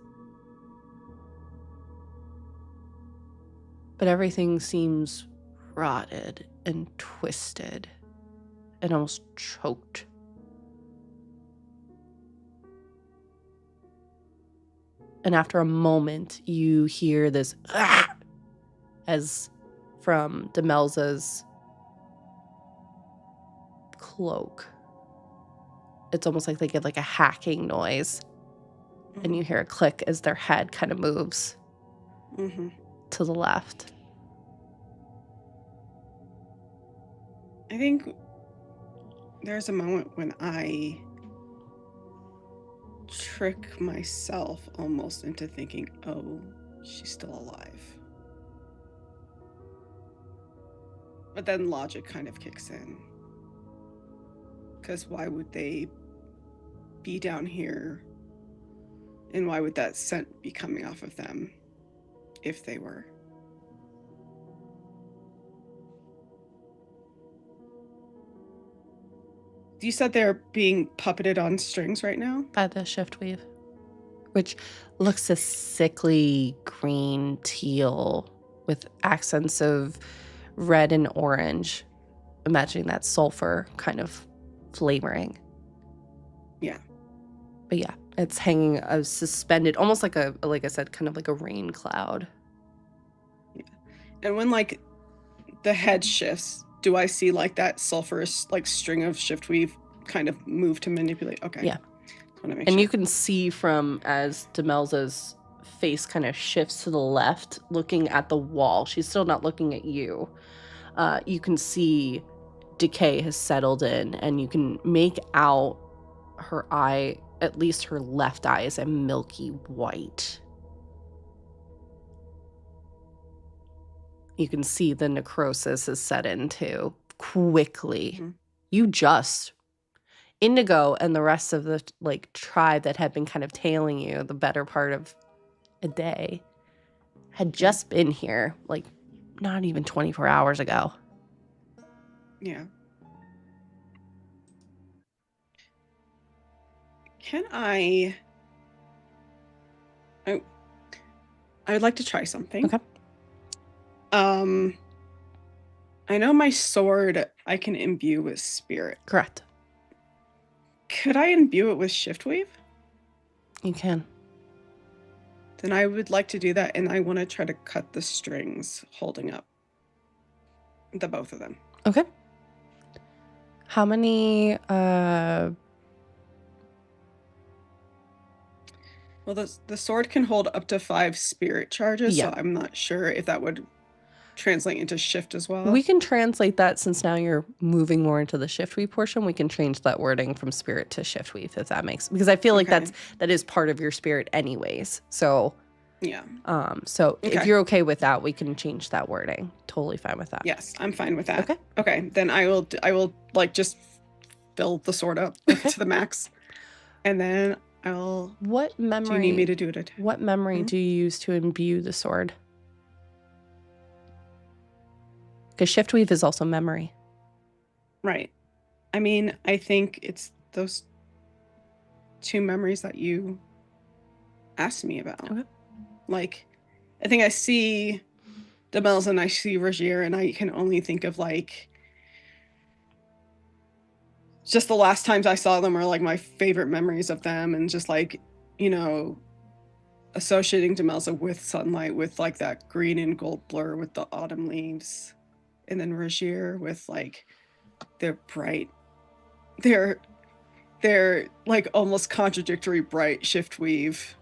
But everything seems rotted and twisted and almost choked. And after a moment, you hear this as from Demelza's cloak. It's almost like they get like a hacking noise. And you hear a click as their head kind of moves to the left. I think there's a moment when I trick myself almost into thinking, oh, she's still alive. But then logic kind of kicks in. Because why would they be down here? And why would that scent be coming off of them if they were? You said they're being puppeted on strings right now? By the shift weave, which looks a sickly green teal with accents of red and orange. Imagining that sulfur kind of flavoring. Yeah. But yeah, it's hanging suspended, almost like like I said, kind of like a rain cloud. Yeah. And when like the head shifts, do I see like that sulfurous like string of shift weave kind of move to manipulate? Okay. Yeah. And sure. You can see from as Demelza's face kind of shifts to the left, looking at the wall. She's still not looking at you. You can see decay has settled in, and you can make out her eye, at least her left eye, is a milky white. You can see the necrosis has set in too quickly. Indigo and the rest of the like tribe that had been kind of tailing you the better part of a day had just been here, like not even 24 hours ago. Yeah. Can I would like to try something. Okay. I know my sword I can imbue with spirit. Correct. Could I imbue it with shiftweave? You can. Then I would like to do that, and I want to try to cut the strings holding up the both of them. Okay. How many Well, the sword can hold up to 5 spirit charges, Yeah. so I'm not sure if that would translate into shift as well. We can translate that, since now you're moving more into the shift weave portion. We can change that wording from spirit to shift weave, if that makes, because I feel like Okay. that is part of your spirit anyways. So Yeah. So if Okay. you're okay with that, we can change that wording. Totally fine with that. Yes, I'm fine with that. Okay. Okay, then I will like just fill the sword up to the max, and then I'll. What memory? Do you need me to do it? What memory do you use to imbue the sword? Because shift weave is also memory. Right. I mean, I think it's those 2 memories that you asked me about. Okay. Like, I think I see Demelza and I see Rogier, and I can only think of like just the last times I saw them are like my favorite memories of them, and just like, you know, associating Demelza with sunlight, with like that green and gold blur with the autumn leaves, and then Rogier with like their bright, they're like almost contradictory bright shift weave,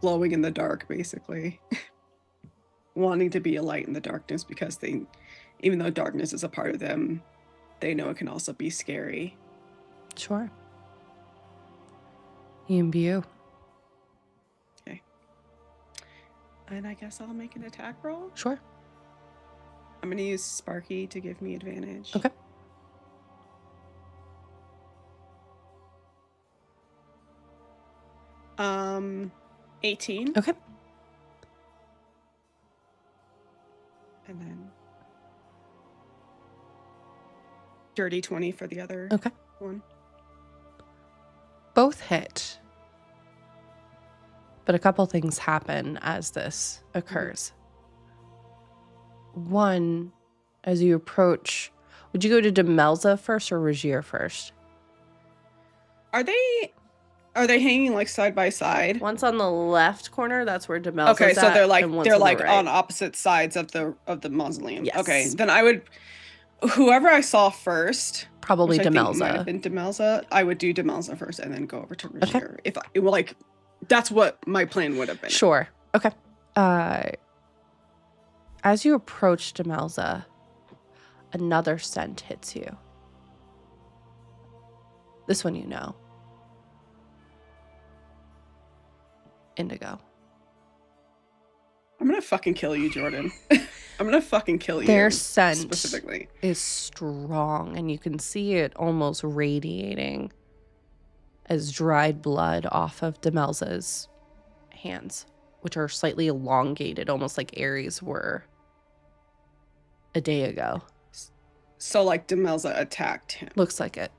glowing in the dark, basically. Wanting to be a light in the darkness, because they, even though darkness is a part of them, they know it can also be scary. Sure. You imbue. Okay. And I guess I'll make an attack roll. Sure. I'm going to use Sparky to give me advantage. Okay. Um, 18. Okay. And then dirty 20 for the other Okay. one. Both hit. But a couple things happen as this occurs. One, as you approach Would you go to Demelza first or Regier first? Are they hanging like side by side? One's on the left corner. That's where Demelza's Okay, so they're like and one's on the right. on opposite sides of the mausoleum. Yes. Okay, then I would, whoever I saw first, Probably which I think might Demelza. have been Demelza, I would do Demelza first and then go over to Okay. Regier. If I, like, that's what my plan would have been. Sure. Okay. As you approach Demelza, another scent hits you. This one you know. Indigo. I'm gonna fucking kill you, Jordan. I'm gonna fucking kill you. Their scent specifically is strong, and you can see it almost radiating as dried blood off of Demelza's hands, which are slightly elongated, almost like Ares were a day ago. So, like, Demelza attacked him. Looks like it.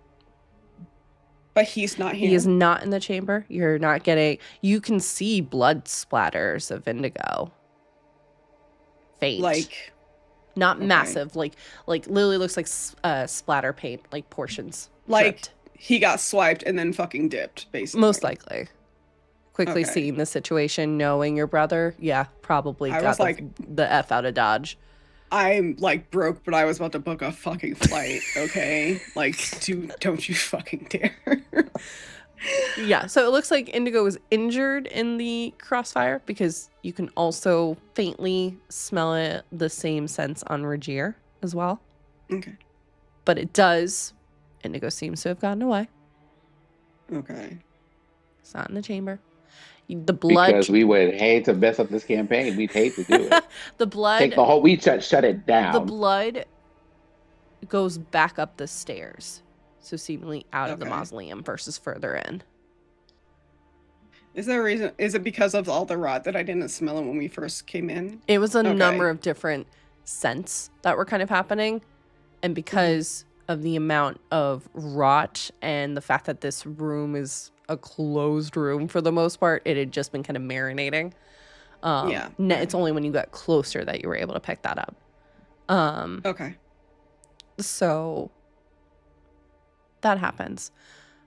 But he's not here. He is not in the chamber. You're not getting... You can see blood splatters of indigo. Faint. Like... Not okay. massive. Like literally looks like splatter paint, like portions. Like, dripped. he got swiped and then fucking dipped, basically. Most likely. Quickly Okay. seeing the situation, knowing your brother, yeah, probably I got was like... the F out of Dodge. I'm, like, broke, but I was about to book a fucking flight, okay? Like, don't you fucking dare. Yeah, so it looks like Indigo was injured in the crossfire because you can also faintly smell it, the same sense on Regier as well. Okay. But it does. Indigo seems to have gotten away. Okay. It's not in the chamber. The blood... Because we would hate to mess up this campaign. We'd hate to do it. The blood... Take the whole... We shut it down. The blood goes back up the stairs. So seemingly out of the Okay. mausoleum versus further in. Is there a reason? Is it because of all the rot that I didn't smell it when we first came in? It was a Okay. number of different scents that were kind of happening. And because of the amount of rot and the fact that this room is a closed room for the most part, it had just been kind of marinating. Yeah. It's only when you got closer that you were able to pick that up. Okay. So that happens.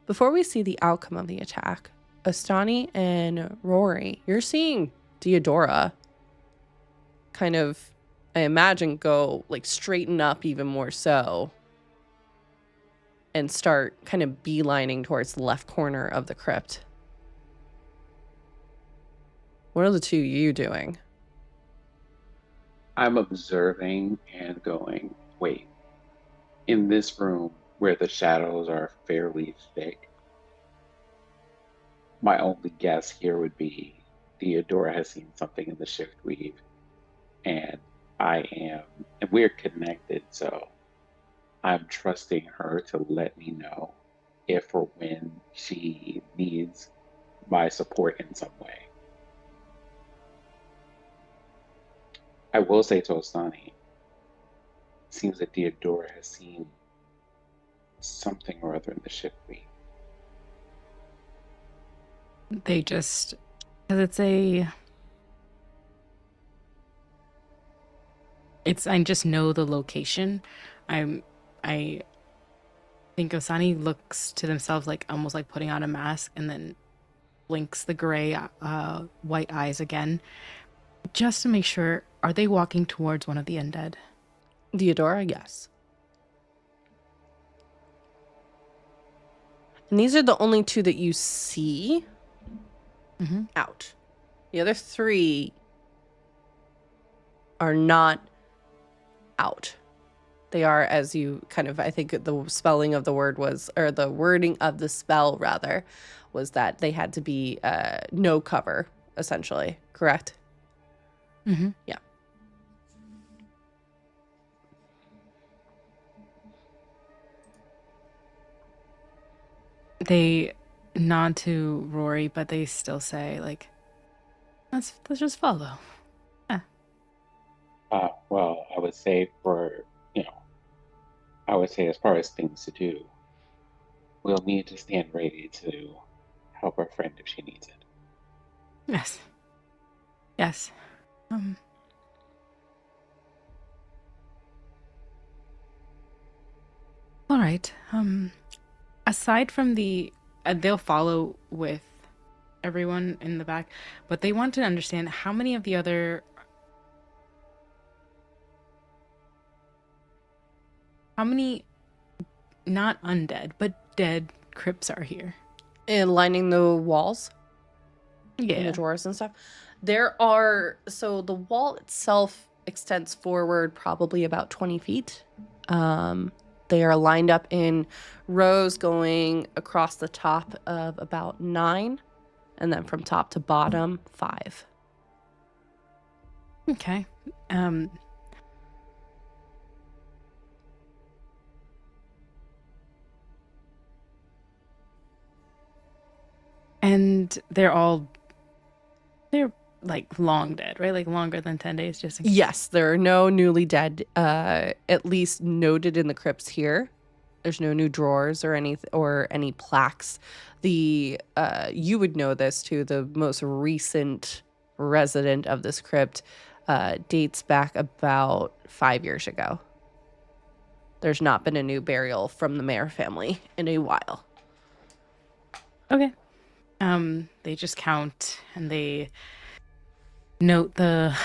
Before we see the outcome of the attack, Astani and Rory, you're seeing Deodora kind of, I imagine, go like straighten up even more so and start kind of beelining towards the left corner of the crypt. What are the two of you doing? I'm observing and going, wait, in this room where the shadows are fairly thick, my only guess here would be Theodora has seen something in the shift weave, and and we're connected, so I'm trusting her to let me know if or when she needs my support in some way. I will say to Ostani, it seems that Theodora has seen something or other in the shift weave. They just, because I just know the location. I think Osani looks to themselves like almost like putting on a mask and then blinks the gray white eyes again, just to make sure. Are they walking towards one of the undead? Deodora, yes. And these are the only two that you see out. The other three are not out. They are, as you kind of, I think the spelling of the word was, or the wording of the spell rather, was that they had to be no cover, essentially. Correct? Mm-hmm. Yeah. They nod to Rory, but they still say, like, let's just follow. Yeah. Well, I would say as far as things to do, we'll need to stand ready to help our friend if she needs it. Yes. Yes. right. Aside from they'll follow with everyone in the back, but they want to understand how many of the other. How many, not undead, but dead crypts are here? And lining the walls and the Yeah. drawers and stuff. There are, so the wall itself extends forward probably about 20 feet. They are lined up in rows going across the top of about 9, and then from top to bottom, 5. Okay. And they're like long dead, right? Like longer than 10 days, just in case. Yes, there are no newly dead, at least noted in the crypts here. There's no new drawers or any plaques. You would know this too. The most recent resident of this crypt dates back about 5 years ago. There's not been a new burial from the Mayer family in a while. Okay. They just count and they note the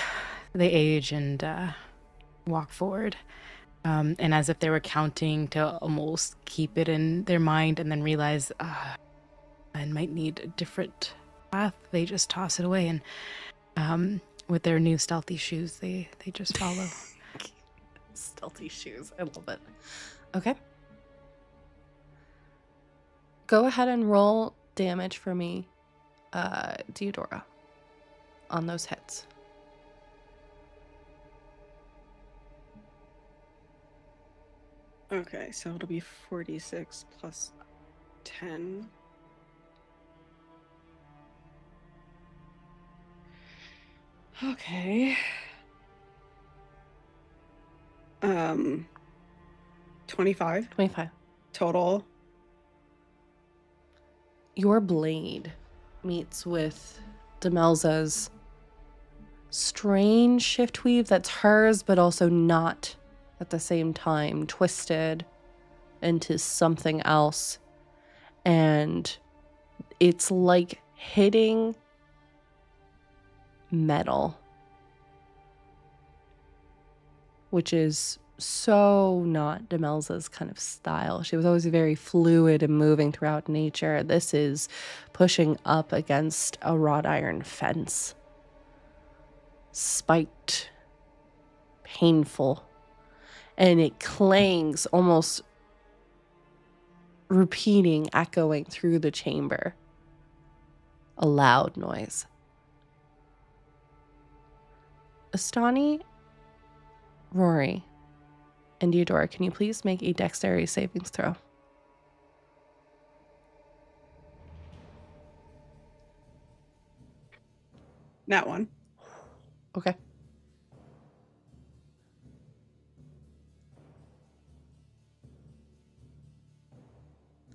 age and walk forward. And as if they were counting to almost keep it in their mind and then realize I might need a different path, they just toss it away. And with their new stealthy shoes, they just follow. Stealthy shoes. I love it. Okay. Go ahead and roll damage for me, Deodora, on those hits. Okay, so it'll be 46 plus 10. Okay. 25 25. total. Your blade meets with Demelza's strange shift weave that's hers, but also not at the same time, twisted into something else. And it's like hitting metal, which is so not Demelza's kind of style. She was always very fluid and moving throughout nature. This is pushing up against a wrought iron fence. Spiked, painful, and it clangs, almost repeating, echoing through the chamber. A loud noise. Astani, Rory, and Deodora, can you please make a dexterity savings throw? That one. Okay.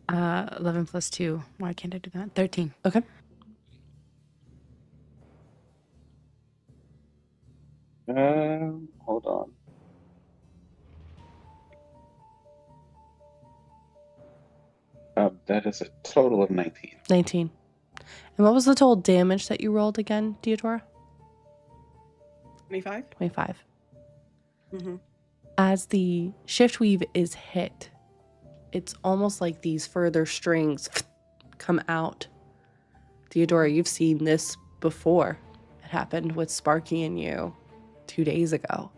Uh, 11 plus 2. Why can't I do that? 13. Okay. Hold on. That is a total of 19. 19. And what was the total damage that you rolled again, Deodora? 25? 25. Mm-hmm. As the shift weave is hit, it's almost like these further strings come out. Deodora, you've seen this before. It happened with Sparky and you 2 days ago.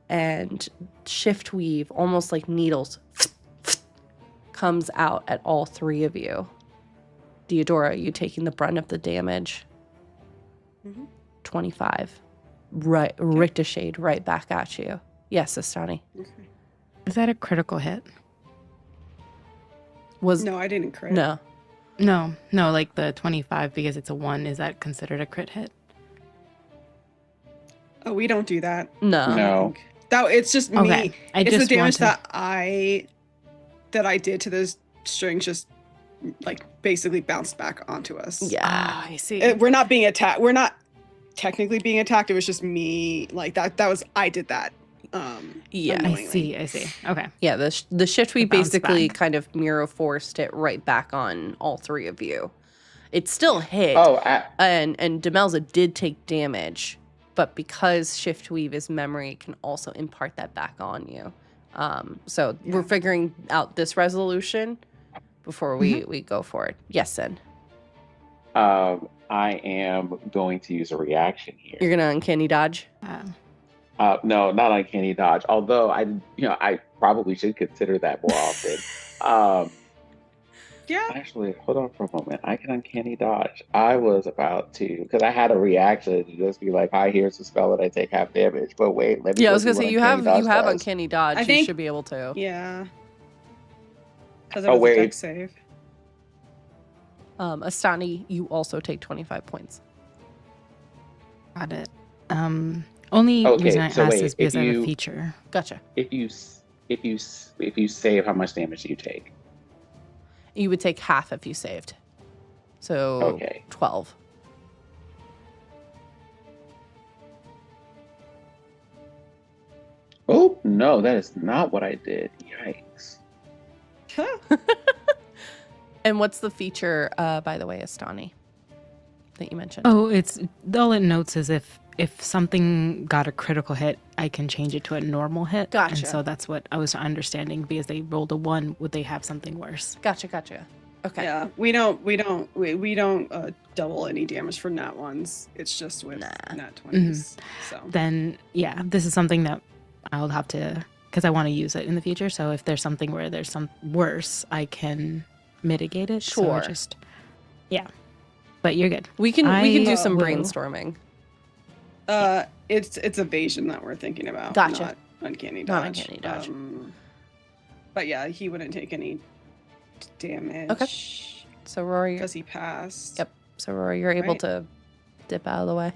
And shift weave, almost like needles, comes out at all 3 of you. Deodora, you taking the brunt of the damage. Mm-hmm. 25. Right, ricocheted right back at you. Yes, Astani. Okay. Is that a critical hit? No, I didn't crit. No. No, like the 25 because it's a 1. Is that considered a crit hit? Oh, we don't do that. No. No. That it's just me. Okay, It's the damage that I did to those strings, just like basically bounced back onto us. Yeah. Ah, I see. We're not being attacked. We're not technically being attacked. It was just me. Like that was I did that. Yeah. I unknowingly. see. Okay. Yeah, the shift we The bounce basically back. kind of mirror forced it right back on all three of you. It still hit, Oh, and Demelza did take damage, but because shift weave is memory, it can also impart that back on you. So we're figuring out this resolution before we go for it. Yes, Sin. I am going to use a reaction here. You're gonna uncanny dodge. No, not uncanny dodge. Although I probably should consider that more often. Yeah. Actually, hold on for a moment. I can uncanny dodge. I was about to, because I had a reaction to just be like, "Hi, here's the spell that I take half damage." But wait, let me. Yeah, I go was gonna see say what you have does. uncanny dodge. I You think- should be able to. Yeah. Because it Oh, was a wait. dex save. Astani, you also take 25 points. Got it. Only Okay, reason I so asked wait, is because if I have you- a feature. Gotcha. If you save, how much damage do you take? You would take half if you saved. So Okay. 12. Oh no, that is not what I did. Yikes. And what's the feature, by the way, Astani, that you mentioned? Oh, it's all it notes is if something got a critical hit, I can change it to a normal hit. Gotcha. And so that's what I was understanding because they rolled a 1. Would they have something worse? Gotcha. Okay. Yeah, we don't double any damage for nat ones. It's just with nat 20s. So Then yeah, this is something that I'll have to, because I want to use it in the future. So if there's something where there's some worse, I can mitigate it. So Sure. yeah. But you're good. We can do some will- brainstorming. it's evasion that we're thinking about. Gotcha. Not uncanny dodge. Not uncanny dodge. But yeah, he wouldn't take any damage. Okay. So Rory, Because he passed. Yep. So Rory, you're able Right. to dip out of the way.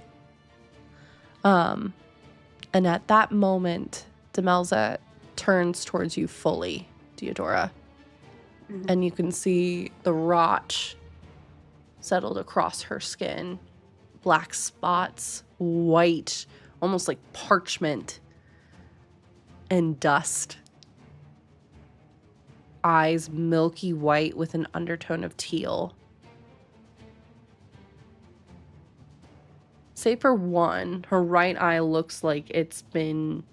And at that moment, Demelza turns towards you fully, Deodora. Mhm. And you can see the rot settled across her skin. Black spots, white, almost like parchment, and dust. Eyes milky white with an undertone of teal. Save for one, her right eye looks like it's been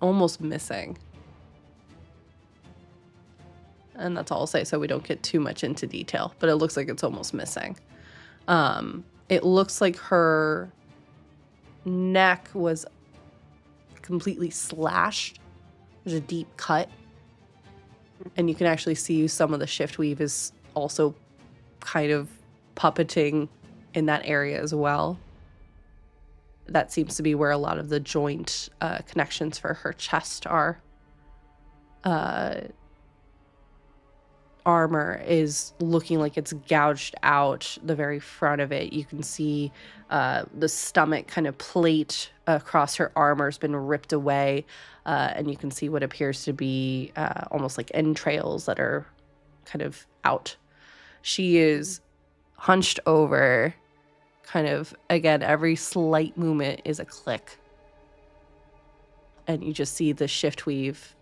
almost missing. And that's all I'll say, so we don't get too much into detail, but it looks like it's almost missing. It looks like her neck was completely slashed. There's a deep cut. And you can actually see some of the shift weave is also kind of puppeting in that area as well. That seems to be where a lot of the joint connections for her chest are. Armor is looking like it's gouged out the very front of it. You can see the stomach kind of plate across her armor has been ripped away, and you can see what appears to be almost like entrails that are kind of out. She is hunched over, kind of, again, every slight movement is a click. And you just see the shift weave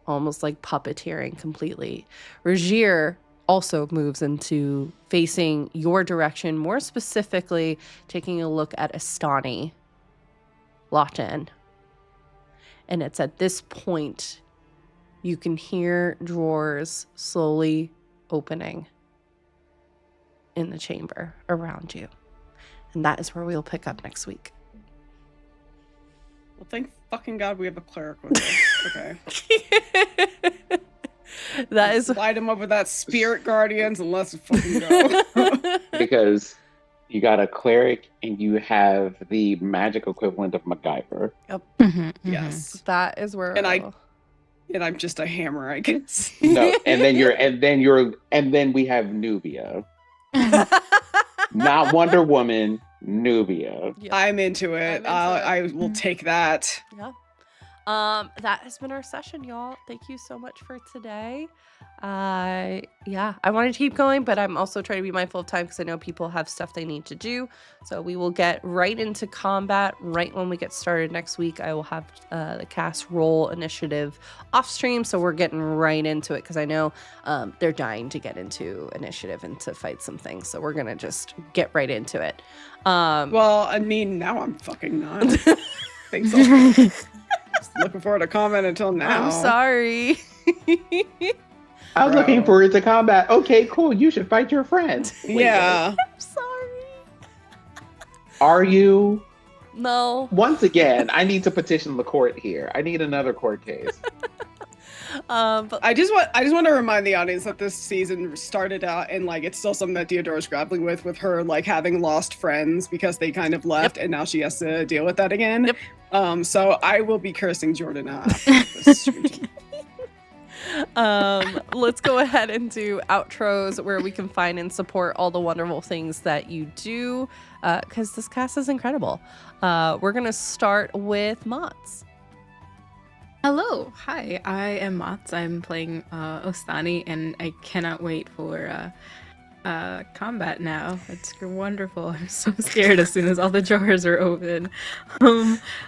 almost like puppeteering completely. Regier also moves into facing your direction, more specifically taking a look at Astani, locked in. And it's at this point you can hear drawers slowly opening in the chamber around you. And that is where we'll pick up next week. Well, thank fucking God we have a cleric with us. Okay. That is Light him up with that spirit guardians and let's fucking go. Because you got a cleric and you have the magic equivalent of MacGyver. Yes. that is where And I'm just a hammer, I guess. No, and then we have Nubia. Not Wonder Woman, Nubia. Yeah. I'm into it. I'm into I will take that. Yeah. That has been our session, y'all. Thank you so much for today. Yeah, I wanted to keep going, but I'm also trying to be mindful of time because I know people have stuff they need to do. So we will get right into combat right when we get started next week. I will have the cast roll initiative off stream, so we're getting right into it because I know they're dying to get into initiative and to fight some things. So we're gonna just get right into it. Well, I mean, now I'm fucking not. Thanks. Just looking forward to comment until now. I'm sorry. I was looking forward to combat. Okay, cool. You should fight your friend. Yeah. I'm sorry. Are you? No. Once again, I need to petition the court here. I need another court case. But I just want to remind the audience that this season started out and like it's still something that Theodora's grappling with her like having lost friends because they kind of left and now she has to deal with that again. Yep. So I will be cursing Jordan out. This stream. Let's go ahead and do outros where we can find and support all the wonderful things that you do, because this cast is incredible. We're gonna start with Mott's. Hello, hi, I am Mats. I'm playing Ostani, and I cannot wait for combat now. It's wonderful. I'm so scared as soon as all the drawers are open.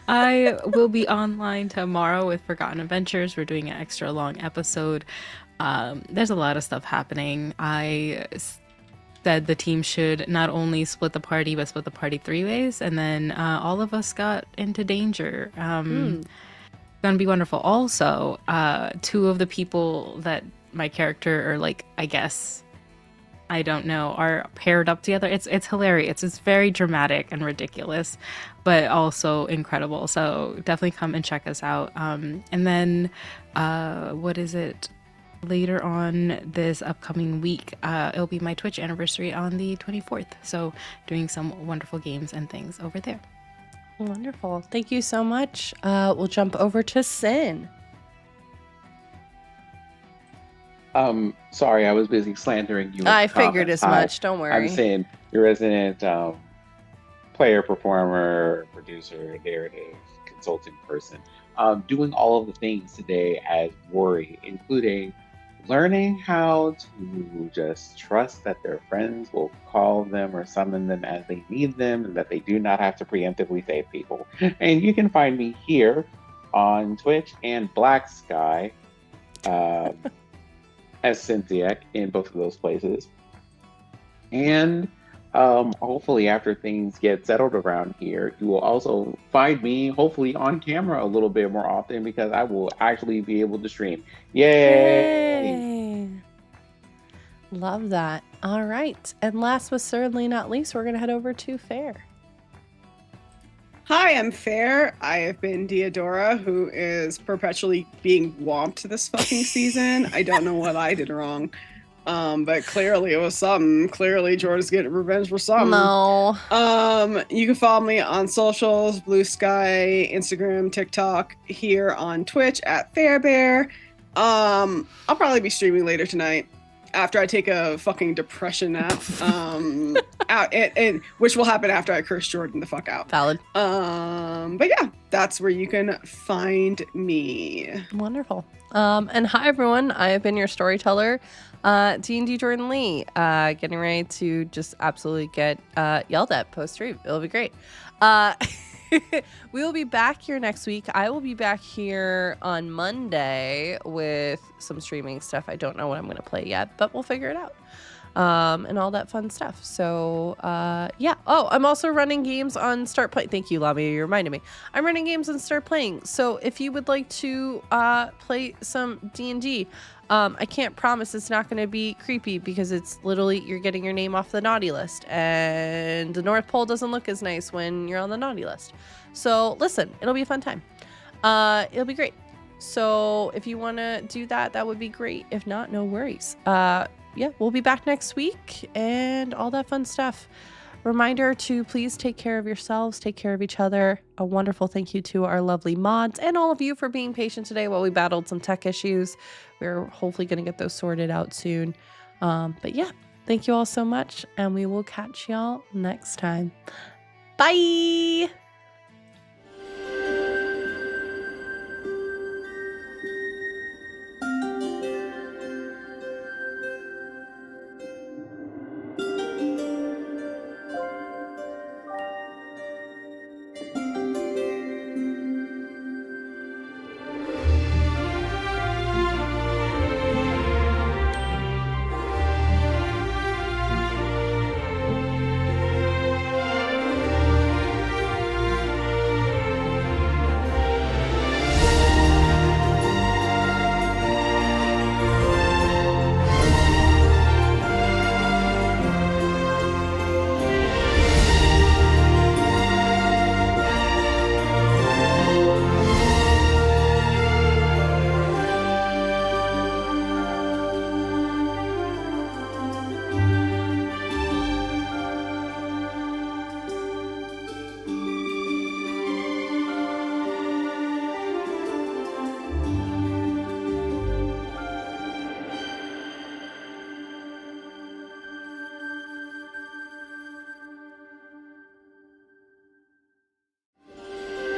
I will be online tomorrow with Forgotten Adventures. We're doing an extra long episode. There's a lot of stuff happening. I said the team should not only split the party, but split the party 3 ways, and then all of us got into danger. Gonna be wonderful. Also, 2 of the people that my character, or like, I guess, I don't know, are paired up together. It's hilarious. It's very dramatic and ridiculous, but also incredible. So definitely come and check us out. And then, what is it? Later on this upcoming week, it'll be my Twitch anniversary on the 24th. So doing some wonderful games and things over there. Wonderful. Thank you so much. We'll jump over to Sin. Sorry, I was busy slandering you. I figured as much. Don't worry. I'm Sin, your resident player, performer, producer, narrative, consulting person. Doing all of the things today as Worry, including learning how to just trust that their friends will call them or summon them as they need them, and that they do not have to preemptively save people. And you can find me here on Twitch and Black Sky as Cynthia in both of those places. And hopefully after things get settled around here, you will also find me hopefully on camera a little bit more often, because I will actually be able to stream. Yay! Love that. All right. And last but certainly not least, we're going to head over to Fair. Hi, I'm Fair. I have been Deodora, who is perpetually being whomped this fucking season. I don't know what I did wrong. But clearly it was something. Clearly Jordan's getting revenge for something. No. You can follow me on socials, Blue Sky, Instagram, TikTok, here on Twitch at Fairbear. I'll probably be streaming later tonight after I take a fucking depression nap. Which will happen after I curse Jordan the fuck out. Valid. But yeah, that's where you can find me. Wonderful. And hi everyone, I have been your storyteller, D&D Jordan Lee, getting ready to just absolutely get yelled at post-stream. It'll be great. We will be back here next week. I will be back here on Monday with some streaming stuff. I don't know what I'm going to play yet, but we'll figure it out. And all that fun stuff. So, yeah. Oh, I'm also running games on Start Playing. Thank you, Lamia. You reminded me. I'm running games on Start Playing. So if you would like to play some D&D, I can't promise it's not going to be creepy, because it's literally you're getting your name off the naughty list, and the North Pole doesn't look as nice when you're on the naughty list. So listen, it'll be a fun time. It'll be great. So if you want to do that, that would be great. If not, no worries. Yeah, we'll be back next week and all that fun stuff. Reminder to please take care of yourselves, take care of each other. A wonderful thank you to our lovely mods and all of you for being patient today while we battled some tech issues. We're hopefully going to get those sorted out soon. But yeah, thank you all so much, and we will catch y'all next time. Bye!